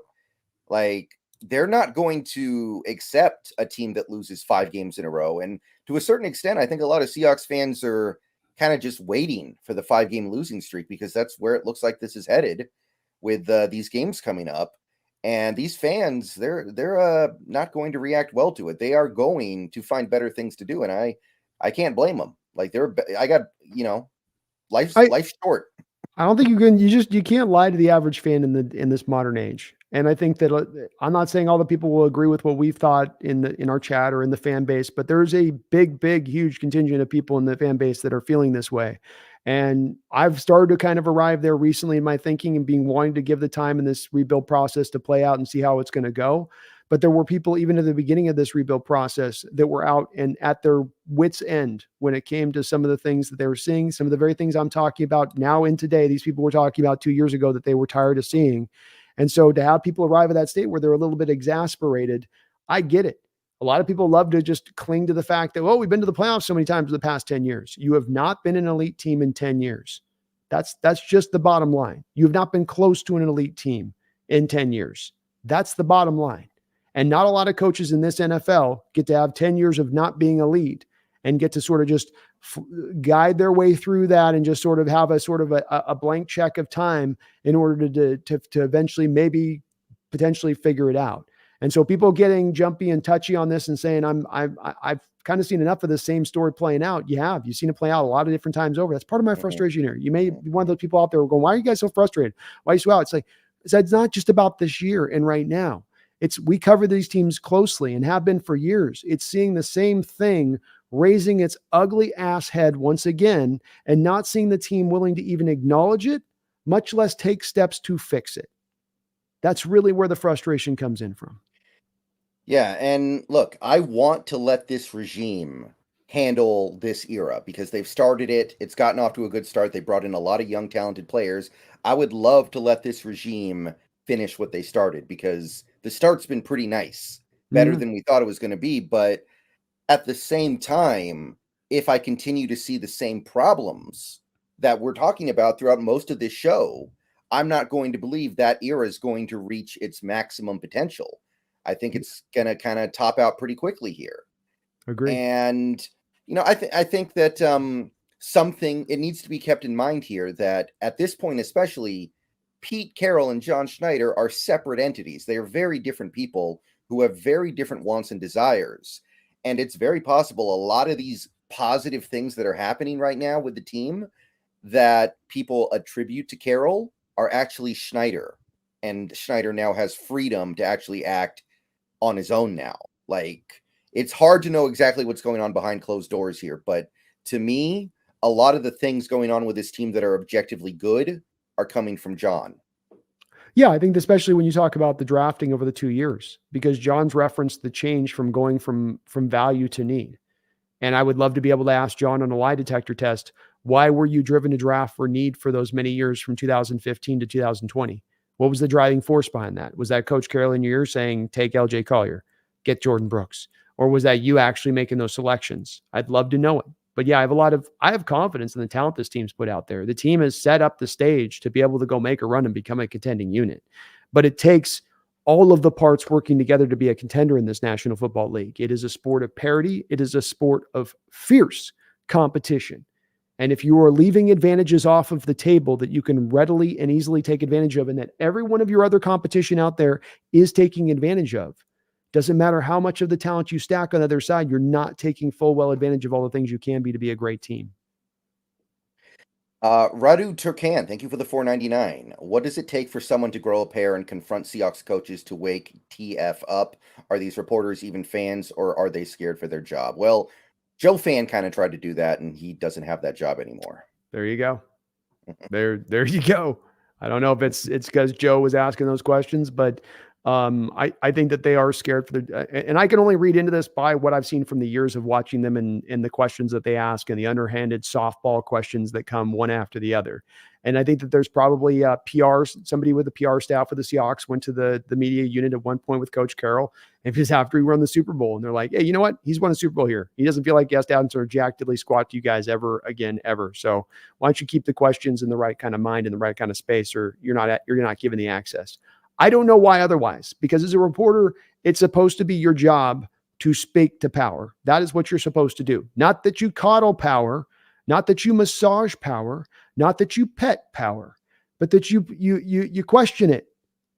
Like, they're not going to accept a team that loses 5 games in a row. And to a certain extent, I think a lot of Seahawks fans are kind of just waiting for the 5-game losing streak because that's where it looks like this is headed with these games coming up. And these fans, they're not going to react well to it. They are going to find better things to do, and I can't blame them. Like life's short. I don't think you can't lie to the average fan in this modern age. And I think that I'm not saying all the people will agree with what we've thought in our chat or in the fan base, but there's a big, huge contingent of people in the fan base that are feeling this way. And I've started to kind of arrive there recently in my thinking and being wanting to give the time in this rebuild process to play out and see how it's going to go. But there were people even at the beginning of this rebuild process that were out and at their wits' end when it came to some of the things that they were seeing, some of the very things I'm talking about now and today. These people were talking about 2 years ago that they were tired of seeing. And so to have people arrive at that state where they're a little bit exasperated, I get it. A lot of people love to just cling to the fact that, well, we've been to the playoffs so many times in the past 10 years. You have not been an elite team in 10 years. That's just the bottom line. You have not been close to an elite team in 10 years. That's the bottom line. And not a lot of coaches in this NFL get to have 10 years of not being elite and get to sort of just guide their way through that and just sort of have a blank check of time in order to eventually maybe potentially figure it out. And so people getting jumpy and touchy on this and saying, I've kind of seen enough of the same story playing out. You've seen it play out a lot of different times over. That's part of my frustration here. You may be one of those people out there going, why are you guys so frustrated? Why are you so out? It's like, it's not just about this year and right now. We cover these teams closely and have been for years. It's seeing the same thing raising its ugly ass head once again and not seeing the team willing to even acknowledge it, much less take steps to fix it. That's really where the frustration comes in from. Yeah, and look, I want to let this regime handle this era because they've started it. It's gotten off to a good start. They brought in a lot of young, talented players. I would love to let this regime finish what they started because the start's been pretty nice, better than we thought it was going to be. But at the same time, if I continue to see the same problems that we're talking about throughout most of this show, I'm not going to believe that era is going to reach its maximum potential. I think it's going to kind of top out pretty quickly here. Agree. And, I think that something, it needs to be kept in mind here that at this point, especially, Pete Carroll and John Schneider are separate entities. They are very different people who have very different wants and desires. And it's very possible a lot of these positive things that are happening right now with the team that people attribute to Carroll are actually Schneider. And Schneider now has freedom to actually act on his own now. Like, it's hard to know exactly what's going on behind closed doors here. But to me, a lot of the things going on with this team that are objectively good are coming from John. Yeah, I think especially when you talk about the drafting over the 2 years, because John's referenced the change from going from value to need. And I would love to be able to ask John on a lie detector test, why were you driven to draft for need for those many years from 2015 to 2020? What was the driving force behind that? Was that Coach Carroll in your ear saying, take LJ Collier, get Jordan Brooks? Or was that you actually making those selections? I'd love to know it. But yeah, I have confidence in the talent this team's put out there. The team has set up the stage to be able to go make a run and become a contending unit. But it takes all of the parts working together to be a contender in this National Football League. It is a sport of parity. It is a sport of fierce competition. And if you are leaving advantages off of the table that you can readily and easily take advantage of, and that every one of your other competition out there is taking advantage of, doesn't matter how much of the talent you stack on the other side, you're not taking full well advantage of all the things you can be to be a great team. Radu Turkan, thank you for the $4.99. What does it take for someone to grow a pair and confront Seahawks coaches to wake TF up? Are these reporters even fans, or are they scared for their job? Well, Joe Fan kind of tried to do that, and he doesn't have that job anymore. There you go. There you go. I don't know if it's because Joe was asking those questions, but I think that they are scared for and I can only read into this by what I've seen from the years of watching them and the questions that they ask and the underhanded softball questions that come one after the other. And I think that there's probably somebody with the PR staff of the Seahawks went to the media unit at one point with Coach Carroll, and just after he won the Super Bowl, and they're like, hey, you know what? He's won a Super Bowl here. He doesn't feel like he has to answer Jack Diddley squat to you guys ever again, ever. So why don't you keep the questions in the right kind of mind, in the right kind of space, or you're not given the access. I don't know why otherwise, because as a reporter, it's supposed to be your job to speak to power. That is what you're supposed to do. Not that you coddle power, not that you massage power, not that you pet power, but that you question it,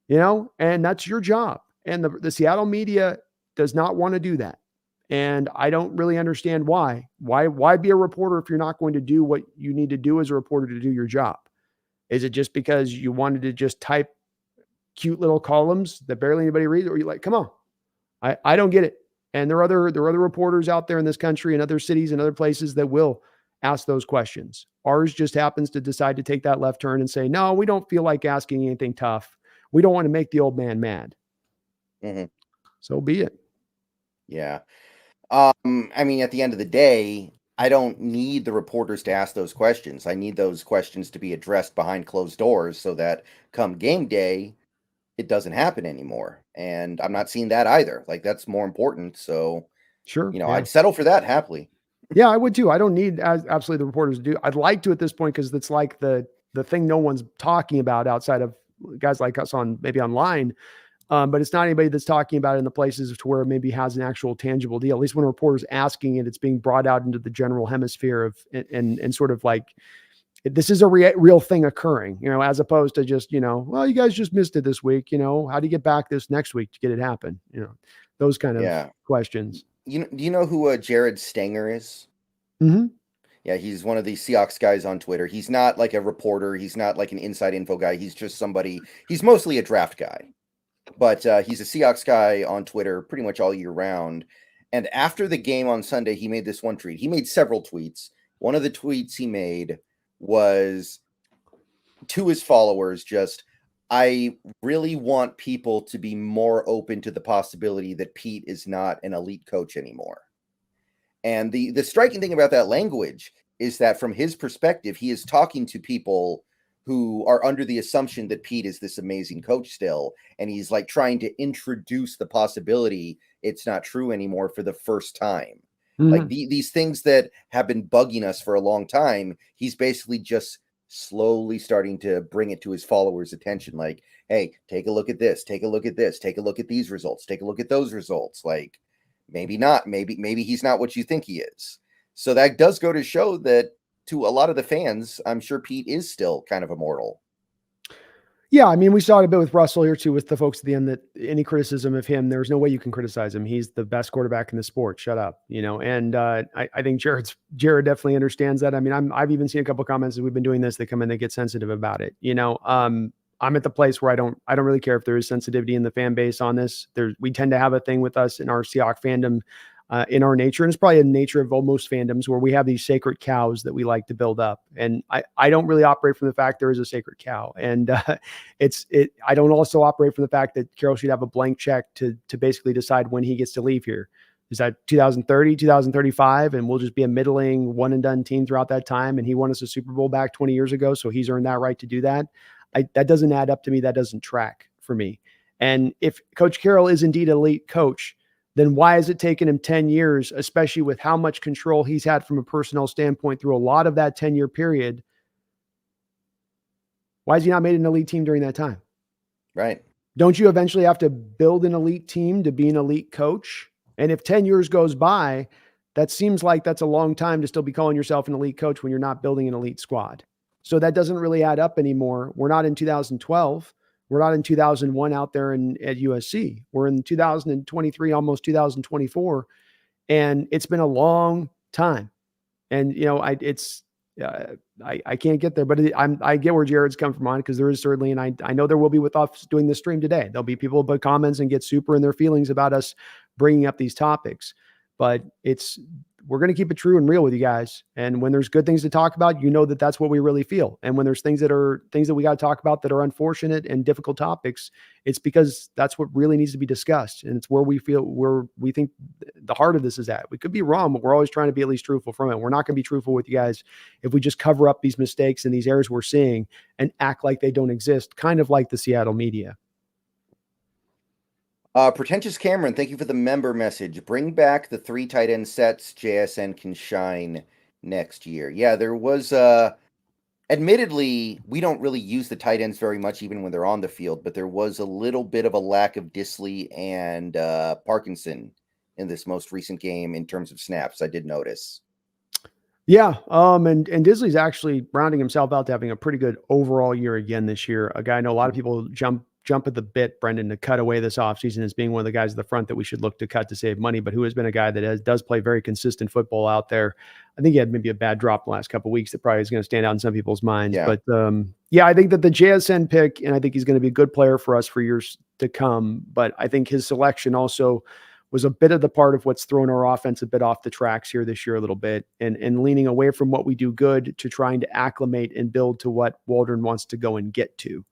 and that's your job. And the Seattle media does not want to do that. And I don't really understand why. Why be a reporter if you're not going to do what you need to do as a reporter to do your job? Is it just because you wanted to just type cute little columns that barely anybody reads, or you're like, come on, I don't get it. And there are other reporters out there in this country and other cities and other places that will ask those questions. Ours just happens to decide to take that left turn and say, no, we don't feel like asking anything tough. We don't want to make the old man mad. Mm-hmm. So be it. Yeah. I mean, at the end of the day, I don't need the reporters to ask those questions. I need those questions to be addressed behind closed doors so that come game day, it doesn't happen anymore. And I'm not seeing that either. Like, that's more important. So, Sure. Yeah. I'd settle for that happily. Yeah, I would too. I don't need absolutely the reporters to do. I'd like to at this point, because it's like the thing no one's talking about outside of guys like us on maybe online. But it's not anybody that's talking about it in the places to where it maybe has an actual tangible deal. At least when a reporter's asking it, it's being brought out into the general hemisphere of and sort of like, this is a real thing occurring, as opposed to just, well, you guys just missed it this week. How do you get back this next week to get it happen? Those kind of questions. Do you know who Jared Stanger is? Mm-hmm. Yeah, he's one of the Seahawks guys on Twitter. He's not like a reporter. He's not like an inside info guy. He's just somebody. He's mostly a draft guy, but he's a Seahawks guy on Twitter pretty much all year round. And after the game on Sunday, he made this one tweet. He made several tweets. One of the tweets he made was to his followers, just, I really want people to be more open to the possibility that Pete is not an elite coach anymore. And the striking thing about that language is that from his perspective, he is talking to people who are under the assumption that Pete is this amazing coach still. And he's like trying to introduce the possibility it's not true anymore for the first time. Mm-hmm. Like these things that have been bugging us for a long time, he's basically just slowly starting to bring it to his followers' attention. Like, hey, take a look at this, take a look at this, take a look at these results, take a look at those results. Like, maybe not, maybe he's not what you think he is. So that does go to show that to a lot of the fans, I'm sure Pete is still kind of immortal. Yeah, I mean, we saw it a bit with Russell here too, with the folks at the end, that any criticism of him, there's no way you can criticize him. He's the best quarterback in the sport. Shut up, And I think Jared definitely understands that. I mean, I've even seen a couple of comments as we've been doing this. They come in, they get sensitive about it. I'm at the place where I don't really care if there is sensitivity in the fan base on this. We tend to have a thing with us in our Seahawks fandom. In our nature, and it's probably a nature of almost fandoms, where we have these sacred cows that we like to build up. And I don't really operate from the fact there is a sacred cow. And I don't also operate from the fact that Carroll should have a blank check to basically decide when he gets to leave here. Is that 2030, 2035, and we'll just be a middling one and done team throughout that time? And he won us a Super Bowl back 20 years ago, so he's earned that right to do that. That doesn't add up to me. That doesn't track for me. And if Coach Carroll is indeed an elite coach, then why has it taken him 10 years, especially with how much control he's had from a personnel standpoint through a lot of that 10-year period? Why has he not made an elite team during that time? Right. Don't you eventually have to build an elite team to be an elite coach? And if 10 years goes by, that seems like that's a long time to still be calling yourself an elite coach when you're not building an elite squad. So that doesn't really add up anymore. We're not in 2012. We're not in 2001 out there at USC. We're in 2023, almost 2024. And it's been a long time. And, I can't get there, but I get where Jared's come from on, because there is certainly, and I know there will be with us doing this stream today. There'll be people put comments and get super in their feelings about us bringing up these topics, but we're going to keep it true and real with you guys. And when there's good things to talk about, that's what we really feel. And when there's things that we got to talk about that are unfortunate and difficult topics, it's because that's what really needs to be discussed. And it's where we think the heart of this is at. We could be wrong, but we're always trying to be at least truthful from it. We're not going to be truthful with you guys if we just cover up these mistakes and these errors we're seeing and act like they don't exist, kind of like the Seattle media. Pretentious Cameron, thank you for the member message. Bring back the 3 tight end sets. JSN can shine next year. Yeah, there was, admittedly, we don't really use the tight ends very much, even when they're on the field, but there was a little bit of a lack of Disley and Parkinson in this most recent game in terms of snaps. I did notice. Yeah. And Disley's actually rounding himself out to having a pretty good overall year again this year. A guy I know a lot of people jump at the bit, Brendan, to cut away this offseason as being one of the guys at the front that we should look to cut to save money, but who has been a guy that does play very consistent football out there. I think he had maybe a bad drop the last couple of weeks that probably is going to stand out in some people's minds. Yeah. But Yeah, I think that the JSN pick, and I think he's going to be a good player for us for years to come. But I think his selection also was a bit of the part of what's thrown our offense a bit off the tracks here this year a little bit, and leaning away from what we do good to trying to acclimate and build to what Waldron wants to go and get to.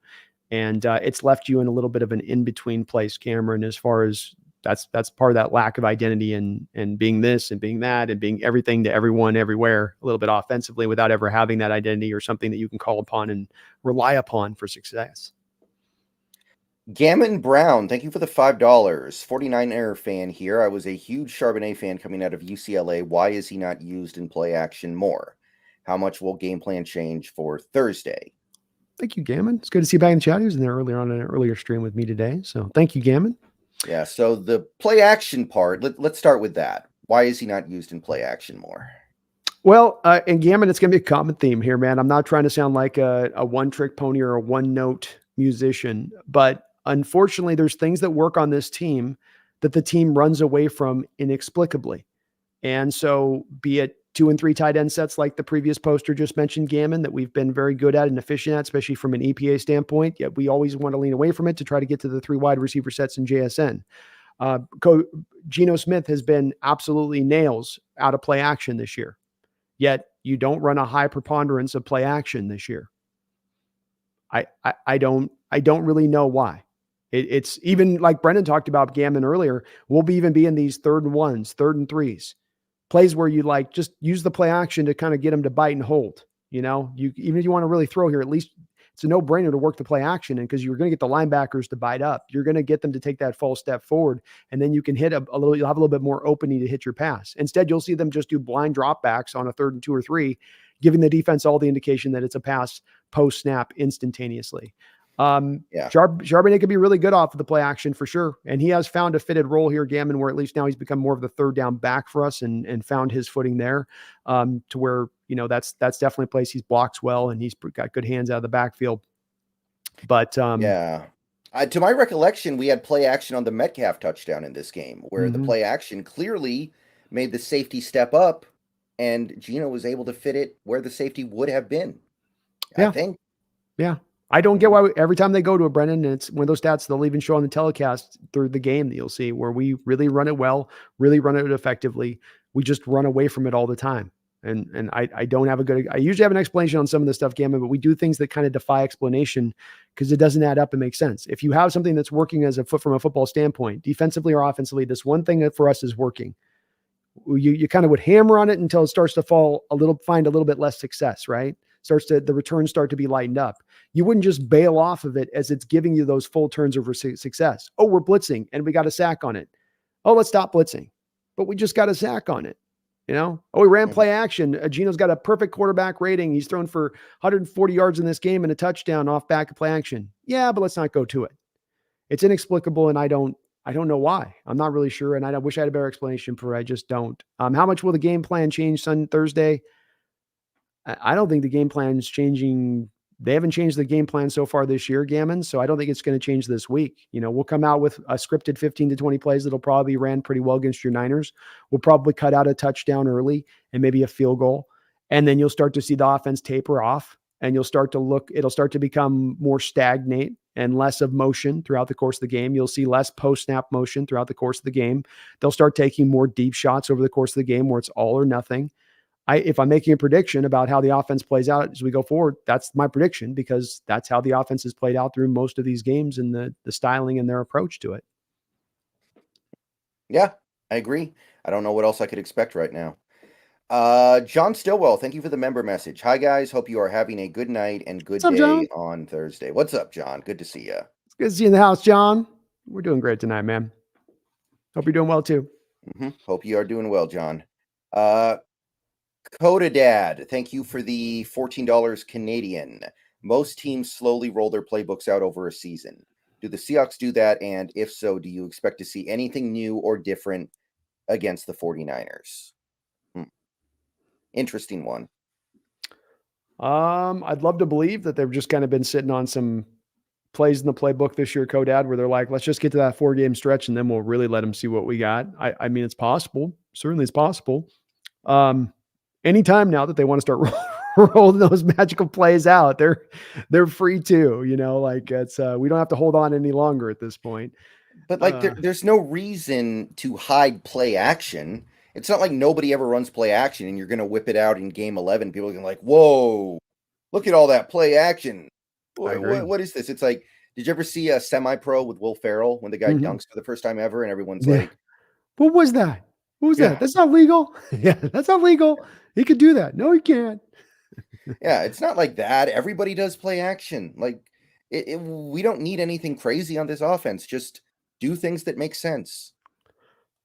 And it's left you in a little bit of an in-between place, Cameron, as far as that's part of that lack of identity and being this and being that and being everything to everyone everywhere a little bit offensively without ever having that identity or something that you can call upon and rely upon for success. Gammon Brown, thank you for the $5. 49er fan here. I was a huge Charbonnet fan coming out of UCLA. Why is he not used in play action more? How much will game plan change for Thursday? Thank you, Gammon. It's good to see you back in the chat. He was in there earlier on an earlier stream with me today. So thank you, Gammon. Yeah, so the play action part, let's start with that. Why is he not used in play action more? Well, and Gammon, it's going to be a common theme here, man. I'm not trying to sound like a one-trick pony or a one-note musician, but unfortunately, there's things that work on this team that the team runs away from inexplicably. And so be it 2 and 3 tight end sets like the previous poster just mentioned, Gammon, that we've been very good at and efficient at, especially from an EPA standpoint. Yet we always want to lean away from it to try to get to the 3 wide receiver sets in JSN. Geno Smith has been absolutely nails out of play action this year. Yet you don't run a high preponderance of play action this year. I don't really know why. It's even like Brendan talked about Gammon earlier. We'll even be in these 3rd and 1s, 3rd and 3s. Plays where you like just use the play action to kind of get them to bite and hold. You know, even if you want to really throw here, at least it's a no-brainer to work the play action in because you're going to get the linebackers to bite up. You're going to get them to take that false step forward, and then you can hit a little. You'll have a little bit more opening to hit your pass. Instead, you'll see them just do blind dropbacks on a 3rd and 2 or 3, giving the defense all the indication that it's a pass post snap instantaneously. Charbonnet could be really good off of the play action for sure. And he has found a fitted role here, Gammon, where at least now he's become more of the 3rd down back for us and found his footing there to where, you know, that's definitely a place he's blocks well and he's got good hands out of the backfield. But to my recollection, we had play action on the Metcalf touchdown in this game where the play action clearly made the safety step up and Geno was able to fit it where the safety would have been. I think. Yeah. I don't get why every time they go to a Brennan, and it's one of those stats they'll even show on the telecast through the game that you'll see where we really run it well, really run it effectively. We just run away from it all the time. And I don't have I usually have an explanation on some of the stuff, Gammon, but we do things that kind of defy explanation because it doesn't add up and make sense. If you have something that's working from a football standpoint, defensively or offensively, this one thing that for us is working. You kind of would hammer on it until it starts to find a little bit less success, right? The returns start to be lightened up. You wouldn't just bail off of it as it's giving you those full turns of success. Oh, we're blitzing and we got a sack on it. Oh, let's stop blitzing. But we just got a sack on it. You know, we ran play action. Geno's got a perfect quarterback rating. He's thrown for 140 yards in this game and a touchdown off back of play action. Yeah, but let's not go to it. It's inexplicable. And I don't know why. I'm not really sure. And I wish I had a better explanation for it. I just don't. How much will the game plan change Thursday? I don't think the game plan is changing. They haven't changed the game plan so far this year, Gammon. So I don't think it's going to change this week. You know, we'll come out with a scripted 15 to 20 plays that'll probably be ran pretty well against your Niners. We'll probably cut out a touchdown early and maybe a field goal. And then you'll start to see the offense taper off and it'll start to become more stagnate and less of motion throughout the course of the game. You'll see less post-snap motion throughout the course of the game. They'll start taking more deep shots over the course of the game where it's all or nothing. If I'm making a prediction about how the offense plays out as we go forward, that's my prediction because that's how the offense has played out through most of these games and the styling and their approach to it. Yeah, I agree. I don't know what else I could expect right now. John Stillwell, thank you for the member message. Hi, guys. Hope you are having a good night and good day John? On Thursday. What's up, John? Good to see you. It's good to see you in the house, John. We're doing great tonight, man. Hope you're doing well, too. Hope you are doing well, John. Coda Dad, thank you for the $14 Canadian. Most teams slowly roll their playbooks out over a season. Do the Seahawks do that? And if so, do you expect to see anything new or different against the 49ers? Interesting one. I'd love to believe that they've just kind of been sitting on some plays in the playbook this year, Codad, where they're like, let's just get to that 4-game stretch and then we'll really let them see what we got. I mean, it's possible. Certainly it's possible. Anytime now that they want to start rolling those magical plays out. They're free too, like it's we don't have to hold on any longer at this point. But like there's no reason to hide play action. It's not like nobody ever runs play action and you're going to whip it out in game 11. People are going to like, whoa, look at all that play action. I agree. What is this? It's like, did you ever see a semi-pro with Will Ferrell when the guy dunks for the first time ever and everyone's like, what was that? What was that? That's not legal. Yeah, that's not legal. He could do that. No, he can't. yeah, it's not like that. Everybody does play action. Like we don't need anything crazy on this offense. Just do things that make sense.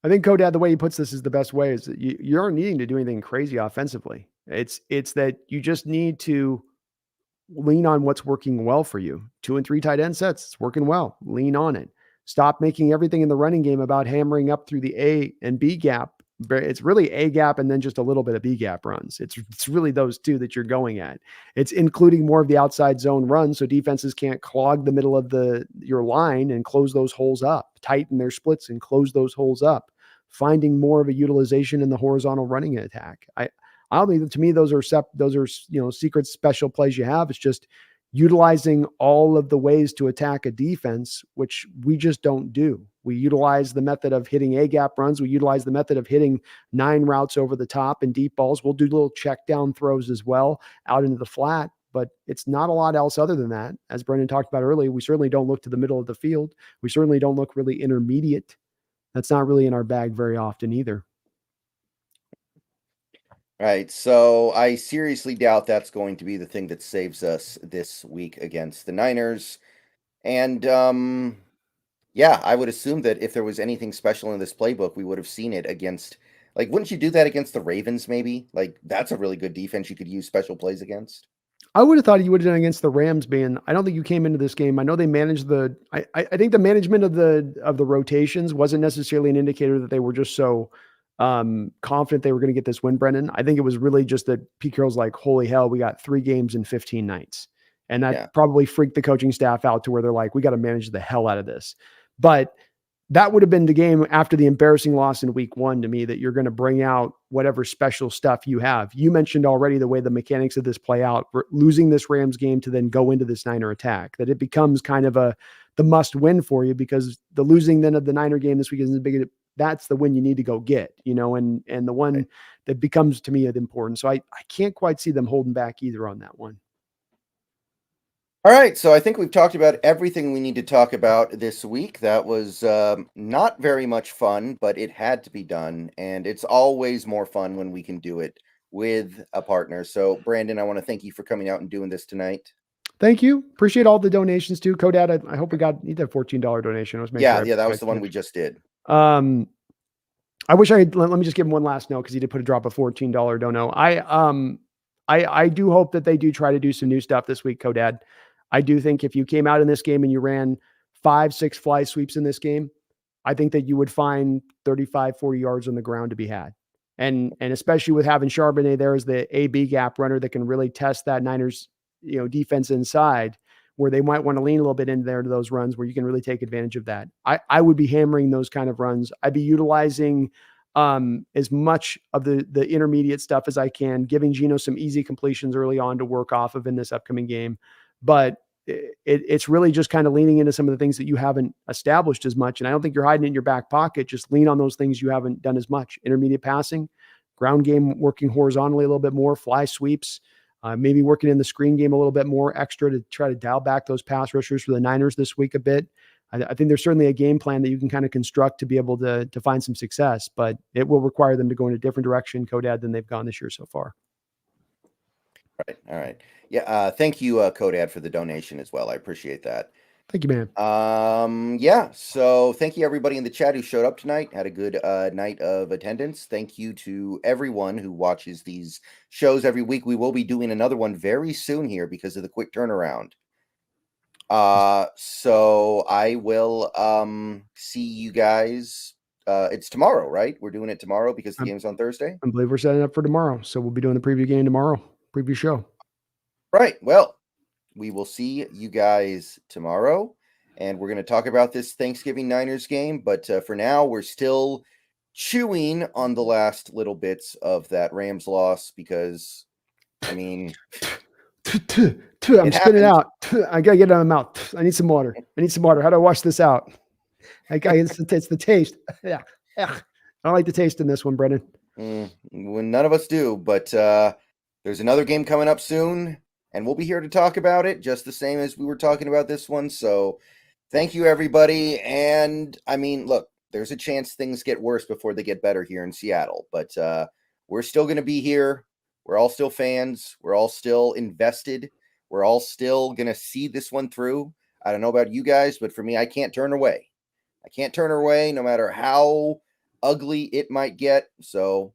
I think Kodad, the way he puts this is the best way, is that you aren't needing to do anything crazy offensively. It's that you just need to lean on what's working well for you. 2 and 3 tight end sets, it's working well. Lean on it. Stop making everything in the running game about hammering up through the A and B gap. It's really A gap and then just a little bit of B gap runs. It's really those two that you're going at. It's including more of the outside zone runs so defenses can't clog the middle of your line and close those holes up, tighten their splits and close those holes up. Finding more of a utilization in the horizontal running attack. I don't think, to me, those are secret special plays you have. It's just utilizing all of the ways to attack a defense, which we just don't do. We utilize the method of hitting A gap runs. We utilize the method of hitting 9 routes over the top and deep balls. We'll do little check down throws as well out into the flat, but it's not a lot else other than that. As Brendan talked about earlier, we certainly don't look to the middle of the field. We certainly don't look really intermediate. That's not really in our bag very often either. Right. So I seriously doubt that's going to be the thing that saves us this week against the Niners. And yeah, I would assume that if there was anything special in this playbook, we would have seen it against, like, wouldn't you do that against the Ravens maybe? Like, that's a really good defense you could use special plays against. I would have thought you would have done against the Rams, man. I don't think you came into this game. I know they managed I think the management of the rotations wasn't necessarily an indicator that they were just so confident they were going to get this win, Brendan. I think it was really just that Pete Carroll's like, holy hell, we got 3 games in 15 nights. And that probably freaked the coaching staff out to where they're like, we got to manage the hell out of this. But that would have been the game after the embarrassing loss in week 1 to me, that you're going to bring out whatever special stuff you have. You mentioned already the way the mechanics of this play out, losing this Rams game to then go into this Niner attack, that it becomes kind of the must win for you, because the losing then of the Niner game this week isn't big. That's the win you need to go get, and the one that becomes to me important. So I can't quite see them holding back either on that one. All right, so I think we've talked about everything we need to talk about this week. That was not very much fun, but it had to be done, and it's always more fun when we can do it with a partner. So, Brandon, I want to thank you for coming out and doing this tonight. Thank you. Appreciate all the donations too. Kodad, I hope we got you did a $14 donation. Yeah, that was the one we just did. I wish I had, let me just give him one last note, because he did put a drop of $14 dono. I do hope that they do try to do some new stuff this week, Kodad. I do think if you came out in this game and you ran 5-6 fly sweeps in this game, I think that you would find 35, 40 yards on the ground to be had. And especially with having Charbonnet there as the AB gap runner that can really test that Niners, defense inside, where they might want to lean a little bit in there to those runs where you can really take advantage of that. I would be hammering those kind of runs. I'd be utilizing as much of the intermediate stuff as I can, giving Geno some easy completions early on to work off of in this upcoming game. But it's really just kind of leaning into some of the things that you haven't established as much. And I don't think you're hiding it in your back pocket. Just lean on those things you haven't done as much. Intermediate passing, ground game, working horizontally a little bit more, fly sweeps, maybe working in the screen game a little bit more extra to try to dial back those pass rushers for the Niners this week a bit. I think there's certainly a game plan that you can kind of construct to be able to find some success, but it will require them to go in a different direction, Kodad, than they've gone this year so far. All right. Yeah. Thank you, Kodad, for the donation as well. I appreciate that. Thank you, man. Yeah. So thank you everybody in the chat who showed up tonight. Had a good night of attendance. Thank you to everyone who watches these shows every week. We will be doing another one very soon here because of the quick turnaround. So I will see you guys. It's tomorrow, right? We're doing it tomorrow because the game's on Thursday. I believe we're setting up for tomorrow. So we'll be doing the preview game tomorrow. Preview show. Right. Well, we will see you guys tomorrow, and we're going to talk about this Thanksgiving Niners game. But for now, we're still chewing on the last little bits of that Rams loss because I mean, I'm spitting it out. I gotta get it out of my mouth. I need some water. How do I wash this out? It's the taste. Yeah. I don't like the taste in this one, Brendan. When none of us do, but there's another game coming up soon, and we'll be here to talk about it just the same as we were talking about this one. So thank you, everybody. And I mean, look, there's a chance things get worse before they get better here in Seattle, but we're still going to be here. We're all still fans. We're all still invested. We're all still going to see this one through. I don't know about you guys, but for me, I can't turn away. I can't turn away no matter how ugly it might get. So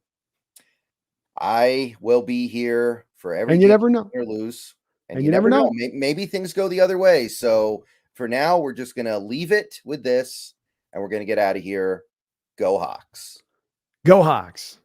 I will be here for every And you never know. Or lose. And you never know. Maybe things go the other way. So for now, we're just going to leave it with this, and we're going to get out of here. Go Hawks. Go Hawks.